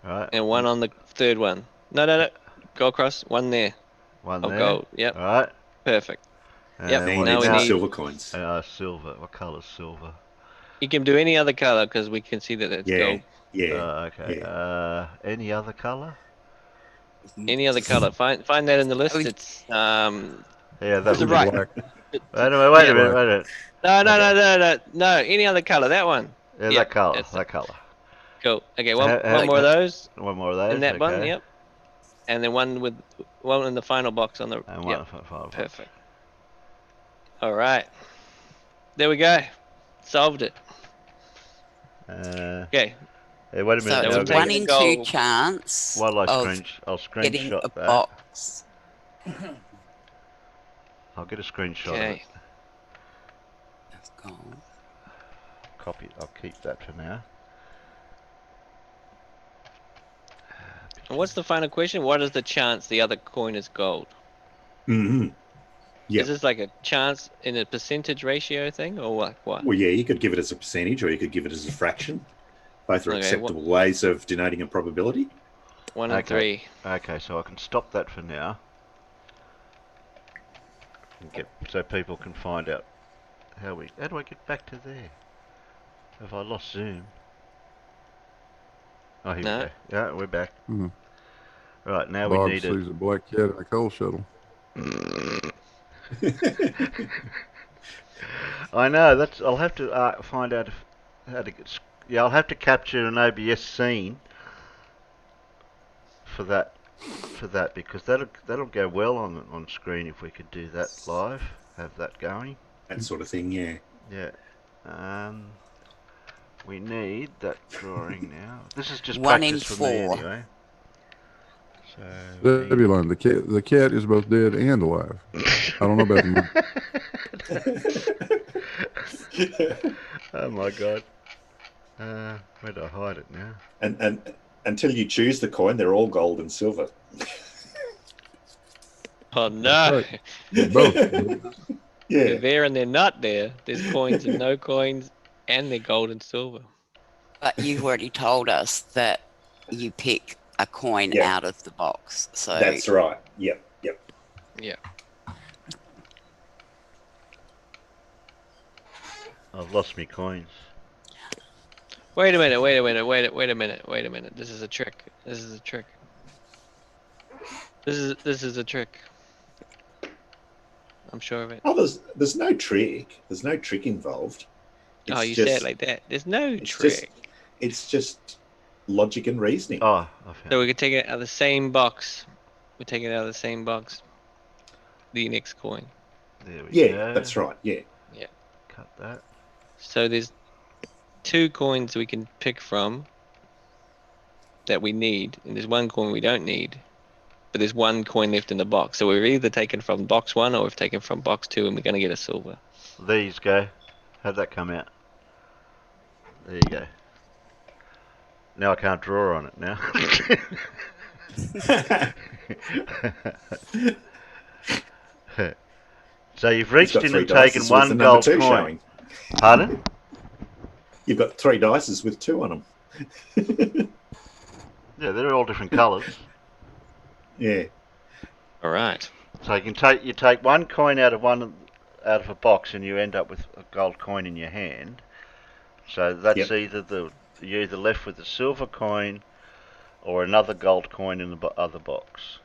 Right. And 1 on the third one. No. Go across. 1 there. One Oh, there. gold. Yep. All right. Perfect. And Yep, Now you now need we some need- silver coins. silver. What colour's silver? You can do any other color because we can see that it's Yeah, gold. yeah. Okay. yeah. Any other colour? Any other color. Find that in the list. Oh, It's Yeah, that's To the right. Black. Wait a minute. Wait Yeah. a minute. Wait a minute. no. Any other color. That one. Yeah, Yep, that colour. that's That colour. Cool. Okay, How- one more of those One more of those. in that one. okay. Yep. And then one in the final box on the. And Yep. one final. Perfect. All right. There we go. Solved it. Okay. Hey, wait a So minute. we'll now, it's take I've one got- it in gold. 2 chance While of I'll getting screenshot a that. box. I'll get a screenshot of Okay. it. That's gold. Copy. I'll keep that for now. And what's the final question? What is the chance the other coin is gold? hmm Yep. Is this like a chance in a percentage ratio thing, or what? Well, yeah, you could give it as a percentage or you could give it as a fraction. Both are Okay, acceptable ways of denoting a probability. 1 and Okay. 3. Okay, so I can stop that for now. And so people can find out how do I get back to there? Have I lost Zoom? Oh, here No. we go. Yeah, we're back. Mhm. Right, now Bob we need sees a black cat in a coal shuttle. I know, I'll have to find out how to get... Yeah, I'll have to capture an OBS scene for that because that'll go well on screen if we could do that live, have that going. That sort of thing, yeah. Yeah. We need that drawing now. This is just 1 in practice for me 4. anyway. So we need- Zebulon, the cat is both dead and alive. I don't know about the monkey. Oh my god. Where do I hide it now? And until you choose the coin, they're all gold and silver. Oh no! Right. Both. They're Yeah. there and they're not there. There's coins and no coins, and they're gold and silver. But you've already told us that you pick a coin Yeah. out of the box. So That's right. Yep. Yeah. I've lost my coins. Wait a minute. This is a trick. This is a trick. I'm sure of it. Oh, there's no trick. There's no trick involved. Oh, It's you just- say it like that. There's no it's trick. It's just logic and reasoning. Oh, I found So we can take it out of the same box. We take it out of the same box. The next coin. There we Yeah, go. that's right. Yeah. Cut that. So there's 2 coins we can pick from that we need, and there's 1 coin we don't need. But there's 1 coin left in the box. So we've either taken from box 1 or we've taken from box 2, and we're going to get a silver. There you go. How'd that come out? There you go. Now I can't draw on it now. So you've He's reached got in three and taken dices with the one number gold 2 coin. showing. Pardon? You've got 3 dices with 2 on them. Yeah, they're all different colours. Yeah. All right. So you take one coin out of a box and you end up with a gold coin in your hand. So that's Yep. you're either left with a silver coin or another gold coin in the other box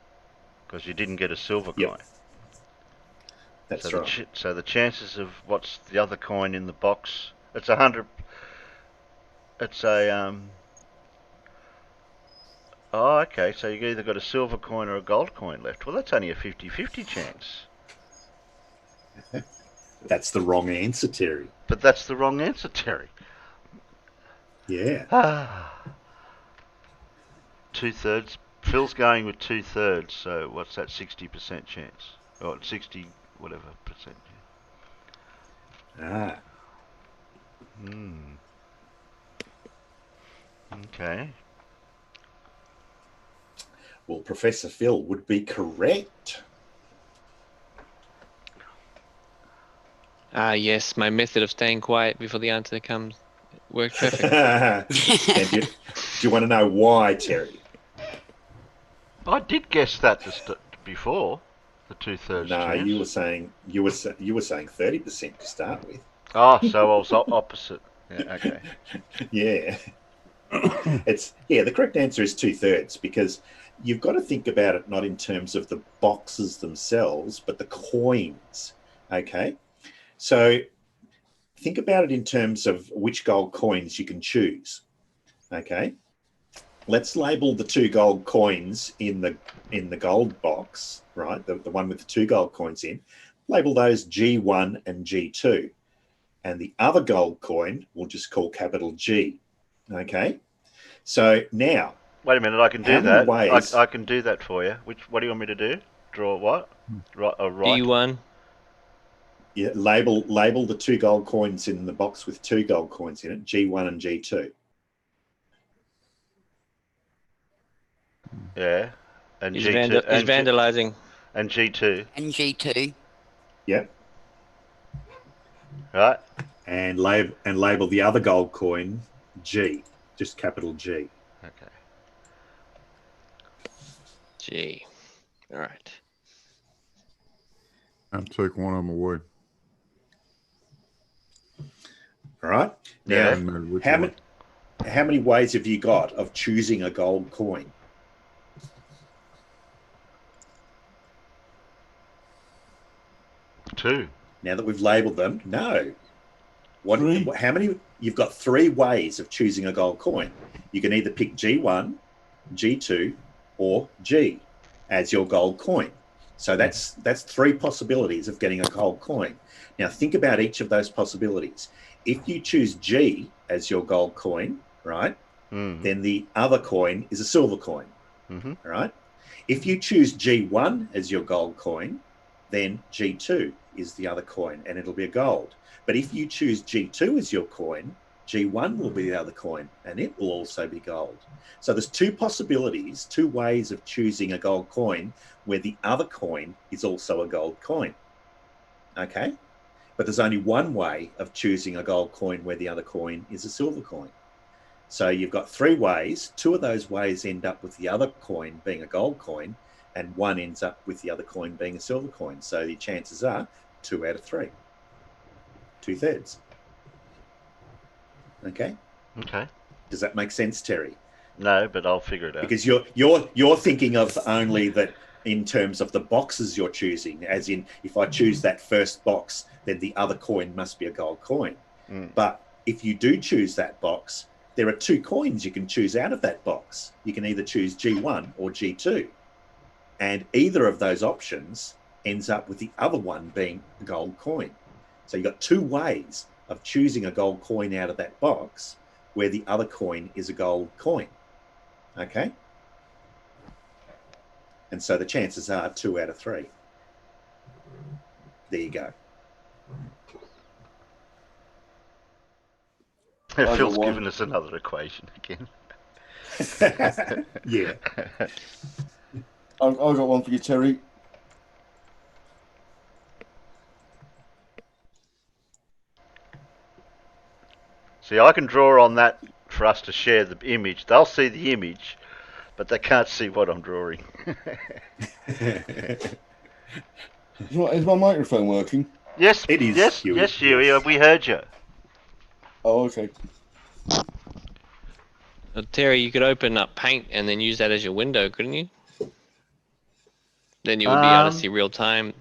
because you didn't get a silver coin. Yep. That's right. So the chances of what's the other coin in the box, it's 100. It's a Oh, okay. So you either got a silver coin or a gold coin left. Well, that's only a 50-50 chance. That's the wrong answer, Terry. But that's the wrong answer, Terry. Yeah. 2/3. Phil's going with 2/3. So what's that? 60% chance, or 60 whatever percent. Ah. Okay. Well, Professor Phil would be correct. Ah, yes, my method of staying quiet before the answer comes worked perfectly. Do you want to know why, Terry? I did guess that before, the 2/3 No, chance. you were saying 30% to start with. Oh, so I was opposite. Yeah, okay. Yeah. The correct answer is 2/3 because you've got to think about it not in terms of the boxes themselves, but the coins. Okay. So think about it in terms of which gold coins you can choose. Okay. Let's label the 2 gold coins in the gold box, right? The one with the 2 gold coins in. Label those G1 and G2. And the other gold coin we'll just call capital G. Okay. So now, Wait a minute, I can how do many that. ways? I can do that for you. What do you want me to do? Draw what? Right. D1. Yeah, label the 2 gold coins in the box with 2 gold coins in it, G1 and G2. Yeah. And He's G2 vandalizing. and G2. And G2. Yep. Right. And label the other gold coin G, just capital G. Okay. G. All right. I'll take one of them away. All right. Now, Yeah. Doesn't matter which how one. many ways have you got of choosing a gold coin? Two. Now that we've labeled them, no. Three. How many? You've got 3 ways of choosing a gold coin. You can either pick G1, G2, or G as your gold coin. So that's 3 possibilities of getting a gold coin. Now think about each of those possibilities. If you choose G as your gold coin, right, then the other coin is a silver coin. Right? If you choose G1 as your gold coin, then G2 is the other coin and it'll be a gold. But if you choose G2 as your coin, G1 will be the other coin and it will also be gold. So there's 2 possibilities, 2 ways of choosing a gold coin where the other coin is also a gold coin. Okay? But there's only one way of choosing a gold coin where the other coin is a silver coin. So you've got 3 ways. 2 of those ways end up with the other coin being a gold coin, and 1 ends up with the other coin being a silver coin. So the chances are 2 out of 3. 2/3. Okay. Okay. Does that make sense, Terry? No, but I'll figure it out. Because you're thinking of only that in terms of the boxes you're choosing, as in if I choose that first box, then the other coin must be a gold coin. But if you do choose that box, there are 2 coins you can choose out of that box. You can either choose G1 or G2. And either of those options ends up with the other one being a gold coin. So you've got 2 ways of choosing a gold coin out of that box where the other coin is a gold coin. Okay? And so the chances are 2 out of 3. There you go. Phil's given us another equation again. Yeah. I've got one for you, Terry. See, I can draw on that for us to share the image. They'll see the image, but they can't see what I'm drawing. Is my microphone working? Yes, It is, yes, Huey, yes, Huey, yes. we heard you. Oh, okay. Terry, you could open up Paint and then use that as your window, couldn't you? Then you would be able to see real time.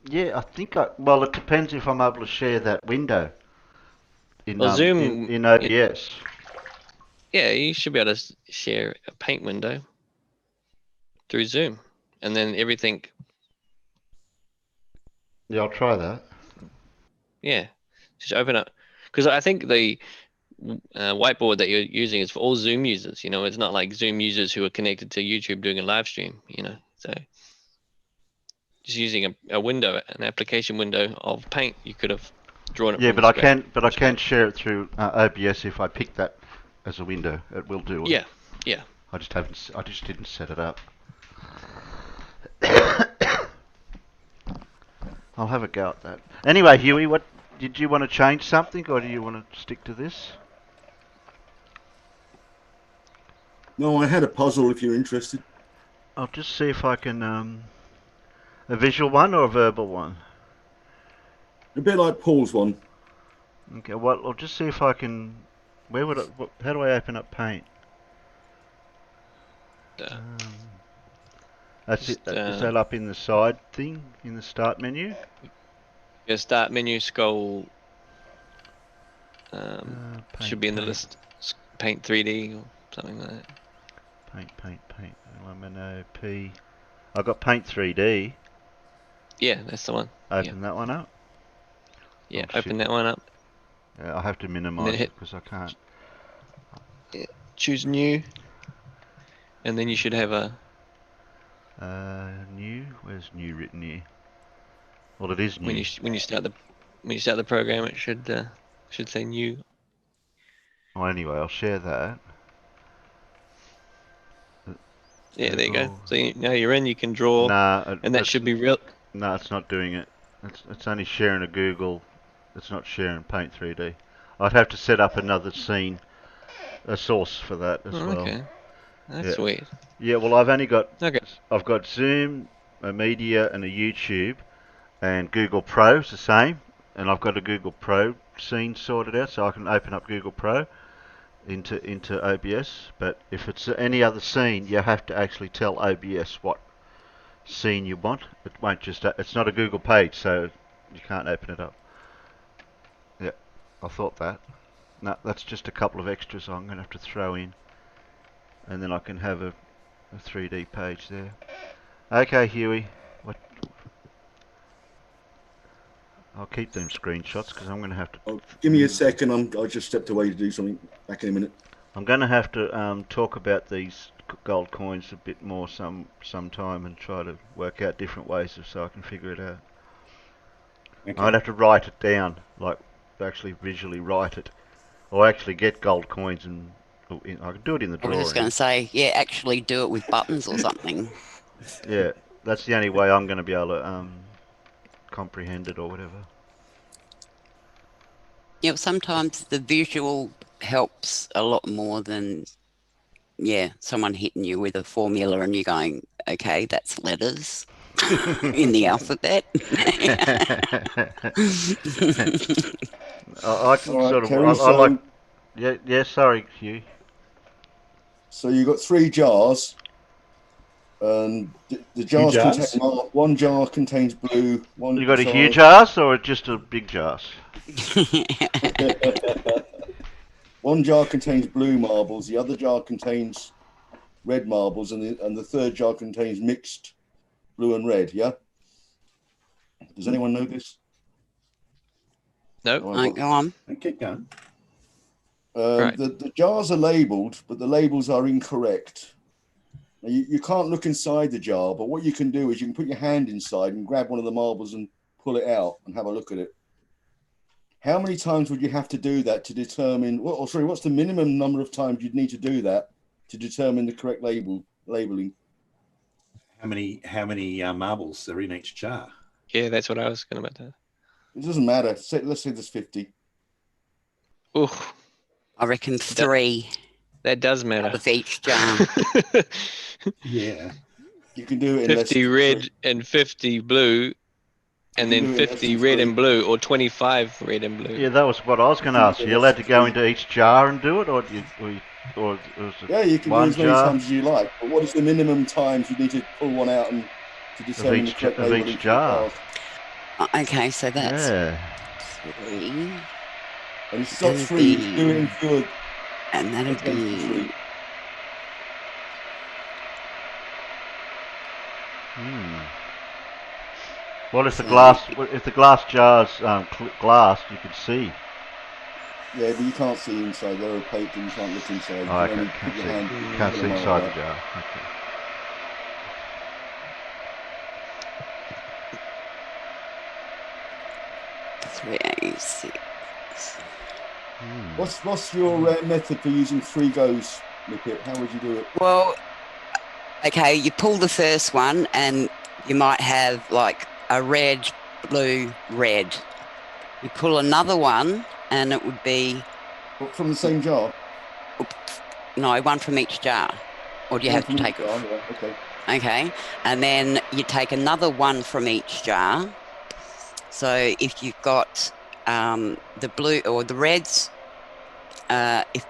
Yeah, I think well, it depends if I'm able to share that window in Well, Zoom, in OBS. yeah, you should be able to share a Paint window through Zoom, and then everything. Yeah, I'll try that. Yeah, just open up, because I think the whiteboard that you're using is for all Zoom users. You know, it's not like Zoom users who are connected to YouTube doing a live stream. You know, so just using a window, an application window of Paint, you could have drawn it. Yeah, from but I scratch. can share it through OBS if I pick that as a window. It will do it. Yeah, yeah. I just didn't set it up. I'll have a go at that. Anyway, Huey, what did you want to change something, or do you want to stick to this? No, I had a puzzle if you're interested. I'll just see if I can a visual one or a verbal one. A bit like Paul's one. Okay, well, I'll just see if I can. Where would how do I open up Paint? That's Just, it. Is that up in the side thing in the start menu? Your start menu, scroll. Should be in the Paint. list. Paint 3D or something like that. Paint. LMNOP. I got Paint 3D. Yeah, that's the one. Open that one up. Yeah, Oh, open shit. that one up. I have to minimize it because I can't. Yeah, choose new, and then you should have a. New. Where's new written here? Well, it is new. When you start the program, it should say new. Oh, anyway, I'll share that. Yeah, there you go. So now you're in. You can draw, Nah, and that should be real. No, it's not doing it. It's only sharing a Google. It's not sharing Paint 3D. I'd have to set up another scene, a source for that as well. Okay, that's weird. Yeah, well, I've only got. Okay. I've got Zoom, a media, and a YouTube, and Google Pro's the same. And I've got a Google Pro scene sorted out, so I can open up Google Pro into OBS. But if it's any other scene, you have to actually tell OBS what scene you want. It won't just. It's not a Google page, so you can't open it up. Yeah, I thought that. No, that's just a couple of extras I'm going to have to throw in, and then I can have a 3D page there. Okay, Huey. What? I'll keep them screenshots because I'm going to have to. Oh, give me a second. I just stepped away to do something. Back in a minute. I'm going to have to talk about these gold coins a bit more sometime and try to work out different ways so I can figure it out. Okay. I'd have to write it down, like actually visually write it, or actually get gold coins and I could do it in the I drawing. was just going to say, yeah, actually do it with buttons or something. Yeah, that's the only way I'm going to be able to comprehend it or whatever. Yeah, sometimes the visual helps a lot more than, someone hitting you with a formula and you're going, okay, that's letters in the alphabet. I can All right, sort of. Terry, I like. Yeah. Sorry, Hugh. So you've got 3 jars. The jars jars? contain one jar contains blue. One. You got a jar- huge ass or just a big ass? One jar contains blue marbles. The other jar contains red marbles, and the third jar contains mixed blue and red. Yeah. Does anyone know this? No. Right, go on. Keep going. Right. The jars are labelled, but the labels are incorrect. Now, you can't look inside the jar, but what you can do is you can put your hand inside and grab one of the marbles and pull it out and have a look at it. How many times would you have to do that to determine? What's the minimum number of times you'd need to do that to determine the correct labeling. How many marbles are in each jar? Yeah, that's what I was going to. It doesn't matter. Let's say there's 50. Ooh, I reckon 3 that does out matter. of each jar. Yeah. You can do it in 50 less red than and 50 blue, and can then do it in less 50 than red 3. and blue, or 25 red and blue. Yeah, that was what I was going to ask. Are you allowed to go into each jar and do it, or is it Yeah, you can do one as many jar times as you like. But what is the minimum times you need to pull one out and to determine the correct of labeling each for the jar? cars? Okay, so that's Yeah. 3. And it's not And 3. You can do it in fewer And that'd attempts than be 3. Well, if So- the glass jar's glass, you can see. Yeah, but you can't see inside. They're opaque and you can't look inside. You Oh, can okay. only put your hand. Can't pull see them out inside like the jar. Okay. three, 6. What's your method for using 3 goes, Nippet? How would you do it? Well, okay, you pull the first one and you might have like a red, blue, red. You pull another one and it would be From the same jar? no, one from each jar. Or do you One have to from take each it? jar, yeah, okay. Okay, and then you take another one from each jar. So if you've got the blue or the reds, if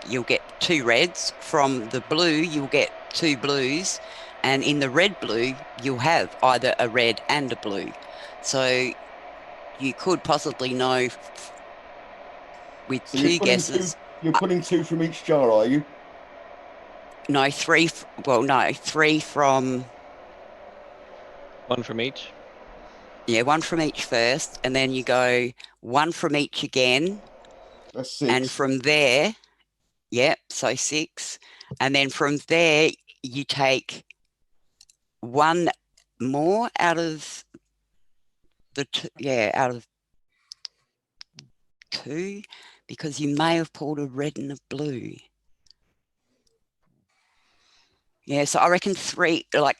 you'll get 2 reds. From the blue, you'll get 2 blues. And in the red blue, you'll have either a red and a blue. So you could possibly know with So 2 guesses. You're pulling 2 from each jar, are you? No, 3. Well, no, 3 from. One from each. Yeah, 1 from each first. And then you go 1 from each again. That's 6. And from there, yep, so 6. And then from there, you take 1 more out of the out of 2, because you may have pulled a red and a blue. Yeah, so I reckon 3, like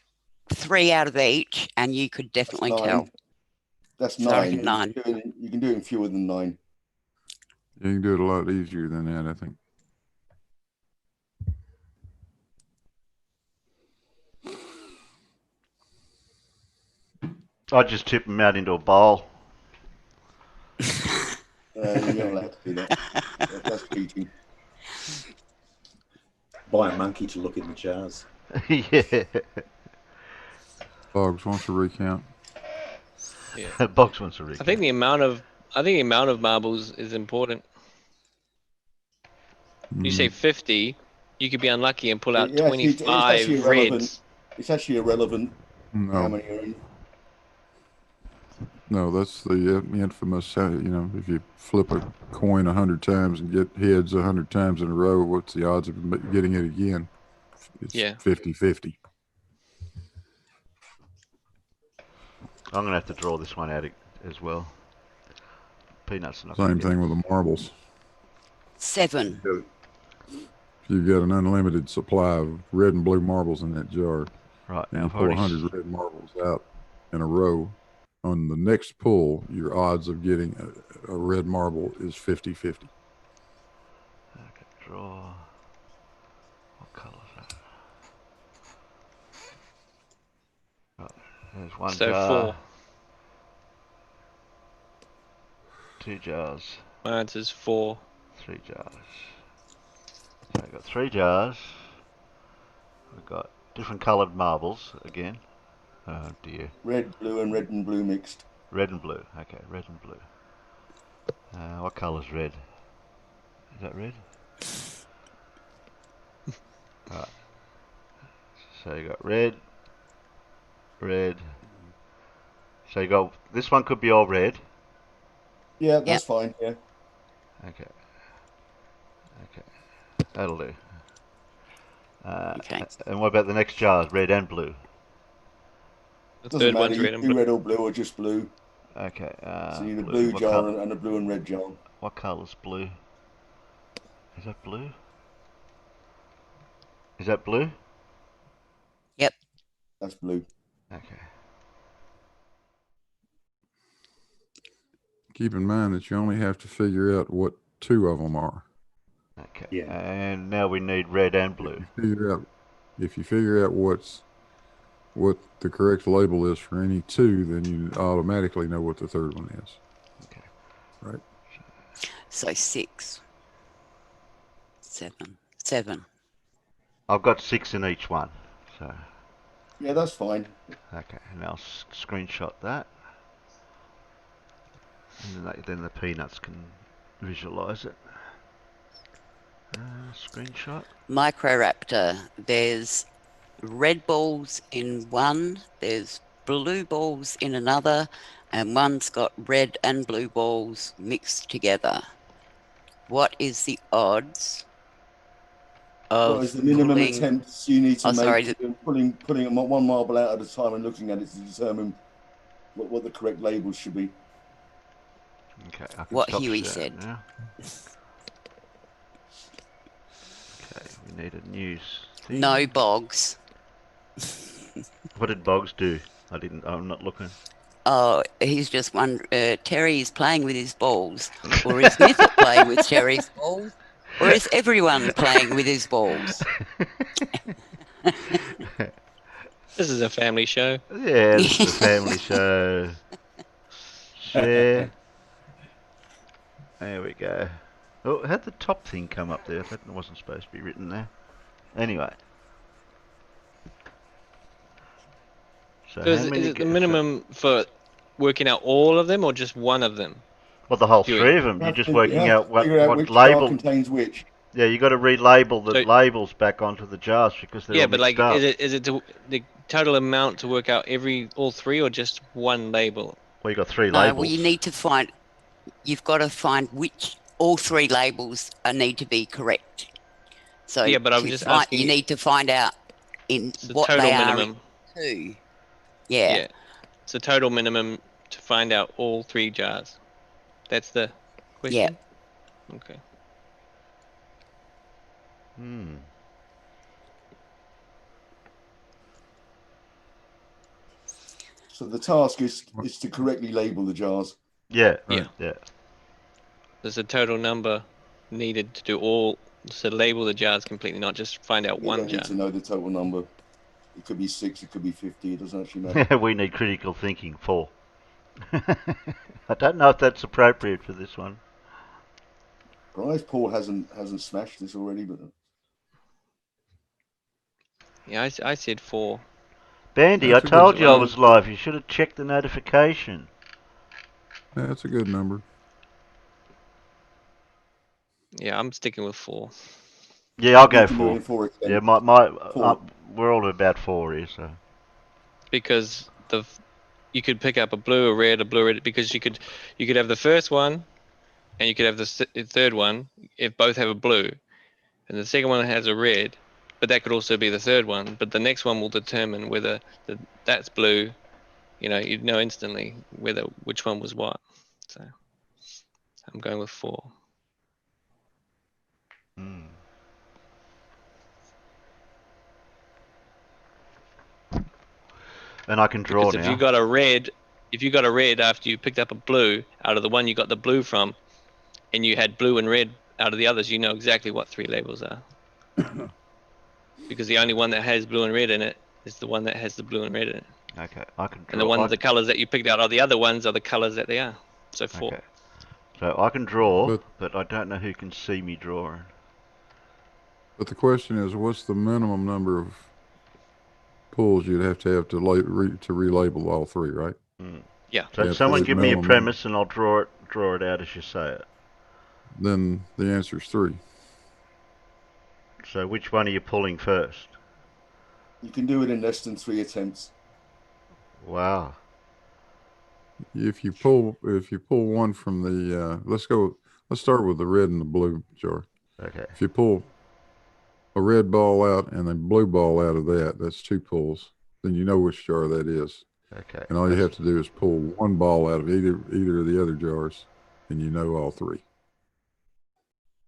3 out of each, and you could definitely tell. That's So I 9. reckon 9. You can do it in fewer than 9. You can do it a lot easier than that, I think. I'd just tip them out into a bowl. You're not allowed to do that. That's cheating. Buy a monkey to look in the jars. Yeah. Boggs wants to recount. Yeah. Box wants to recount. I think the amount of marbles is important. You say 50, you could be unlucky and pull out Yeah, actually, it's 25 actually irrelevant. reds. It's actually irrelevant how No, many are in. no, that's the infamous, if you flip a coin 100 times and get heads 100 times in a row, what's the odds of getting it again? It's Yeah. 50-50. I'm going to have to draw this one out as well. Peanuts are not Same gonna thing with the marbles. 7. You've got an unlimited supply of red and blue marbles in that jar. Right, And now you I've pull already 100 red marbles out in a row. On the next pull, your odds of getting a red marble is 50-50. Okay, draw. What colour is that? Right, there's one So jar. 4. 2 jars. My answer's 4. 3 jars. So I've got 3 jars. We've got different coloured marbles again. Oh dear. Red, blue, and red and blue mixed. Red and blue. Okay, red and blue. What colour's red? Is that red? Right. So you got red, red. So you got this one could be all red. Yeah, that's fine. Yeah. Okay. Okay. That'll do. Okay. And what about the next jars? Red and blue. The Doesn't third matter. one's You red can and do blue. red or blue or just blue. Okay. So you need a blue. blue jar and a blue and red jar. What colour's blue? Is that blue? Is that blue? Yep. That's blue. Okay. Keep in mind that you only have to figure out what 2 of them are. Okay. Yeah. And now we need red and blue. If you figure out what the correct label is for any 2, then you automatically know what the third one is. Okay. Right. So 6, 7. I've got 6 in each one. So. Yeah, that's fine. Okay. Now screenshot that. And then the peanuts can visualize it. Screenshot. Microraptor, there's red balls in one, there's blue balls in another, and one's got red and blue balls mixed together. What is the odds of What is the minimum pulling? attempts you need to Oh, sorry. make? Pulling them one marble out at a time and looking at it to determine what the correct labels should be. Okay, I can What stop Huey sharing said. now. Okay, we need a news thing. No bogs. What did Boggs do? I'm not looking. Oh, he's just one. Terry is playing with his balls, or is Mythic playing with Terry's balls, or is everyone playing with his balls? This is a family show. Yeah, this is a family show. Share. There we go. Oh, how'd the top thing come up there? That wasn't supposed to be written there. Anyway. So So is it the minimum for working out all of them or just one of them? Well, the whole Huey. 3 of them. You're just working out what which jar label. contains which. Yeah, you got to relabel the So- labels back onto the jars because they're Yeah, all but mixed like, up. is it the total amount to work out all 3 or just one label? Well, you got 3 No, labels. well, you need to find. You've got to find which all 3 labels need to be correct. So Yeah, but I'm just asking. You need to find out in It's the what total they minimum. are in 2. Yeah. Yeah, it's the total minimum to find out all 3 jars. That's the question. Okay. Hmm. So the task is to correctly label the jars. Yeah. Yeah. Yeah. There's a total number needed to do all. So label the jars completely, not just find out You one don't jar. need to know the total number. It could be 6, it could be 50. It doesn't actually matter. We need critical thinking 4. I don't know if that's appropriate for this one. Surprised Paul hasn't smashed this already, but Yeah, I said 4. Bandy, That's I a told good you I number. was live. You should have checked the notification. That's a good number. Yeah, I'm sticking with 4. Yeah, I'll go you can do it 4. in 4 attempts. Yeah, 4. we're all about 4 here, so. Because you could pick up a blue, a red, because you could have the first one, and you could have the third one if both have a blue, and the second one has a red, but that could also be the third one. But the next one will determine whether that's blue. You'd know instantly which one was what. So I'm going with 4. Mm. And I can draw Because now. if you got a red after you picked up a blue out of the one you got the blue from, and you had blue and red out of the others, you know exactly what 3 labels are. Because the only one that has blue and red in it is the one that has the blue and red in it. Okay, I can draw. And the colors that you picked out of the other ones are the colors that they are. So 4. Okay. So I can draw, But- but I don't know who can see me drawing. But the question is, what's the minimum number of pulls you'd have to relabel all 3, right? Mm. Yeah. So Yeah, someone absolute give me a minimum premise and I'll draw it out as you say it. Then the answer is 3. So which one are you pulling first? You can do it in less than 3 attempts. Wow. If you pull one from the let's start with the red and the blue jar. Okay. If you pull a red ball out and a blue ball out of that's 2 pulls. Then you know which jar that is. Okay. And all you have to do is pull one ball out of either of the other jars, and you know all 3.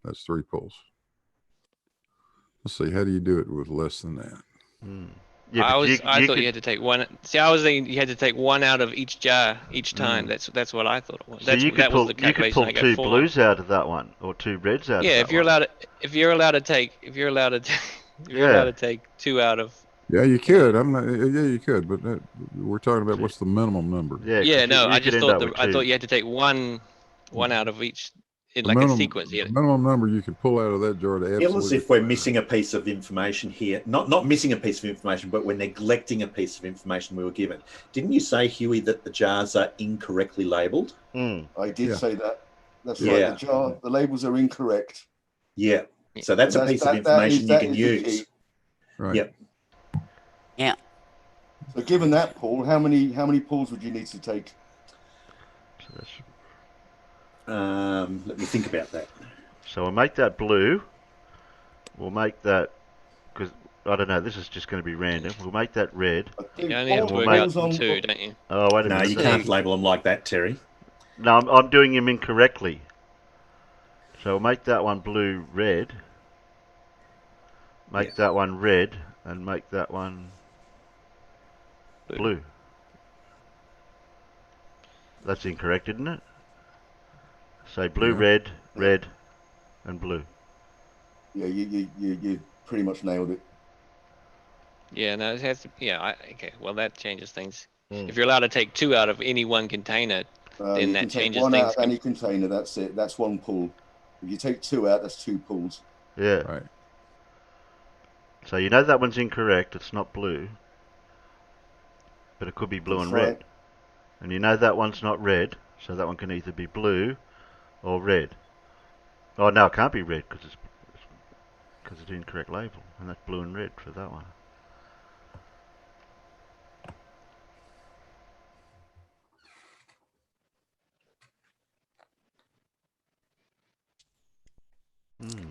That's 3 pulls. Let's see. How do you do it with less than that? Yeah, I but thought could, you had to take one. See, I was thinking you had to take one out of each jar each time. Mm. That's what I thought it was. So That was the you could calculation pull I got two for. blues out of that one, or two reds out of Yeah, that one. if you're allowed to take two out of. Yeah, you You could. know. I'm not. Yeah, you could. But we're talking about what's the minimum number. Yeah, Yeah, no, you I could just end thought up with I two. thought you had to take one out of each in The like a minimum, sequence. Yeah. the minimum number you could pull out of that jar to Feel absolutely. as if we're missing a piece of information here. Not missing a piece of information, but we're neglecting a piece of information we were given. Didn't you say, Huey, that the jars are incorrectly labelled? I did say that. That's Yeah. right. The labels are incorrect. Yeah. So that's a piece of information you can use. Right. Yep. Yeah. So given that, Paul, how many pulls would you need to take? Let me think about that. So we'll make that blue. We'll make that, because I don't know, this is just going to be random. We'll make that red. You only have to work out from two, don't you? Oh, wait a minute. No, you can't label them like that, Terry. No, I'm doing them incorrectly. So we'll make that one blue red. Make that one red, and make that one blue. That's incorrect, isn't it? Say blue, red, red, and blue. Yeah, you pretty much nailed it. Yeah, no, it has to. Yeah, okay. Well, that changes things. If you're allowed to take two out of any one container, then that changes one things. out of any container. That's it. That's one pull. If you take two out, that's two pulls. Yeah. Right. So you know that one's incorrect. It's not blue, but it could be blue and red. And you know that one's not red, so that one can either be blue or red. Oh no, it can't be red because it's an incorrect label, and that's blue and red for that one.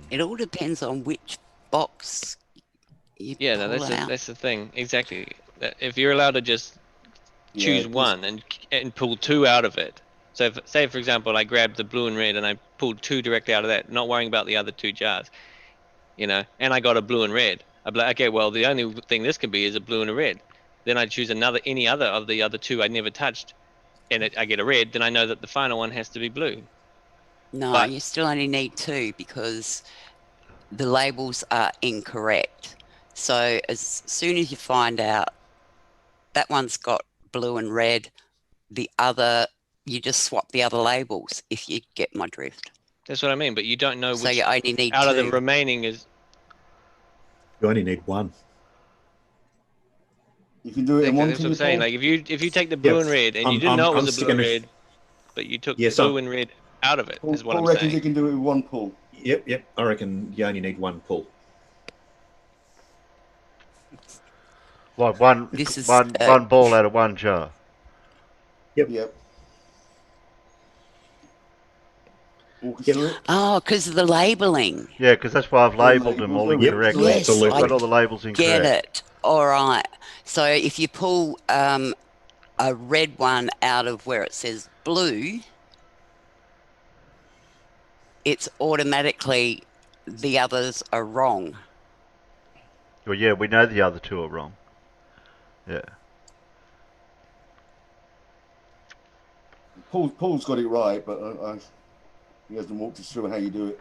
It all depends on which box you Yeah, no, pull out. that's the thing. Exactly. If you're allowed to just choose one and pull two out of it. So if, say, for example, I grabbed the blue and red and I pulled two directly out of that, not worrying about the other two jars, and I got a blue and red. I'd be like, okay, well, the only thing this can be is a blue and a red. Then I choose any other of the other two I never touched, and I get a red. Then I know that the final one has to be blue. No, you still only need two because the labels are incorrect. So as soon as you find out that one's got blue and red, the other, you just swap the other labels, if you get my drift. That's what I mean, but you don't know which so you only need out two. of the remaining is. You only need one. You can do it in one. That's what I'm saying. Like if you take the blue and red and you didn't know it was a blue and red, but you took blue and red out of it, is what I'm saying. Reckons you can do it with one pull. Yep. I reckon you only need one pull. What, one ball out of one jar? Yep. Oh, because of the labelling. Yeah, because that's why I've labelled them all incorrect. Yes, I've got all the labels incorrect. Get it. All right. So if you pull a red one out of where it says blue, it's automatically the others are wrong. Well, yeah, we know the other two are wrong. Yeah. Paul's got it right, but he hasn't walked us through how you do it.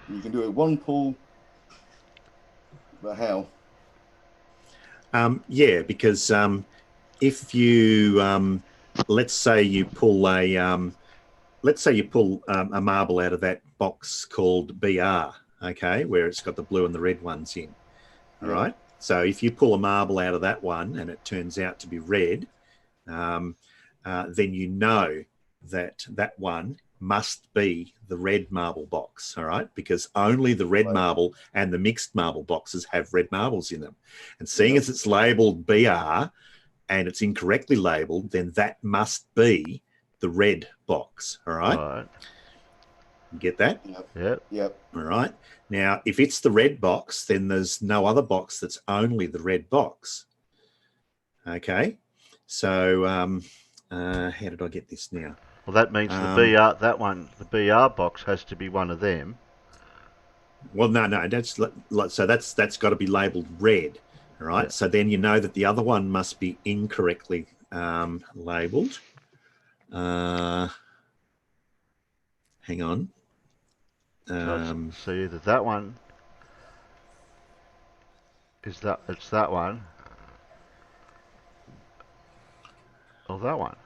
You can do it one pull, but how? Yeah, because if you let's say you pull a marble out of that box called BR, okay, where it's got the blue and the red ones in. All right. So if you pull a marble out of that one and it turns out to be red, then you know that one must be the red marble box, all right? Because only the red marble and the mixed marble boxes have red marbles in them. And seeing as it's labelled BR and it's incorrectly labelled, then that must be the red box, all right? All right. You get that? Yep. All right. Now, if it's the red box, then there's no other box that's only the red box. Okay. So how did I get this now? Well, that means the BR box has to be one of them. Well, no. That's got to be labelled red. All right. Yeah. So then you know that the other one must be incorrectly labelled. Hang on. So either that one is that, it's that one, or that one.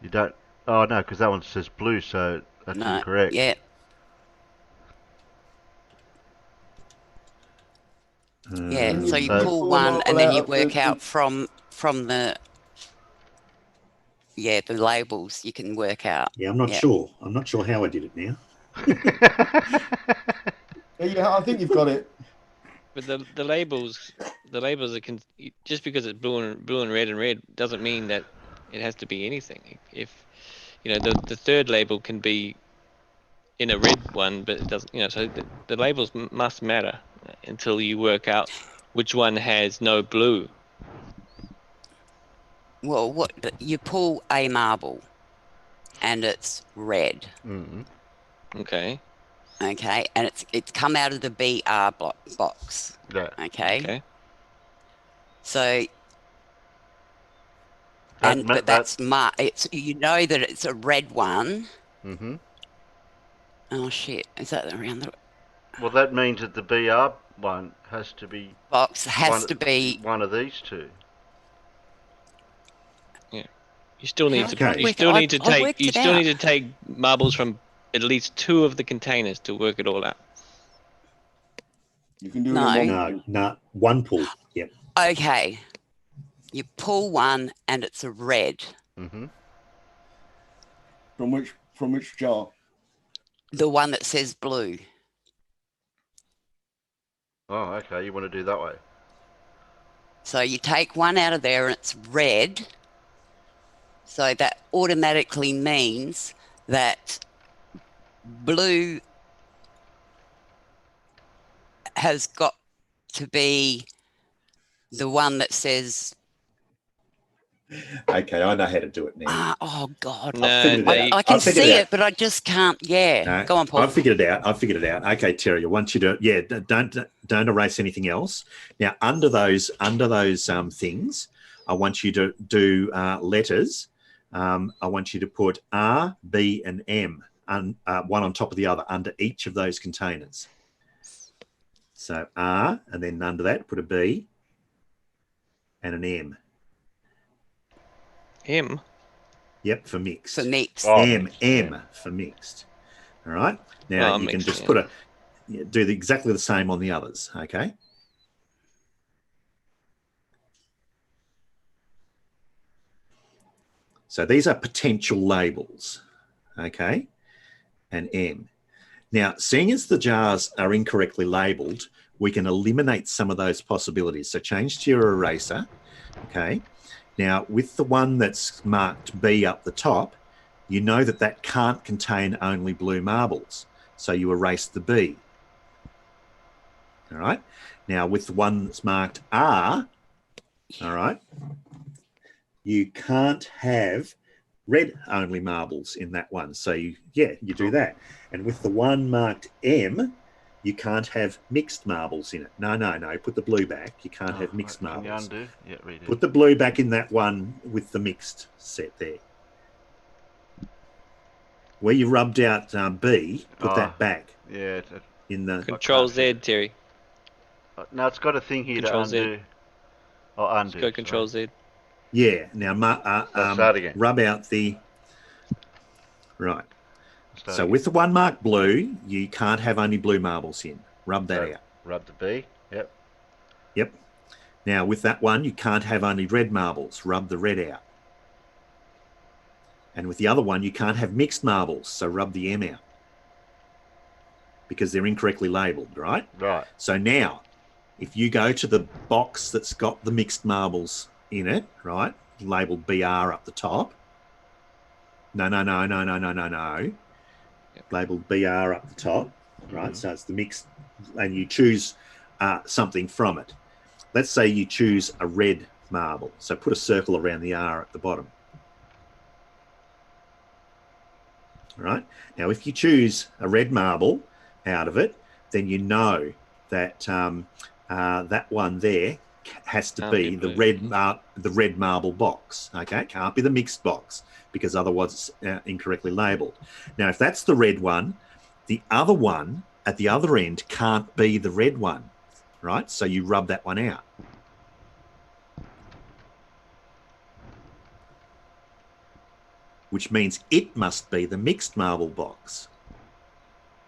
You don't. Oh no, because that one says blue, so that's No. incorrect. Yeah. Yeah. So you So- pull pull one, marble and then you out, work out from the the labels. You can work out. Yeah, I'm not Yeah. sure. I'm not sure how I did it now. Yeah, I think you've got it. But the labels are just because it's blue and red doesn't mean that it has to be anything. If the third label can be in a red one, but it doesn't. So the labels must matter until you work out which one has no blue. Well, what you pull a marble, and it's red. Mm. Okay. Okay, and it's come out of the BR box. Yeah. Okay. Okay. So That but that's it's that it's a red one. Mm-hmm. Oh shit! Is that around the Well, that means that the BR one has to be box? Has to be. one of these two. You still need How to. did I Okay. You work it? still need to I take. worked You it still out. need to take marbles from at least 2 of the containers to work it all out. You can do it No. in one. No, one pull. Yep. Okay, you pull one, and it's a red. Mm-hmm. From which jar? The one that says blue. Oh, okay. You want to do that way? So you take one out of there, and it's red. So that automatically means that blue has got to be the one that says, Okay, I know how to do it now. oh God. No, I've figured it out. I can I've figured see it out. it, but I just can't. Yeah. No, Go on, Paul. I've figured it out. Okay, Terry, I want you to don't erase anything else. Now under those things, I want you to do letters. I want you to put R, B, and M one on top of the other under each of those containers. So R, and then under that put a B and an M. M. Yep, for mixed. For mixed. Oh, M mixed, yeah. for mixed. All right. Now you can mixed, just yeah. do exactly the same on the others. Okay. So these are potential labels. Okay. And M. Now, seeing as the jars are incorrectly labeled, we can eliminate some of those possibilities. So change to your eraser. Okay. Now, with the one that's marked B up the top, you know that that can't contain only blue marbles. So you erase the B. All right. Now, with the one that's marked R, all right, you can't have red only marbles in that one. So you do that. And with the one marked M, you can't have mixed marbles in it. No. Put the blue back. You can't have mixed marbles. Can you undo? Yeah, redo. Put the blue back in that one with the mixed set there. Where you rubbed out B, put that back. Yeah. In the Control Z, Terry. Now it's got a thing here Control to Z. undo. Oh, undo. Just go Control Z. yeah. Now start again. rub out the right. Start So again. with the one marked blue, you can't have only blue marbles in. Rub that out. Rub the B. Yep. Yep. Now with that one, you can't have only red marbles. Rub the red out. And with the other one, you can't have mixed marbles. So rub the M out. Because they're incorrectly labelled, right? Right. So now, if you go to the box that's got the mixed marbles in it, right, labelled BR up the top. No. Yep. Labelled BR up the top, right? So it's the mixed, and you choose something from it. Let's say you choose a red marble. So put a circle around the R at the bottom. All right. Now, if you choose a red marble out of it, then you know that that one there has to Can't be be the blue. red marble box. Okay, can't be the mixed box because otherwise it's incorrectly labelled. Now, if that's the red one, the other one at the other end can't be the red one, right? So you rub that one out. Which means it must be the mixed marble box.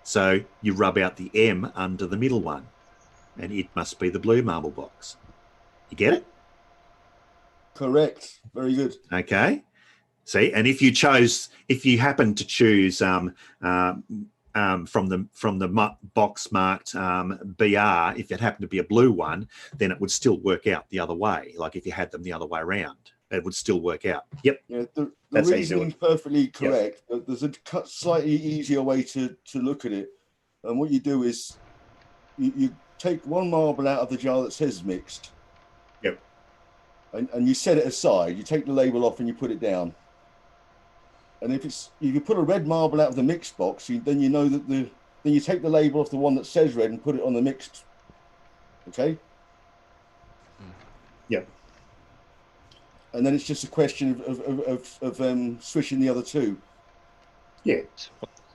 So you rub out the M under the middle one, and it must be the blue marble box. You get it? Correct. Very good. Okay. See, and if you happen to choose from the box marked BR, if it happened to be a blue one, then it would still work out the other way. Like if you had them the other way around, it would still work out. Yep. Yeah, the That's how you do reasoning's it. perfectly correct. But there's a slightly easier way to look at it. And what you do is you take one marble out of the jar that says mixed. Yep. And you set it aside. You take the label off and you put it down. And if you put a red marble out of the mixed box, then you know that then you take the label off the one that says red and put it on the mixed. Okay. Yep. And then it's just a question of switching the other two. Yeah.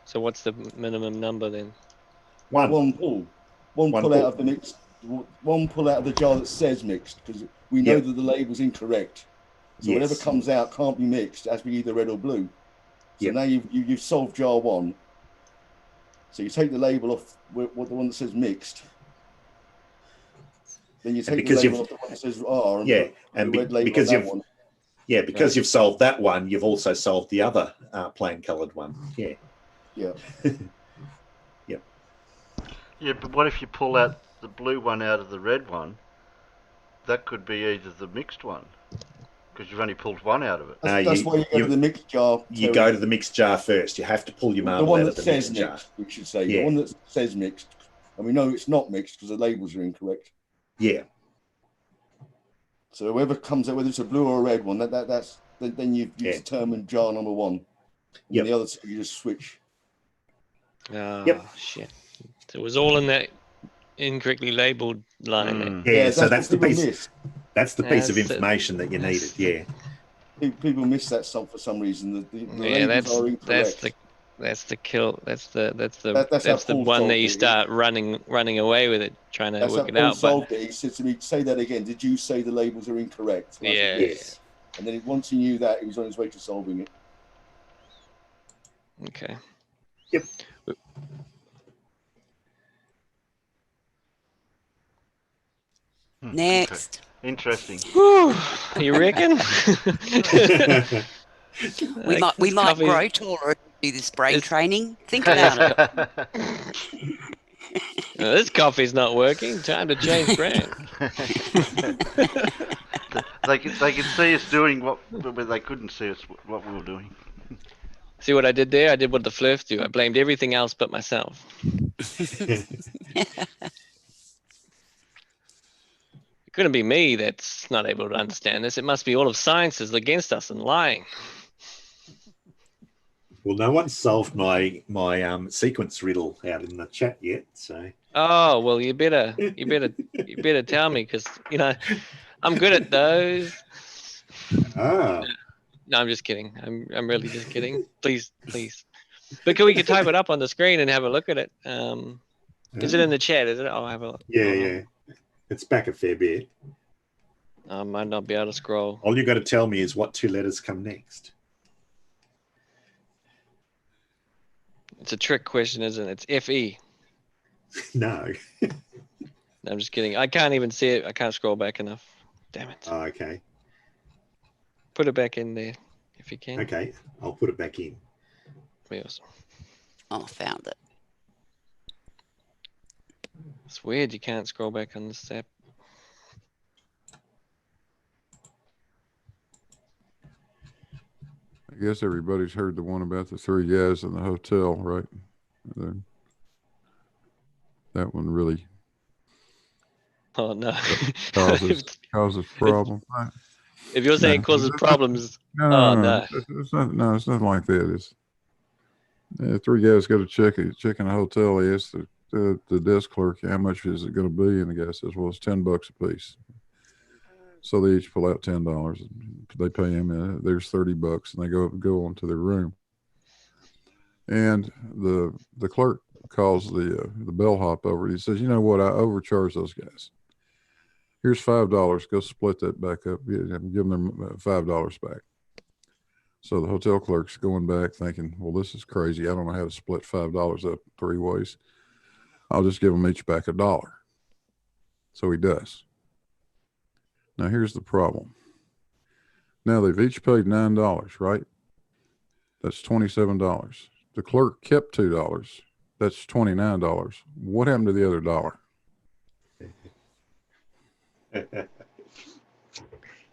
So what's the minimum number then? One pull. One pull out of the mixed. One pull out of the jar that says mixed, because we know that the label's incorrect. So whatever comes out can't be mixed. It has to be either red or blue. So now you've solved jar one. So you take the label off the one that says mixed. Then you take the label off the one that says R. And put the red label on that one. Yeah, because you've solved that one, you've also solved the other plain coloured one. Yeah. Yeah. Yep. Yeah, but what if you pull out the blue one out of the red one? That could be either the mixed one, because you've only pulled one out of it. That's why you go to the mixed jar. You go to the mixed jar first. You have to pull your marble out of the mixed jar. Mixed, we should say. The one that says mixed. And we know it's not mixed because the labels are incorrect. Yeah. So whoever comes out, whether it's a blue or a red one, then you've determined jar number one. And the other two you just switch. Oh, shit. So it was all in that incorrectly labelled line. Yeah, so that's the piece. That's the piece of information that you needed. Yeah. People miss that for some reason. The labels are incorrect. That's the kill. That's the one that you start running away with it, trying to work it out. Solved it. He said to me, "Say that again. Did you say the labels are incorrect?" And yeah. Said, yes. And then once he knew that, he was on his way to solving it. Okay. Yep. Next. Interesting. You reckon? we might grow taller and do this brain training. Think about it. This coffee's not working. Time to change brand. They could see us doing but they couldn't see us what we were doing. See what I did there? I did what the Flurfs do. I blamed everything else but myself. It couldn't be me that's not able to understand this. It must be all of science is against us and lying. Well, no one's solved my sequence riddle out in the chat yet, so. Oh well, you better tell me, because I'm good at those. Ah. No, I'm just kidding. I'm really just kidding. Please. But we can type it up on the screen and have a look at it. Is it in the chat? Is it? I'll have a look. Yeah. It's back a fair bit. I might not be able to scroll. All you got to tell me is what two letters come next. It's a trick question, isn't it? It's FE. No. I'm just kidding. I can't even see it. I can't scroll back enough. Damn it. Oh, okay. Put it back in there if you can. Okay, I'll put it back in. Yes. Oh, I found it. It's weird you can't scroll back on this app. I guess everybody's heard the one about the three guys in the hotel, right? That one really Oh no. causes problems. If you're saying causes problems, no. It's nothing like that. It's three guys go to check in a hotel. They ask the the desk clerk, how much is it going to be? And the guy says, well, it's $10 a piece. So they each pull out $10. They pay him, and there's $30, and they go on to their room. And the clerk calls the bellhop over. He says, you know what? I overcharged those guys. Here's $5. Go split that back up. Give them $5 back. So the hotel clerk's going back thinking, well, this is crazy. I don't know how to split $5 up 3 ways. I'll just give them each back $1. So he does. Now here's the problem. Now they've each paid $9, right? That's $27. The clerk kept $2. That's $29. What happened to the other $1?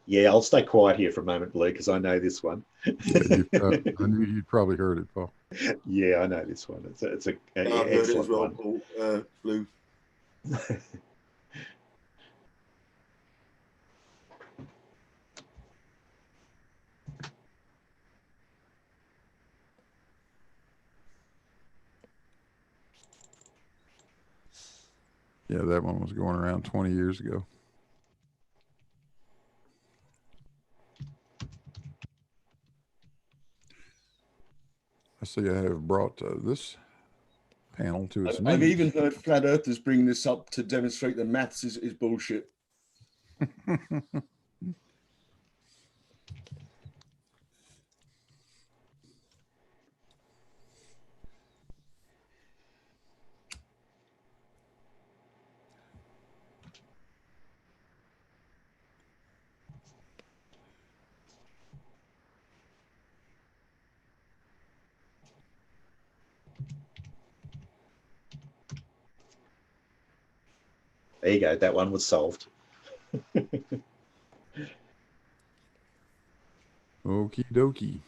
Yeah, I'll stay quiet here for a moment, Blue, because I know this one. Yeah, I knew you'd probably heard it, Paul. Yeah, I know this one. It's an excellent I've heard it as well, one. Paul, Blue. Yeah, that one was going around 20 years ago. I see I have brought this panel to its I've knees. even heard flat earthers bring this up to demonstrate that maths is bullshit. There you go. That one was solved. Okie dokie.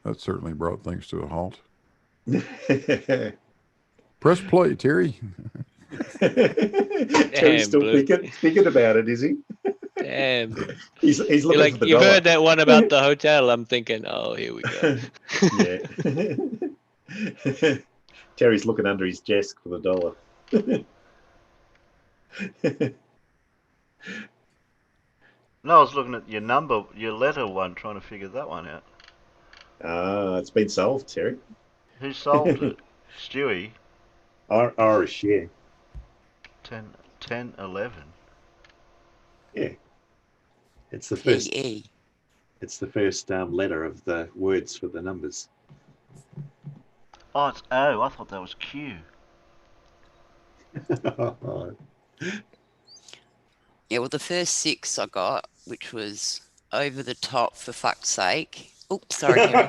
That certainly brought things to a halt. Press play, Terry. Terry's still Blue. thinking about it, is he? Damn. He's You're looking like, for the you've dollar. heard that one about the hotel. I'm thinking, oh, here we go. Yeah. Terry's looking under his desk for the dollar. No, I was looking at your letter one, trying to figure that one out. It's been solved, Terry. Who solved it? Stewie. Irish, yeah. 10, 11. Yeah. It's the first. PE. It's the first letter of the words for the numbers. Oh, it's O. I thought that was Q. Yeah, well, the first 6 I got, which was over the top for fuck's sake. Oops, sorry, Terry.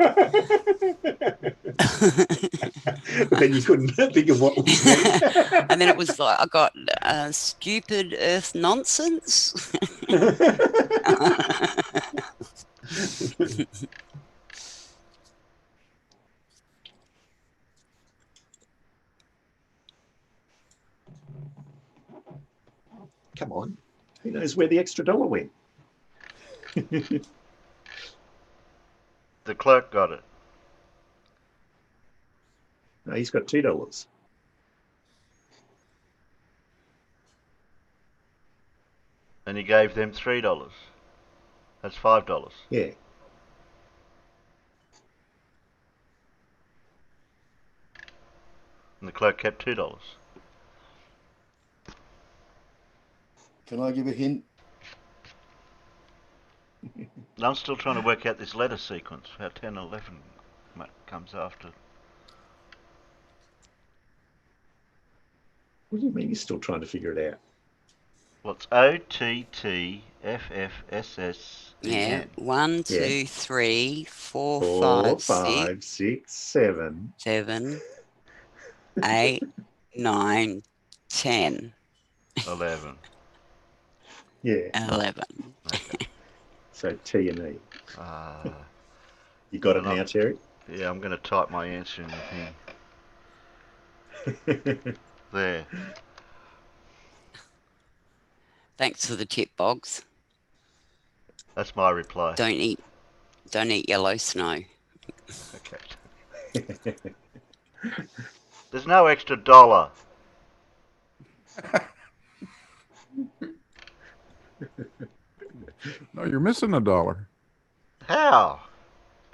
But then you couldn't think of what was next. And then it was like I got stupid earth nonsense. Come on. Who knows where the extra dollar went? The clerk got it. No, he's got $2. And he gave them $3. That's $5. Yeah. And the clerk kept $2. Can I give a hint? I'm still trying to work out this letter sequence, how 10, 11 comes after. What do you mean you're still trying to figure it out? Well, it's O, T, T, F, F, S, S, E, Yeah, N. 1, 2, 3, 4, 4, 5, 5, 6, 7. 7, 8, 9, 10, 11. Yeah. 11. Okay. So T and E. Uh, You got it Well, now, Terry? yeah, I'm going to type my answer in the thing. There. Thanks for the tip, Boggs. That's my reply. Don't eat yellow snow. Okay. There's no extra dollar. No, you're missing $1. How?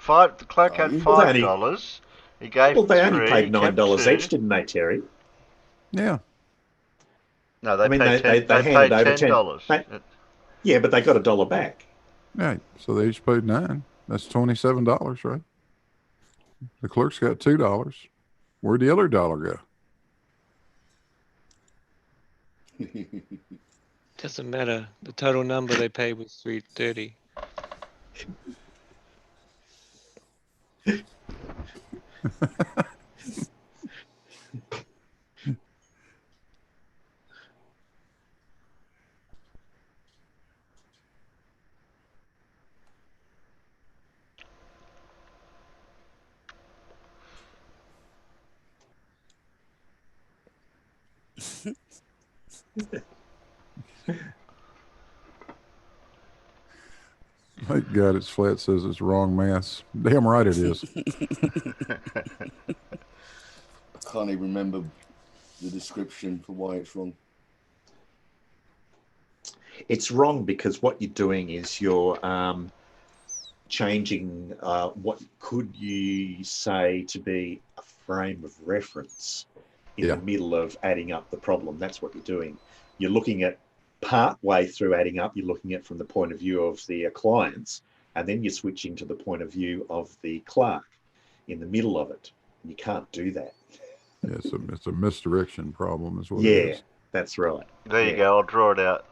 The clerk had you? Well, they $5. He gave Well, him they only 3. paid He kept $9 2. each, didn't they, Terry? Yeah. No, I they mean, paid they 10. They handed paid over $10. Yeah, but they got $1 back. Right. So they each paid 9. That's $27, right? The clerk's got $2. Where'd the other dollar go? Doesn't matter. The total number they paid was $330. Thank God it's flat says it's wrong math. Damn right it is. I can't even remember the description for why it's wrong. It's wrong because what you're doing is you're changing what could you say to be a frame of reference in the middle of adding up the problem. That's what you're doing. You're looking at part way through adding up, you're looking at from the point of view of the clients, and then you're switching to the point of view of the clerk in the middle of it. You can't do that. Yeah, it's a misdirection problem is what it Yeah, is. that's right. There you go. I'll draw it out.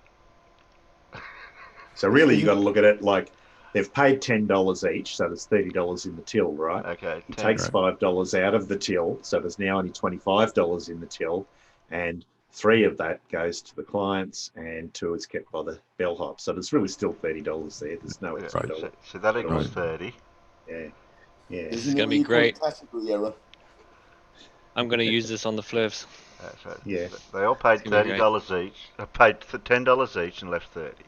So really, you got to look at it like they've paid $10 each, so there's $30 in the till, right? Okay. He 10. takes $5 out of the till, so there's now only $25 in the till, and 3 of that goes to the clients, and 2 is kept by the bellhop. So there's really still $30 there. There's no extra dollar. So that equals Right. 30. Yeah, yeah. This is gonna be great. Category error. I'm gonna use this on the flips. So Yeah. They all paid It's gonna be great. $30 each. Paid $10 each and left 30.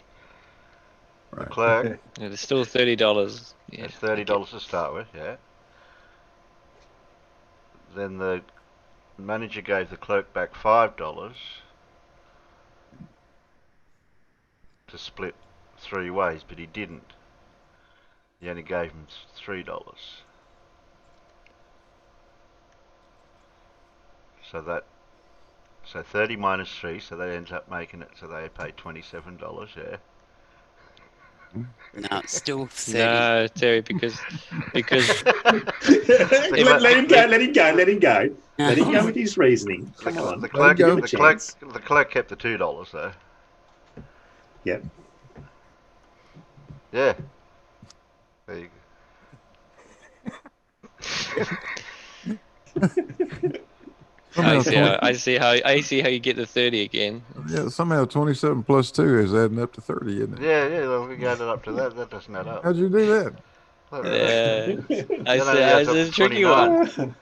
The Right. clerk, Yeah, there's still $30. Yeah, that's $30 to start with, yeah. Then the manager gave the clerk back $5 to split 3 ways, but he didn't. He only gave him $3. So 30 minus 3, so that ends up making it so they paid $27, yeah. No, it's still 30. No, Terry, because let him go. Let him go. Let him go. Let him go with his reasoning. Come on. The Let him give him a the chance. clerk kept the $2 though. Yep. Yeah. There you go. I see how you get the 30 again. Yeah, somehow 27 plus 2 is adding up to 30, isn't it? Yeah, well, we got it up to that. That doesn't add up. How'd you do that? I see. It's a tricky 29. one.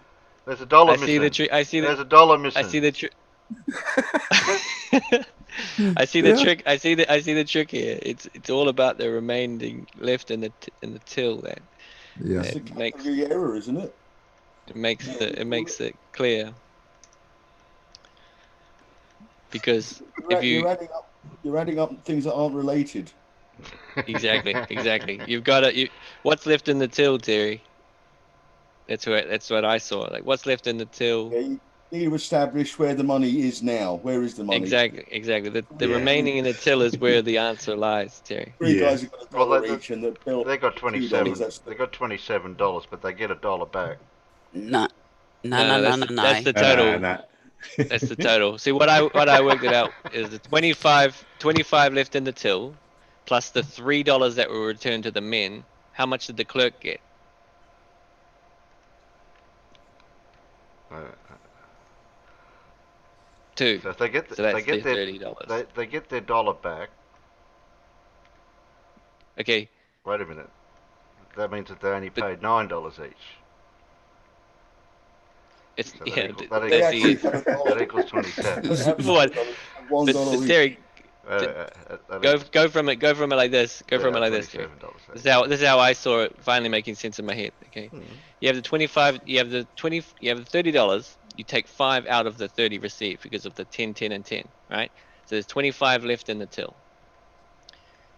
There's a dollar I see the missing. trick. I see the. There's a dollar missing. I see the trick. I see the trick. I see the trick here. It's all about the remaining left in the till. That Yeah. It's a it makes category error, isn't it? it makes it clear. Because You're adding up things that aren't related. exactly, you've got it. What's left in the till, Terry? That's what I saw. Like, what's left in the till? Yeah, you need to establish where the money is now. Where is the money? Exactly. The remaining in the till is where the answer lies, Terry. Three guys have got a dollar each, and they got $27. They got $27, but they get $1 back. No. That's the total. No. That's the total. See, what I worked it out is the 25 left in the till, plus the $3 that were returned to the men. How much did the clerk get? Two. So if they get So that's they get their their $30. they get their dollar back. Okay. Wait a minute. That means that they only paid $9 each. It's So that equals 27. What? But Terry, go from it like this. Go from it like this. Terry. This is how I saw it finally making sense in my head. Okay. You have the 25. You have the $30. you take 5 out of the 30 received because of the 10, 10, and 10, right? So there's 25 left in the till.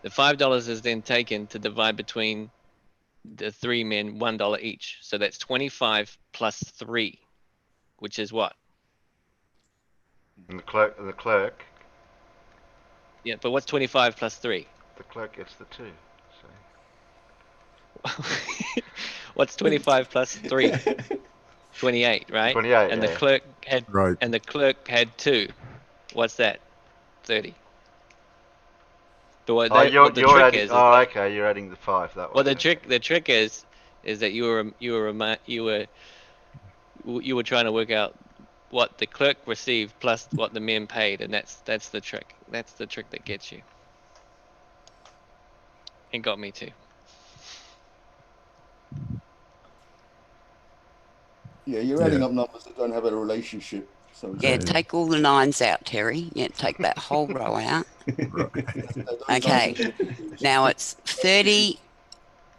The $5 is then taken to divide between the 3 men, $1 each. So that's 25 plus 3, which is what? And the clerk Yeah, but what's 25 plus 3? The clerk gets the 2. So. What's 25 plus 3? 28, right? 28, and yeah. the clerk had Right. and the clerk had 2. What's that? 30. But what, what the trick adding, is oh, that, okay, you're adding the 5 that way. well, the okay. trick is that you were trying to work out what the clerk received plus what the men paid, and that's the trick. That's the trick that gets you. It got me too. Yeah, you're adding Yeah. up numbers that don't have a relationship. So Yeah, Yeah. take all the 9s out, Terry. Yeah, take that whole row out. those Okay. numbers are confused. Now it's 30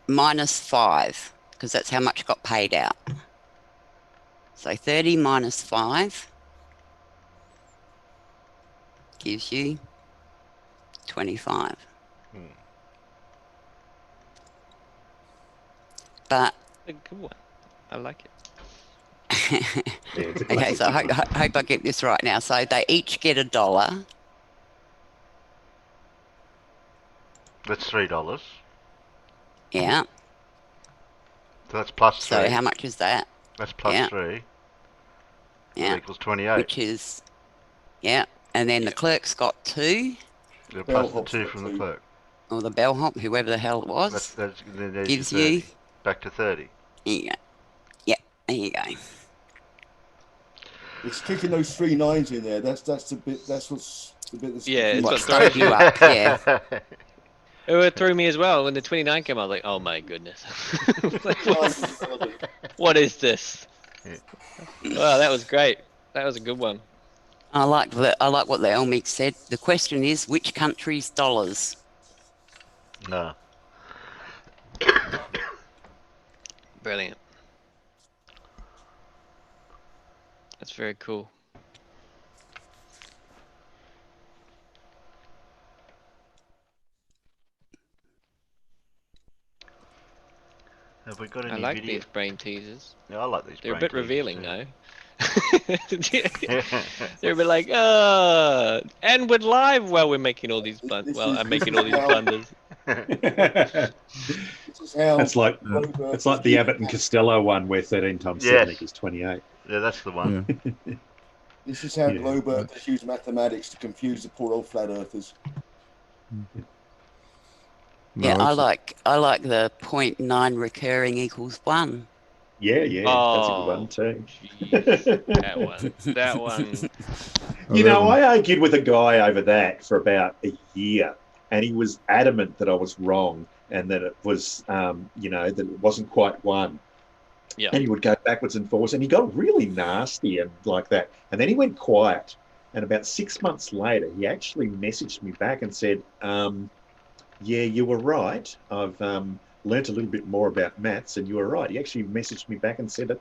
minus 5, because that's how much got paid out. So 30 minus 5 gives you 25. Hmm. But A good one. I like it. Yeah, it's a okay, classic. so I hope I get this right now. So they each get $1. That's $3. Yeah. So that's plus So 3. how much is that? That's plus Yeah. 3. Yeah. That equals 28. Which is, yeah. And then the clerk's got 2, Yeah, plus the Bellhop's 2 got from the 2. clerk. or the bellhop, whoever the hell it was, Then there's your gives you, 30. Back to 30. there you go. Yeah, there you go. It's kicking those 3 9s in there. That's the bit. That's what's the bit that's Yeah, it's What what confusing. throws stuck you you. up, yeah. It threw me as well when the 29 came out. I was like, oh my goodness. Like, Nines are relevant. what is this? Yeah. Wow, that was great. That was a good one. I like what the Elmix said. The question is, which country's dollars? No. Brilliant. That's very cool. Have we got I any like video? these brain teasers. Yeah, I like these They're a brain bit teasers revealing, too. though. They're a bit like, and we're live while we're making all these This well, is- I'm this making is all these how- blunders. This is how It's like Robert it's like the used Abbott and Costello one where 13 times 7 Yes. equals 28. Yeah, that's the one. Yeah. This is how Yeah. globe earthers use mathematics to confuse the poor old flat earthers. No, Yeah, I it's like the 0.9 recurring equals 1. Yeah, that's a good one Oh, too. jeez. That one. oh, You that know, one. I argued with a guy over that for about a year, and he was adamant that I was wrong and that it was, that it wasn't quite one. Yeah. And he would go backwards and forwards, and he got really nasty and like that. And then he went quiet. And about 6 months later, he actually messaged me back and said, yeah, you were right. I've learnt a little bit more about maths, and you were right. He actually messaged me back and said,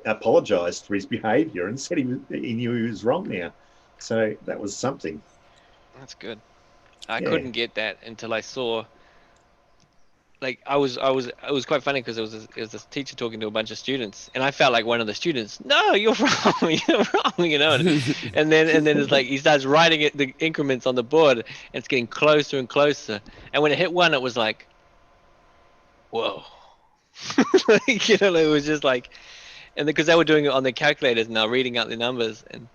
apologised for his behaviour and said he knew he was wrong now. So that was something. That's good. I Yeah. couldn't get that until I saw. Like it was quite funny because it was this teacher talking to a bunch of students, and I felt like one of the students. No, you're wrong. You're wrong. You know, and then it's like he starts writing it the increments on the board, and it's getting closer and closer. And when it hit 1, it was like, whoa. Like, it was just like, and because they were doing it on their calculators and they're reading out the numbers, and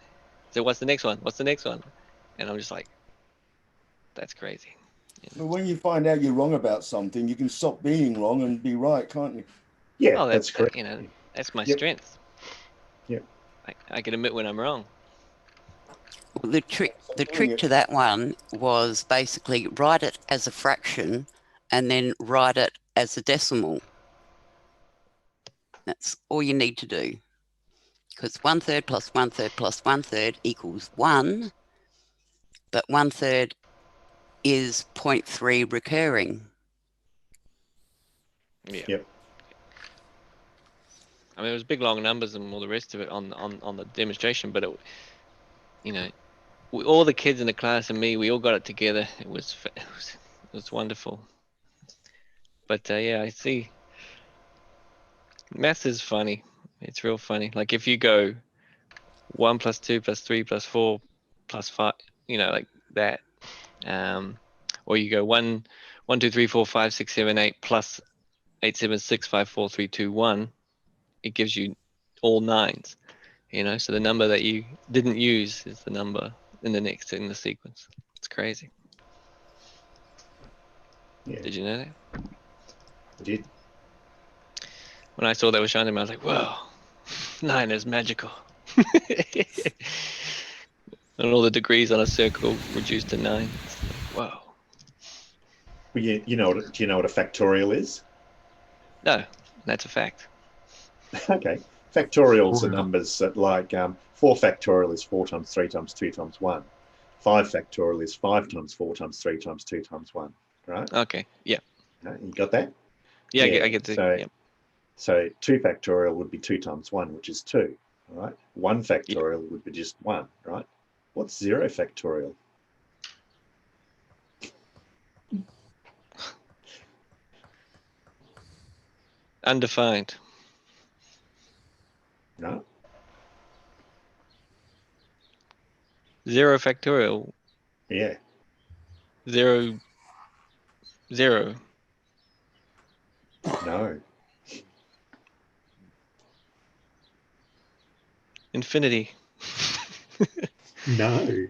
so what's the next one? What's the next one? And I'm just like, that's crazy. But when you find out you're wrong about something, you can stop being wrong and be right, can't you? Yeah, Well, that's correct. That's my Yep. strength. Yep. I can admit when I'm wrong. Well, the trick to that one was basically write it as a fraction and then write it as a decimal. That's all you need to do. Because 1/3 plus 1/3 plus 1/3 equals 1, but 1/3 is 0.3 recurring. Yeah. Yep. I mean, it was big long numbers and all the rest of it on the demonstration, but it, you know, all the kids in the class and me, we all got it together. It was wonderful. But yeah, I see. Maths is funny. It's real funny. Like if you go 1 + 2 + 3 + 4 + 5, you know, like that. Or you go 1, 2, 3, 4, 5, 6, 7, 8 plus 8, 7, 6, 5, 4, 3, 2, 1. It gives you all nines. You know, so the number that you didn't use is the number in the sequence. It's crazy. Yeah, Did you know that? I did. When I saw that was shining, I was like, whoa, 9 is magical. And all the degrees on a circle reduced to 9. It's like, whoa. Well, you know, do you know what a factorial is? No, that's a fact. Okay. Factorials are Factorial. numbers that like 4 factorial is 4 times 3 times 2 times 1. 5 factorial is 5 times 4 times 3 times 2 times 1. Right? Okay, yeah. You got that? Yeah, I get the, yeah. So 2 factorial would be 2 times 1, which is 2. All right. 1 factorial would be just 1. Right. What's 0 factorial? Undefined. No. 0 factorial. Yeah. 0, 0. No. Infinity. No.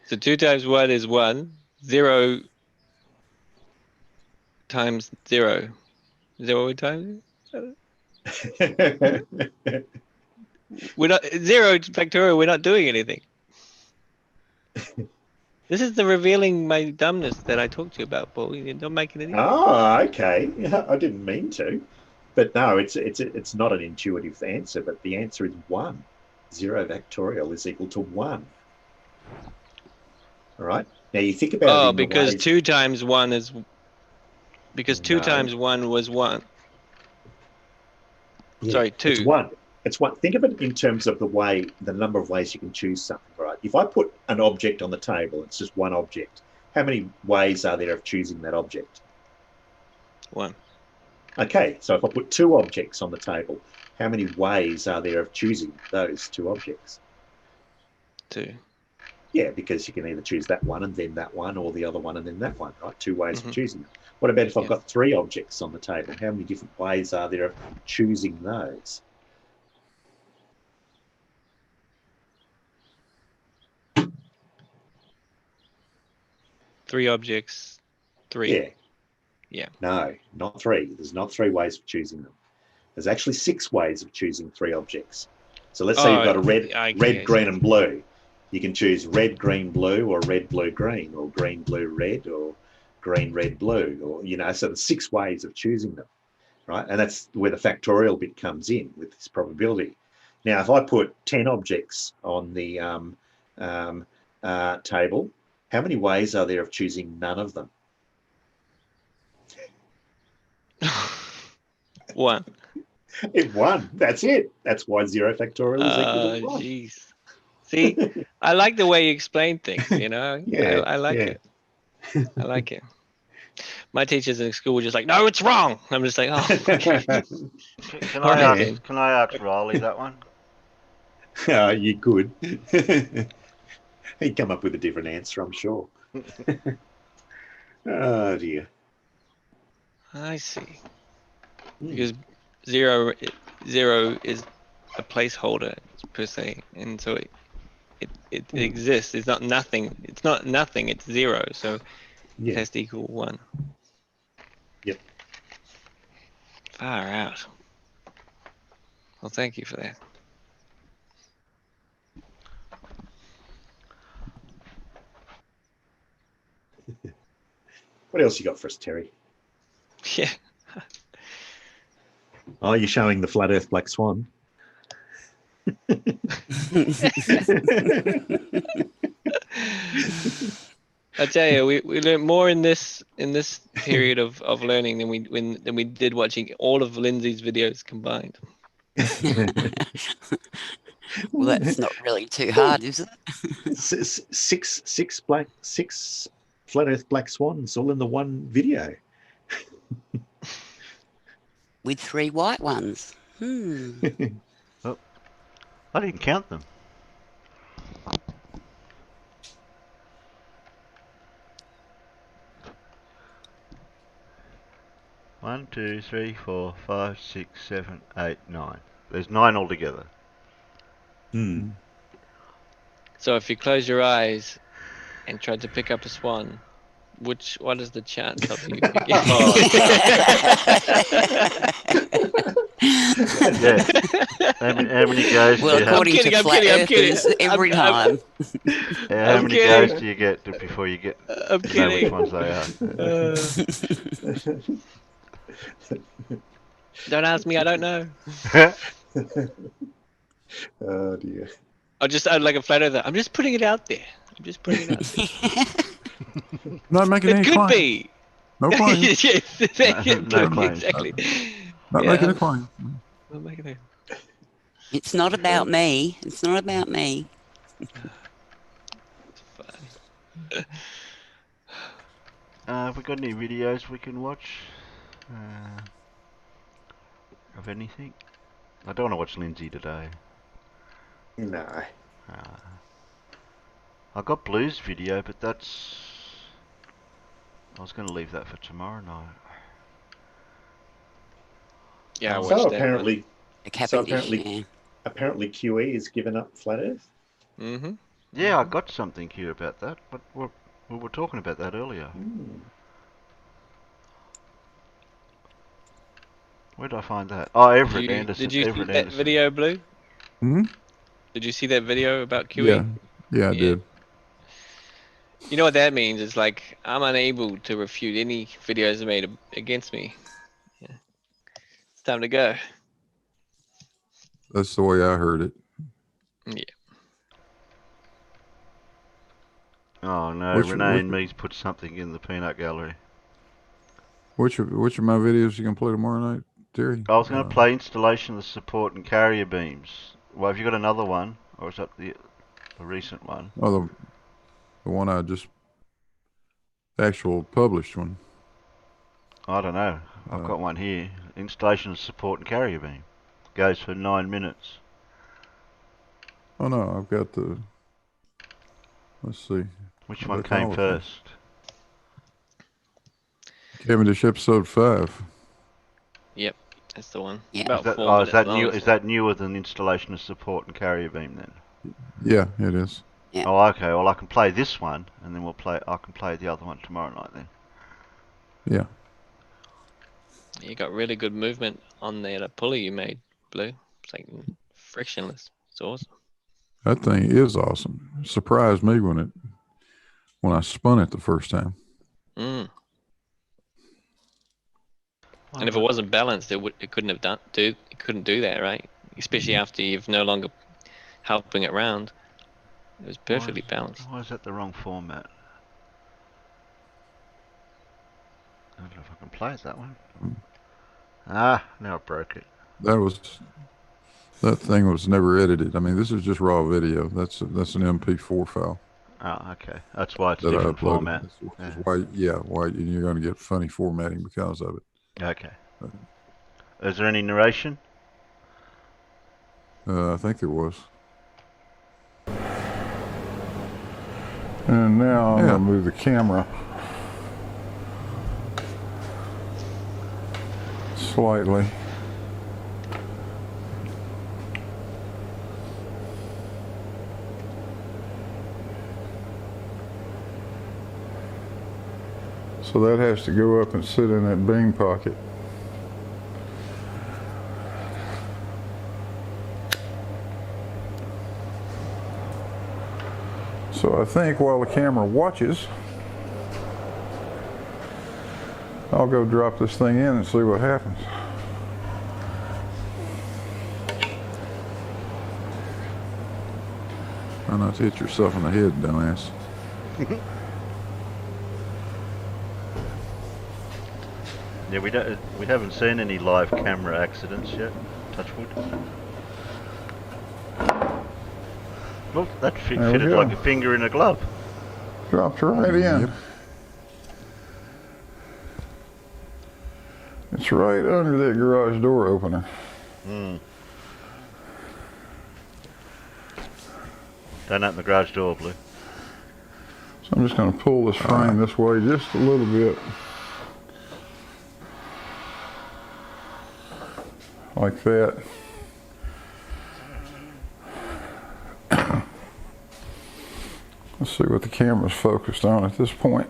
So 2 times 1 is 1. 0 times 0. Is that what we're times? We're not 0 factorial. We're not doing anything. This is the revealing my dumbness that I talked to you about, Paul. You're not making any. Oh, okay. I didn't mean to, but no, it's not an intuitive answer. But the answer is 1. 0 factorial is equal to 1. All right. Now you think about it. Oh, In the because ways, 2 times 1 is. Because 2 No. times 1 was 1. Yeah, Sorry, 2. It's 1. It's 1. Think of it in terms of the number of ways you can choose something. Right. If I put an object on the table, it's just one object. How many ways are there of choosing that object? 1. Okay, so if I put 2 objects on the table, how many ways are there of choosing those 2 objects? 2. Yeah, because you can either choose that one and then that one, or the other one and then that one, right? 2 ways of Mhm. choosing them. What about if I've Yeah. got 3 objects on the table? How many different ways are there of choosing those? Three objects. 3. Yeah. Yeah. No, not 3. There's not 3 ways of choosing them. There's actually 6 ways of choosing 3 objects. So let's say you've got a red, green, and blue. You can choose red, green, blue, or red, blue, green, or green, blue, red, or green, red, blue, or, you know, so there's 6 ways of choosing them, right? And that's where the factorial bit comes in with this probability. Now, if I put 10 objects on the table, how many ways are there of choosing none of them? 1. It 1. That's it. That's why 0 factorial is equal to 1. Jeez. See, I like the way you explain things, you know? Yeah, I like yeah. it. I like it. My teachers in school were just like, no, it's wrong. I'm just like, oh, okay. Can All I right, ask? then. Can I ask Riley that one? You could. He'd come up with a different answer, I'm sure. Oh dear. I see. Because 0 is a placeholder per se, and so it exists. It's not nothing. It's not nothing. It's 0. So Yeah. it has to equal 1. Yep. Far out. Well, thank you for that. What else you got for us, Terry? Yeah. Oh, you're showing the flat Earth black swan. I tell you, we learned more in this period of learning than we did watching all of Lindsay's videos combined. Well, that's not really too hard, is it? Six flat Earth black swans all in the one video. With 3 white ones. Oh, I didn't count them. One, two, three, 4, 5, 6, 7, 8, 9. There's 9 altogether. So if you close your eyes and try to pick up a swan, what is the chance of you picking? Yeah. How many goes Well, do you have? according to flat kidding. earthers, every time. How many kidding. goes do you get before you get I'm to know which kidding. ones they are? Don't ask me, I don't know. Oh dear. I'd like a flat earther. I'm just putting it out there. Not making It any could claims. be. No claims. Yes, No claims. exactly. Not making a claim. Not making a. It's not about me. It's not about me. It's fun. Have we got any videos we can watch? Of anything? I don't want to watch Lindsay today. No. I got Blue's video, but that's... I was going to leave that for tomorrow night. Yeah, I watched So that. apparently, The Cavendish, yeah. apparently QE has given up flat Earth. Mm-hmm. Yeah, I got something here about that, but we were talking about that earlier. Where did I find that? Oh, Everett Anderson. Did you Everett see that Anderson. video, Blue? Hmm? Did you see that video about QE? Yeah. Yeah, I did. You know what that means? It's like I'm unable to refute any videos made against me. Yeah. It's time to go. That's the way I heard it. Yeah. Oh no, Renee and me's put something in the peanut gallery. Which of my videos you gonna play tomorrow night, Terry? I was going to play installation of the support and carrier beams. Well, have you got another one, or is that the recent one? Oh, the one I just actual published one. I don't know. I've got one here. Installation of support and carrier beam. Goes for 9 minutes. Oh no, I've got the. Let's see. Which one came first? Cavendish episode 5. Yep, that's the one. Yeah. About Is that, 4 oh, minutes is that long, new? isn't Is that newer than installation of support and carrier beam then? Yeah, it is. Yeah. Oh, okay. Well, I can play this one, and then I can play the other one tomorrow night then. Yeah. You got really good movement on that pulley you made, Blue. It's like frictionless. It's awesome. That thing is awesome. It surprised me when I spun it the first time. Mm. And if it wasn't balanced, it couldn't have it couldn't do that, right? Especially after you've no longer helping it round. It was perfectly balanced. Why is that the wrong format? I don't know if I can play it, that one. Ah, now I broke it. That thing was never edited. I mean, this is just raw video. That's an MP4 file. Oh, okay. That's why it's that different format. That's why you're going to get funny formatting because of it. Okay. Is there any narration? I think there was. And now I'm going to move the camera slightly. So that has to go up and sit in that beam pocket. So I think while the camera watches, I'll go drop this thing in and see what happens. Try not to hit yourself in the head, dumbass. Yeah, we haven't seen any live camera accidents yet. Touch wood. Well, that There we fitted go. like a finger in a glove. Dropped right in. Yep. It's right under that garage door opener. Mm. Don't open the garage door, Blue. So I'm just going to pull this frame this way just a little bit. Like that. Let's see what the camera's focused on at this point.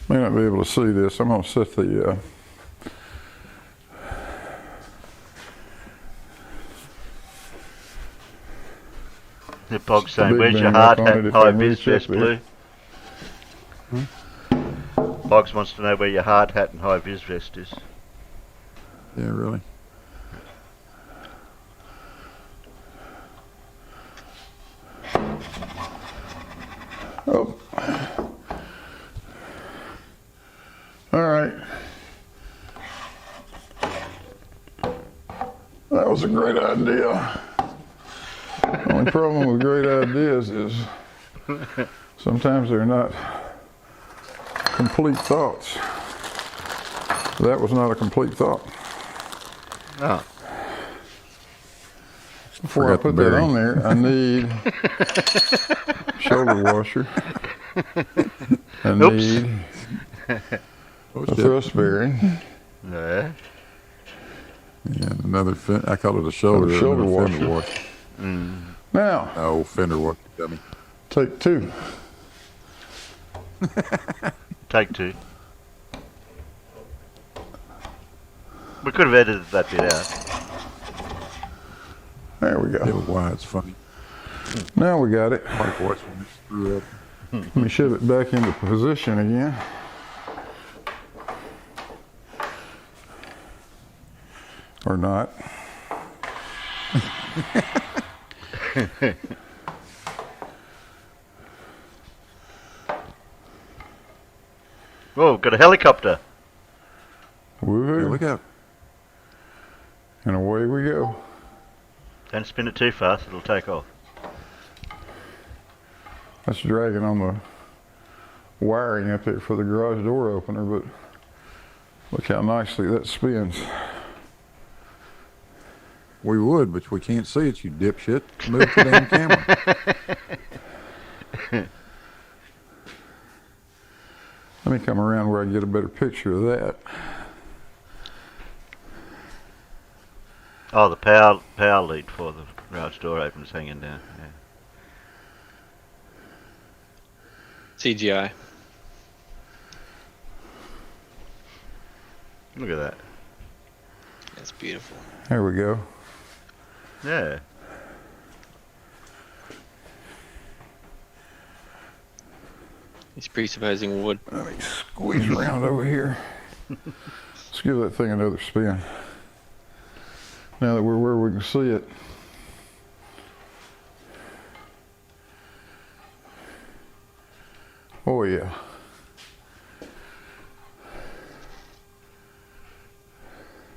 May not be able to see this. I'm going to set the The Bog's saying, big where's your beam hard up on hat it and if I high can vis reach up vest, there. Blue? Boggs wants to know where your hard hat and high vis vest is. Yeah, really. Oh. All right. That was a great idea. The only problem with great ideas is sometimes they're not complete thoughts. That was not a complete thought. Oh. Before I Forgot put the that bearing. on there, I need shoulder washer. I Oops. need Oh, a shit. thrust bearing. Yeah. Yeah, another I call it a shoulder. Shoulder another fender washer. wash. Mm. Now, No, fender wash, dummy. take two. Take two. We could have edited that bit out. There we Yeah, go. why it's funny. Now we got it. Like watch when it screw up. Let me shove it back into position again. Or not. Whoa, got a helicopter. Here Woohoo. we go. And away we go. Don't spin it too fast, it'll take off. That's dragging on the wiring up there for the garage door opener, but look how nicely that spins. We would, but we can't see it, you dipshit. Move the damn camera. Let me come around where I can get a better picture of that. Oh, the power lead for the garage door opener's hanging down. Yeah. CGI. Look at that. That's beautiful. There we go. Yeah. He's presupposing wood. Let me squeeze around over here. Let's give that thing another spin. Now that we're where we can see it. Oh yeah.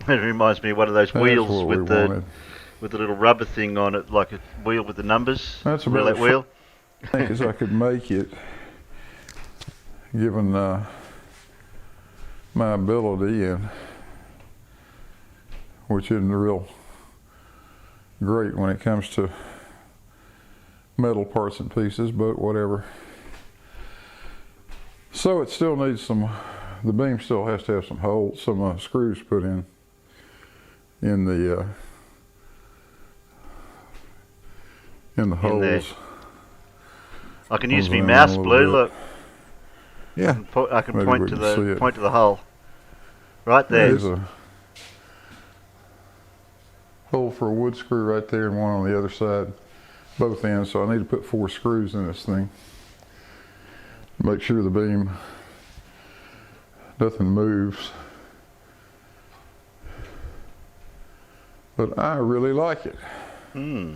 It reminds me of one of those That's wheels what we with the wanted. little rubber thing on it, like a wheel with the numbers. That's about roulette as wheel. I think as I could make it, given my ability, and which isn't real great when it comes to metal parts and pieces, but whatever. So it still needs some. The beam still has to have some holes, some screws put in the there. holes. I can use Zoom my in a mouse, little Blue. bit. Look, Yeah. I can Maybe point we to can see the it. hole. Right there. There's a hole for a wood screw right there and one on the other side, both ends. So I need to put 4 screws in this thing. Make sure the beam, nothing moves. But I really like it. Hmm.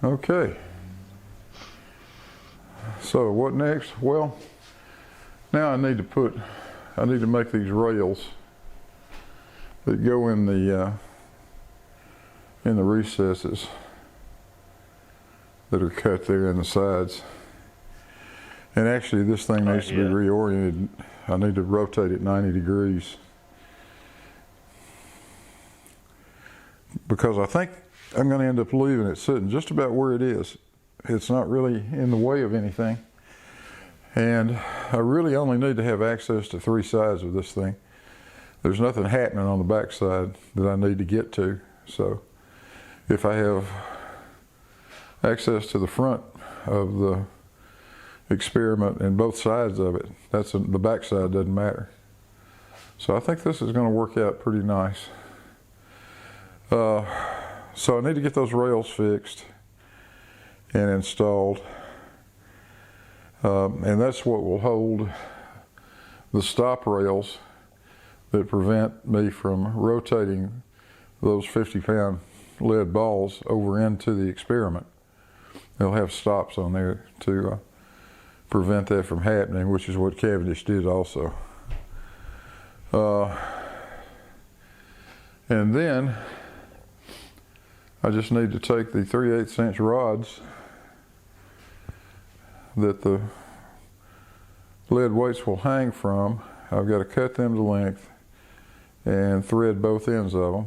Okay. So what next? Well, now I need to make these rails that go in the recesses that are cut there in the sides. And actually this thing needs to be reoriented. I need to rotate it 90 degrees. Because I think I'm going to end up leaving it sitting just about where it is. It's not really in the way of anything. And I really only need to have access to 3 sides of this thing. There's nothing happening on the back side that I need to get to. So if I have access to the front of the experiment and both sides of it, the back side doesn't matter. So I think this is going to work out pretty nice. So I need to get those rails fixed and installed. And that's what will hold the stop rails that prevent me from rotating those 50-pound lead balls over into the experiment. They'll have stops on there to prevent that from happening, which is what Cavendish did also. And then I just need to take the 3/8 inch rods that the lead weights will hang from. I've got to cut them to length and thread both ends of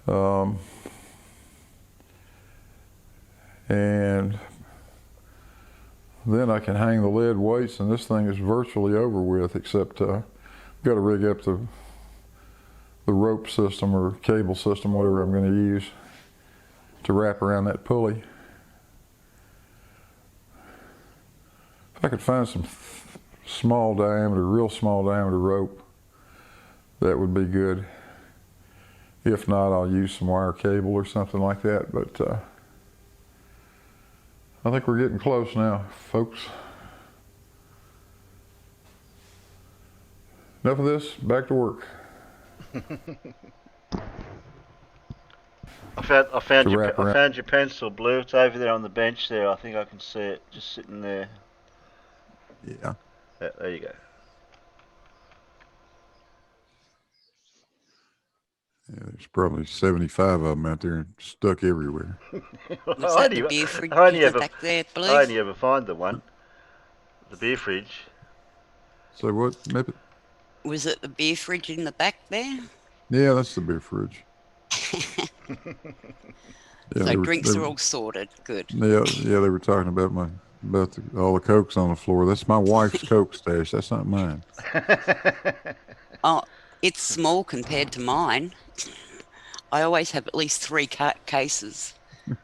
them. And then I can hang the lead weights, and this thing is virtually over with, except I've got to rig up the rope system or cable system, whatever I'm going to use to wrap around that pulley. If I could find some small diameter, real small diameter rope, that would be good. If not, I'll use some wire cable or something like that, but I think we're getting close now, folks. Enough of this, back to work. I found your pencil, Blue. It's over there on the bench there. I think I can see it just sitting there. Yeah. There you go. Yeah, there's probably 75 of them out there stuck everywhere. Was that the beer fridge back there, Blue? I only ever find the one. The beer fridge. So what, Nippet? Was it the beer fridge in the back there? Yeah, that's the beer fridge. Yeah, so drinks are all sorted. Good. Yeah, they were talking about all the Cokes on the floor. That's my wife's Coke stash. That's not mine. Oh, it's small compared to mine. I always have at least 3 cases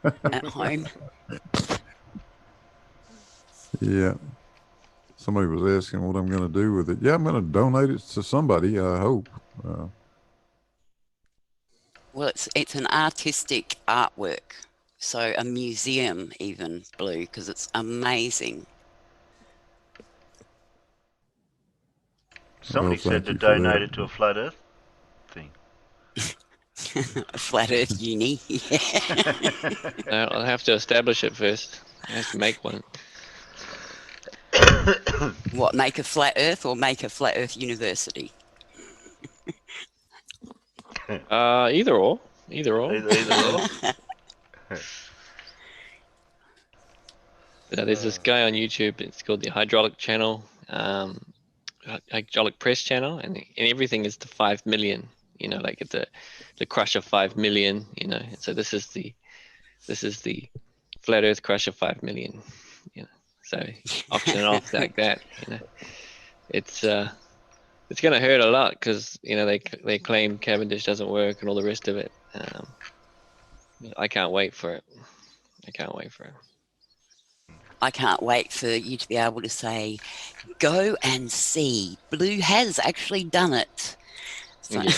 at home. Yeah. Somebody was asking what I'm going to do with it. Yeah, I'm going to donate it to somebody, I hope. Well, it's an artistic artwork, so a museum even, Blue, because it's amazing. Somebody said to donate it to a flat Earth thing. A flat Earth uni. No, I'll have to establish it first. I have to make one. What, make a flat Earth or make a flat Earth university? Either or. Either or. There's this guy on YouTube. It's called the Hydraulic Channel, Hydraulic Press Channel, and everything is to 5 million. You know, like the crush of 5 million. You know, so this is the flat Earth crush of 5 million. You know, so auction it off like that. You know, it's going to hurt a lot because you know they claim Cavendish doesn't work and all the rest of it. I can't wait for it. I can't wait for you to be able to say, go and see. Blue has actually done it. So, yeah.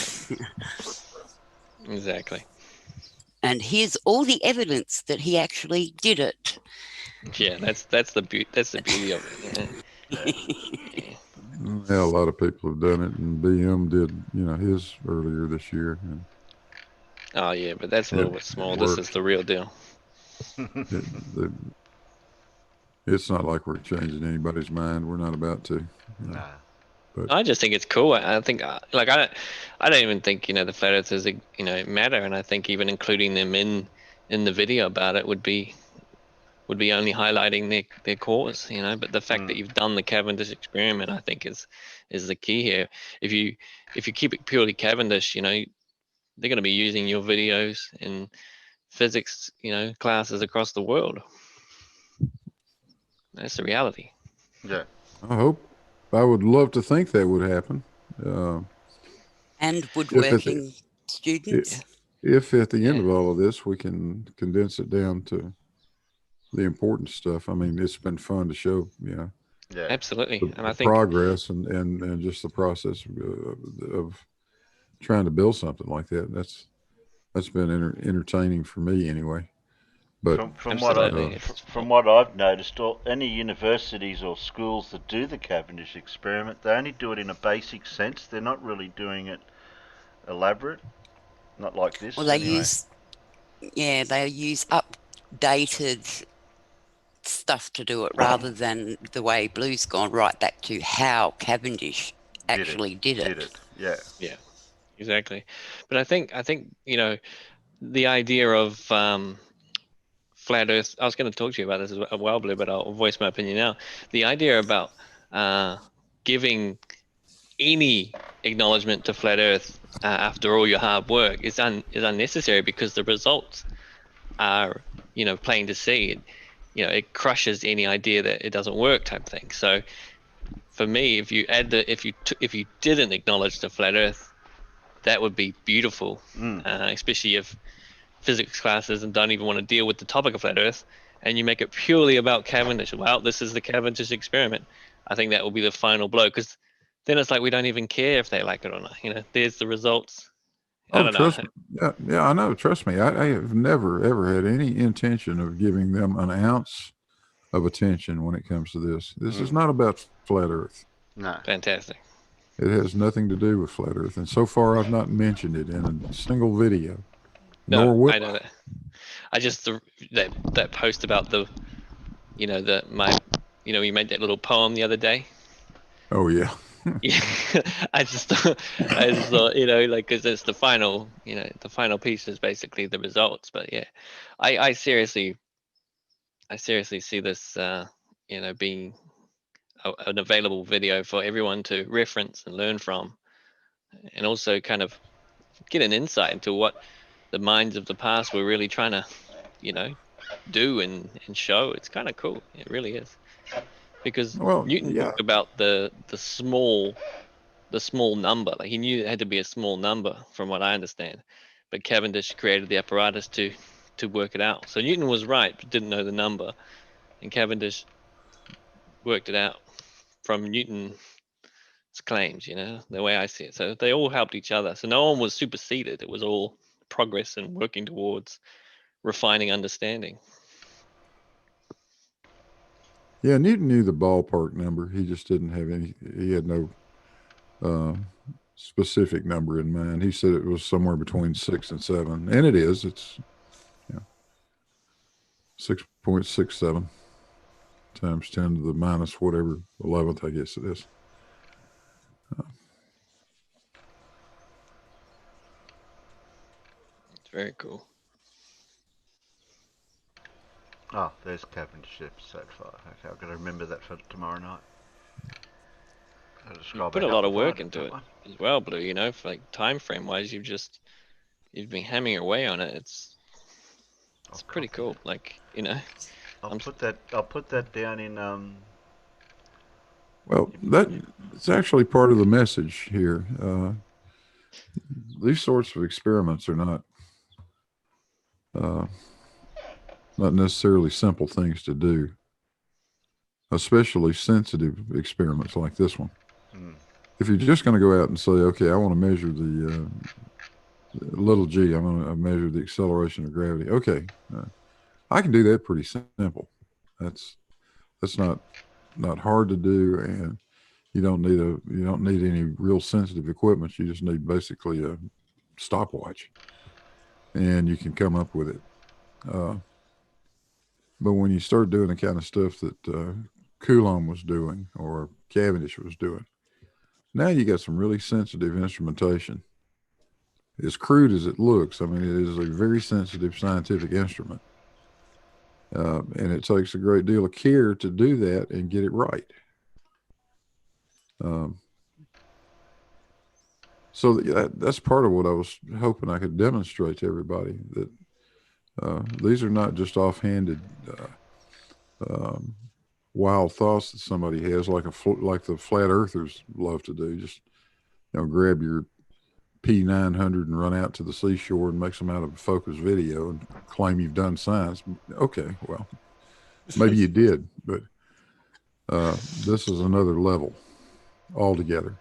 Exactly. And here's all the evidence that he actually did it. Yeah, that's the beauty of it. Yeah. Yeah, a lot of people have done it, and BM did, his earlier this year. Oh yeah, but that's a It, little bit it small. This is works. the real deal. The, it's not like we're changing anybody's mind. We're not about to. No. But I just think it's cool. I think like I don't even think the flat earthers matter, and I think even including them in the video about it would be only highlighting their cause, But the fact that you've done the Cavendish experiment, I think is the key here. If you keep it purely Cavendish, they're going to be using your videos in physics, classes across the world. That's the reality. Yeah. I would love to think that would happen. And If woodworking it, students. if at the end Yeah. of all of this, we can condense it down to the important stuff. I mean, it's been fun to show, Yeah. Absolutely. the, And the I think progress and just the process of trying to build something like that. That's been entertaining for me anyway. But From absolutely, what I've noticed, any universities or schools that do the Cavendish experiment, they only do it in a basic sense. They're not really doing it elaborate, not like this. Well, they anyway. use updated stuff to do it rather than the way Blue's gone right back to how Cavendish actually did it. Yeah. yeah, exactly. But I think the idea of flat Earth. I was going to talk to you about this as well, Blue, but I'll voice my opinion now. The idea about giving any acknowledgement to flat Earth after all your hard work is unnecessary because the results are plain to see. It crushes any idea that it doesn't work type thing. So for me, if you didn't acknowledge the flat Earth, that would be beautiful, especially if physics classes and don't even want to deal with the topic of flat Earth, and you make it purely about Cavendish. Well, this is the Cavendish experiment. I think that will be the final blow, because then it's like we don't even care if they like it or not. There's the results. I don't trust know. me. Yeah, I know. Trust me. I have never ever had any intention of giving them an ounce of attention when it comes to this. This is not about flat Earth. No. Fantastic. It has nothing to do with flat Earth, and so far I've not mentioned it in a single video. No, Nor will I know that. I just that post about you made that little poem the other day. Oh yeah. Yeah, I just thought, like, because it's the final piece is basically the results. But yeah, I seriously see this, being an available video for everyone to reference and learn from, and also kind of get an insight into what the minds of the past were really trying to, do and show. It's kind of cool. It really is, because Well, Newton yeah. talked about the small number. Like, he knew it had to be a small number, from what I understand. But Cavendish created the apparatus to work it out. So Newton was right, but didn't know the number, and Cavendish worked it out from Newton's claims. The way I see it. So they all helped each other. So no one was superseded. It was all progress and working towards refining understanding. Yeah, Newton knew the ballpark number. He just didn't have any. He had no specific number in mind. He said it was somewhere between 6 and 7, and it is. It's 6.67 times 10 to the minus whatever 11th, I guess it is. It's very cool. Oh, there's Cavendish episode 5. Okay, I've got to remember that for tomorrow night. You put a lot of work into it as well, Blue. For like time frame wise, you've been hammering away on it. It's pretty cool. Like, I'll put that down in Well, it's actually part of the message here. These sorts of experiments are not necessarily simple things to do, especially sensitive experiments like this one. If you're just going to go out and say, okay, I want to measure the little g, I'm going to measure the acceleration of gravity. Okay, I can do that pretty simple. That's not hard to do, and you don't need any real sensitive equipment. You just need basically a stopwatch. and you can come up with it. But when you start doing the kind of stuff that Coulomb was doing or Cavendish was doing, now you got some really sensitive instrumentation. As crude as it looks, I mean, it is a very sensitive scientific instrument. And it takes a great deal of care to do that and get it right. So that's part of what I was hoping I could demonstrate to everybody, that these are not just offhanded wild thoughts that somebody has, like the flat earthers love to do. Just grab your P900 and run out to the seashore and make some out of a focus video and claim you've done science. Okay, well, maybe you did, but this is another level altogether.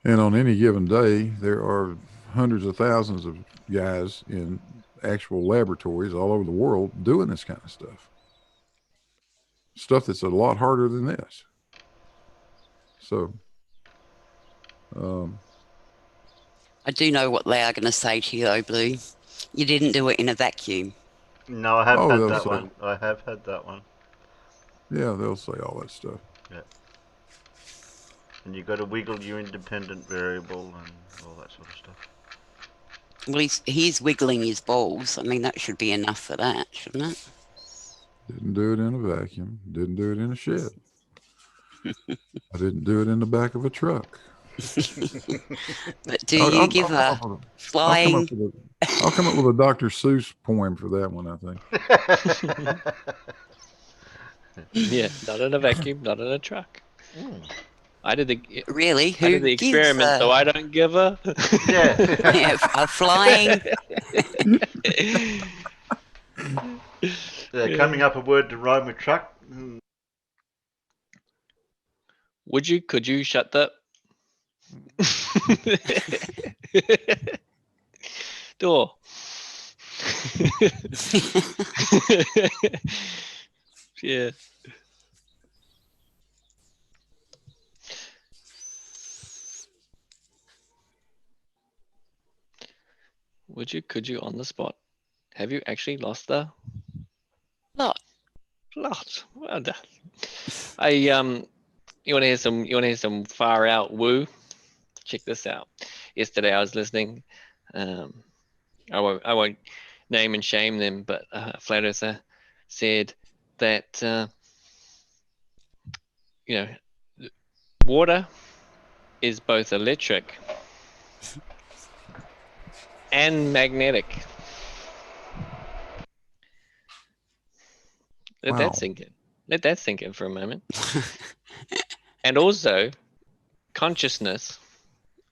And on any given day, there are hundreds of thousands of guys in actual laboratories all over the world doing this kind of stuff. Stuff that's a lot harder than this. So, I do know what they are going to say to you, though, Blue. You didn't do it in a vacuum. No, I have Oh, had they'll that say- one. I have had that one. yeah, they'll say all that stuff. Yeah. And you've got to wiggle your independent variable and all that sort of stuff. Well, he's wiggling his balls. I mean, that should be enough for that, shouldn't it? Didn't do it in a vacuum. Didn't do it in a shed. I didn't do it in the back of a truck. But do you give a flying... I'll come up with a Dr. Seuss poem for that one, I think. Yeah, not in a vacuum, not in a truck. I did the Really? I Who did the gives experiment, so I don't give a. Yeah. Yeah, a flying... Coming up a word to rhyme with truck. Could you shut that? Door. Yeah. Could you on the spot? Have you actually lost the Lot. Well done. You want to hear some far out woo? Check this out. Yesterday I was listening. I won't name and shame them, but Flat Earther said that water is both electric and magnetic. Let that sink in. Let that sink in for a moment. And also, consciousness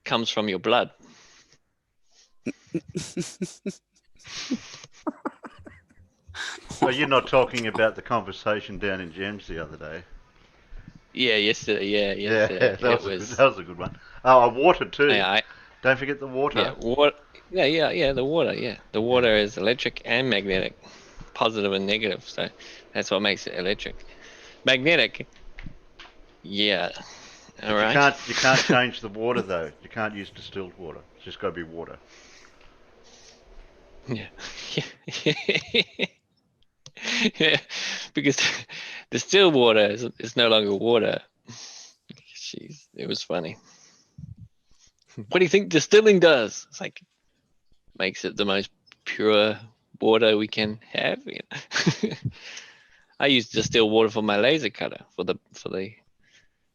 comes from your blood. So you're not talking about the conversation down in Gems the other day? Yeah, yesterday. Yeah, Yeah, that was a good one. Oh, water too. Don't forget the water. Yeah, water. Yeah, the water. Yeah, the water is electric and magnetic, positive and negative. So that's what makes it electric. Magnetic. Yeah. All right. You can't change the water though. You can't use distilled water. It's just got to be water. Yeah. Yeah, because distilled water is no longer water. Jeez, it was funny. What do you think distilling does? It's like makes it the most pure water we can have. I use distilled water for my laser cutter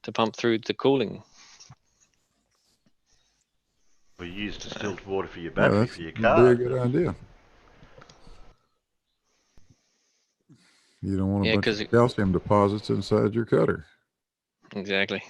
to pump through the cooling. We use distilled water for your battery for your car. That'd be a good idea. You don't want a bunch of calcium deposits inside your cutter. Exactly.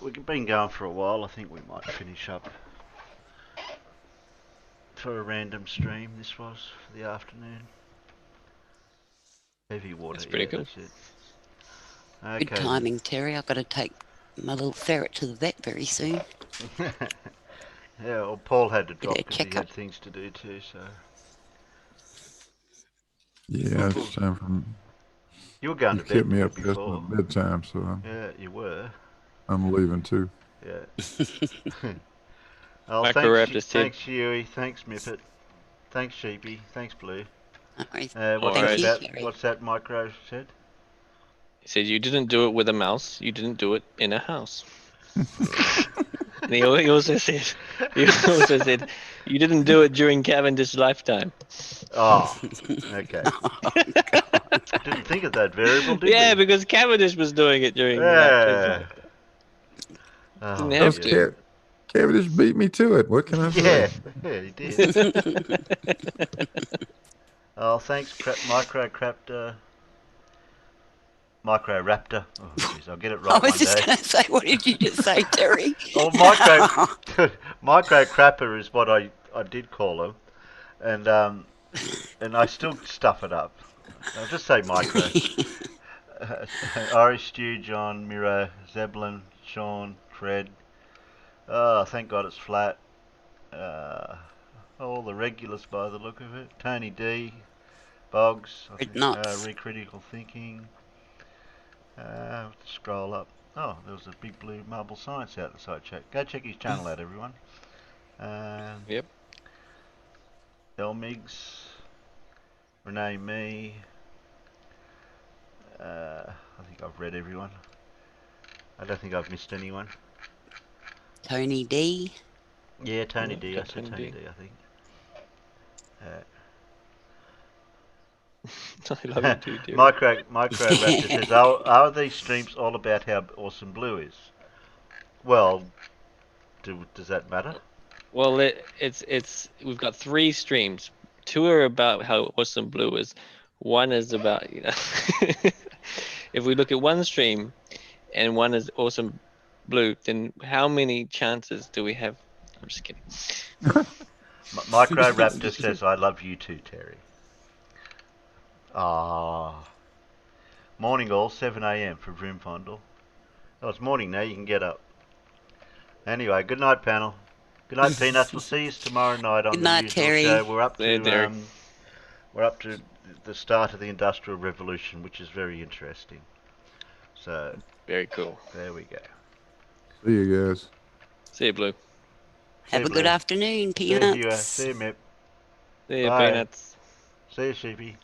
We've been going for a while. I think we might finish up for a random stream. This was for the afternoon. Heavy water. That's pretty cool. That's it. Okay. Good timing, Terry. I've got to take my little ferret to the vet very soon. Yeah, well, Paul had to Did drop a because he checkup. had things to do too. So Yeah, it's time for. you were going to You've kept bed me there up past my before. bedtime, so Yeah, you were. I'm leaving too. Yeah. Oh, Microraptors, Ted. thanks, Huey. Thanks, Mippet. Thanks, Sheepy. Thanks, Blue. No worries. What's Thank that you, about? Terry. What's that Micro said? He said you didn't do it with a mouse. You didn't do it in a house. And he also said, you didn't do it during Cavendish's lifetime. Oh, okay. Didn't think of that variable, did Yeah, we? because Cavendish was doing it during Raptor's Yeah. lifetime. Didn't Oh, have dear. to. Cavendish beat me to it. What can I Yeah, say? yeah, he did. Oh, thanks, Micro Microraptor. Oh, jeez, I'll get it I right was one just day. going to say, what did you just say, Terry? Oh, Micro Crapper is what I did call him, and I still stuff it up. I'll just say Micro. Irish Stew, John, Miro, Zeppelin, Sean, Fred. Oh, thank God it's flat. All the regulars by the look of it. Tony D, Boggs, I Red think, nuts. Recritical Thinking. Scroll up. Oh, there was a big blue marble science out the side chat. Go check his channel out, everyone. Yep. Elmigs, Renee Me. I think I've read everyone. I don't think I've missed anyone. Tony D. Yeah, Tony Yep, D. I got said Tony Tony D. I think. I love you too, dear. Micro Raptor says, are these streams all about how awesome Blue is? Well, does that matter? Well, it's we've got 3 streams. 2 are about how awesome Blue is. One is about if we look at one stream and one is awesome Blue, then how many chances do we have? I'm just kidding. Micro I'm Raptor just kidding. says, I love you too, Terry. Ah. Morning all, 7 a.m. for Vroom Fondle. Oh, it's morning now, you can get up. Anyway, good night, panel. Good night, Peanuts. We'll see you tomorrow night Good on the night, usual show. Terry. Derek. We're up to the start of the Industrial Revolution, which is very interesting. So Very cool. there we go. See you guys. See you, Blue. See Have you, a good Blue. afternoon, See you, Hugh. peanuts. See you, Mip. See you, Bye. Peanuts. See you, Sheepy.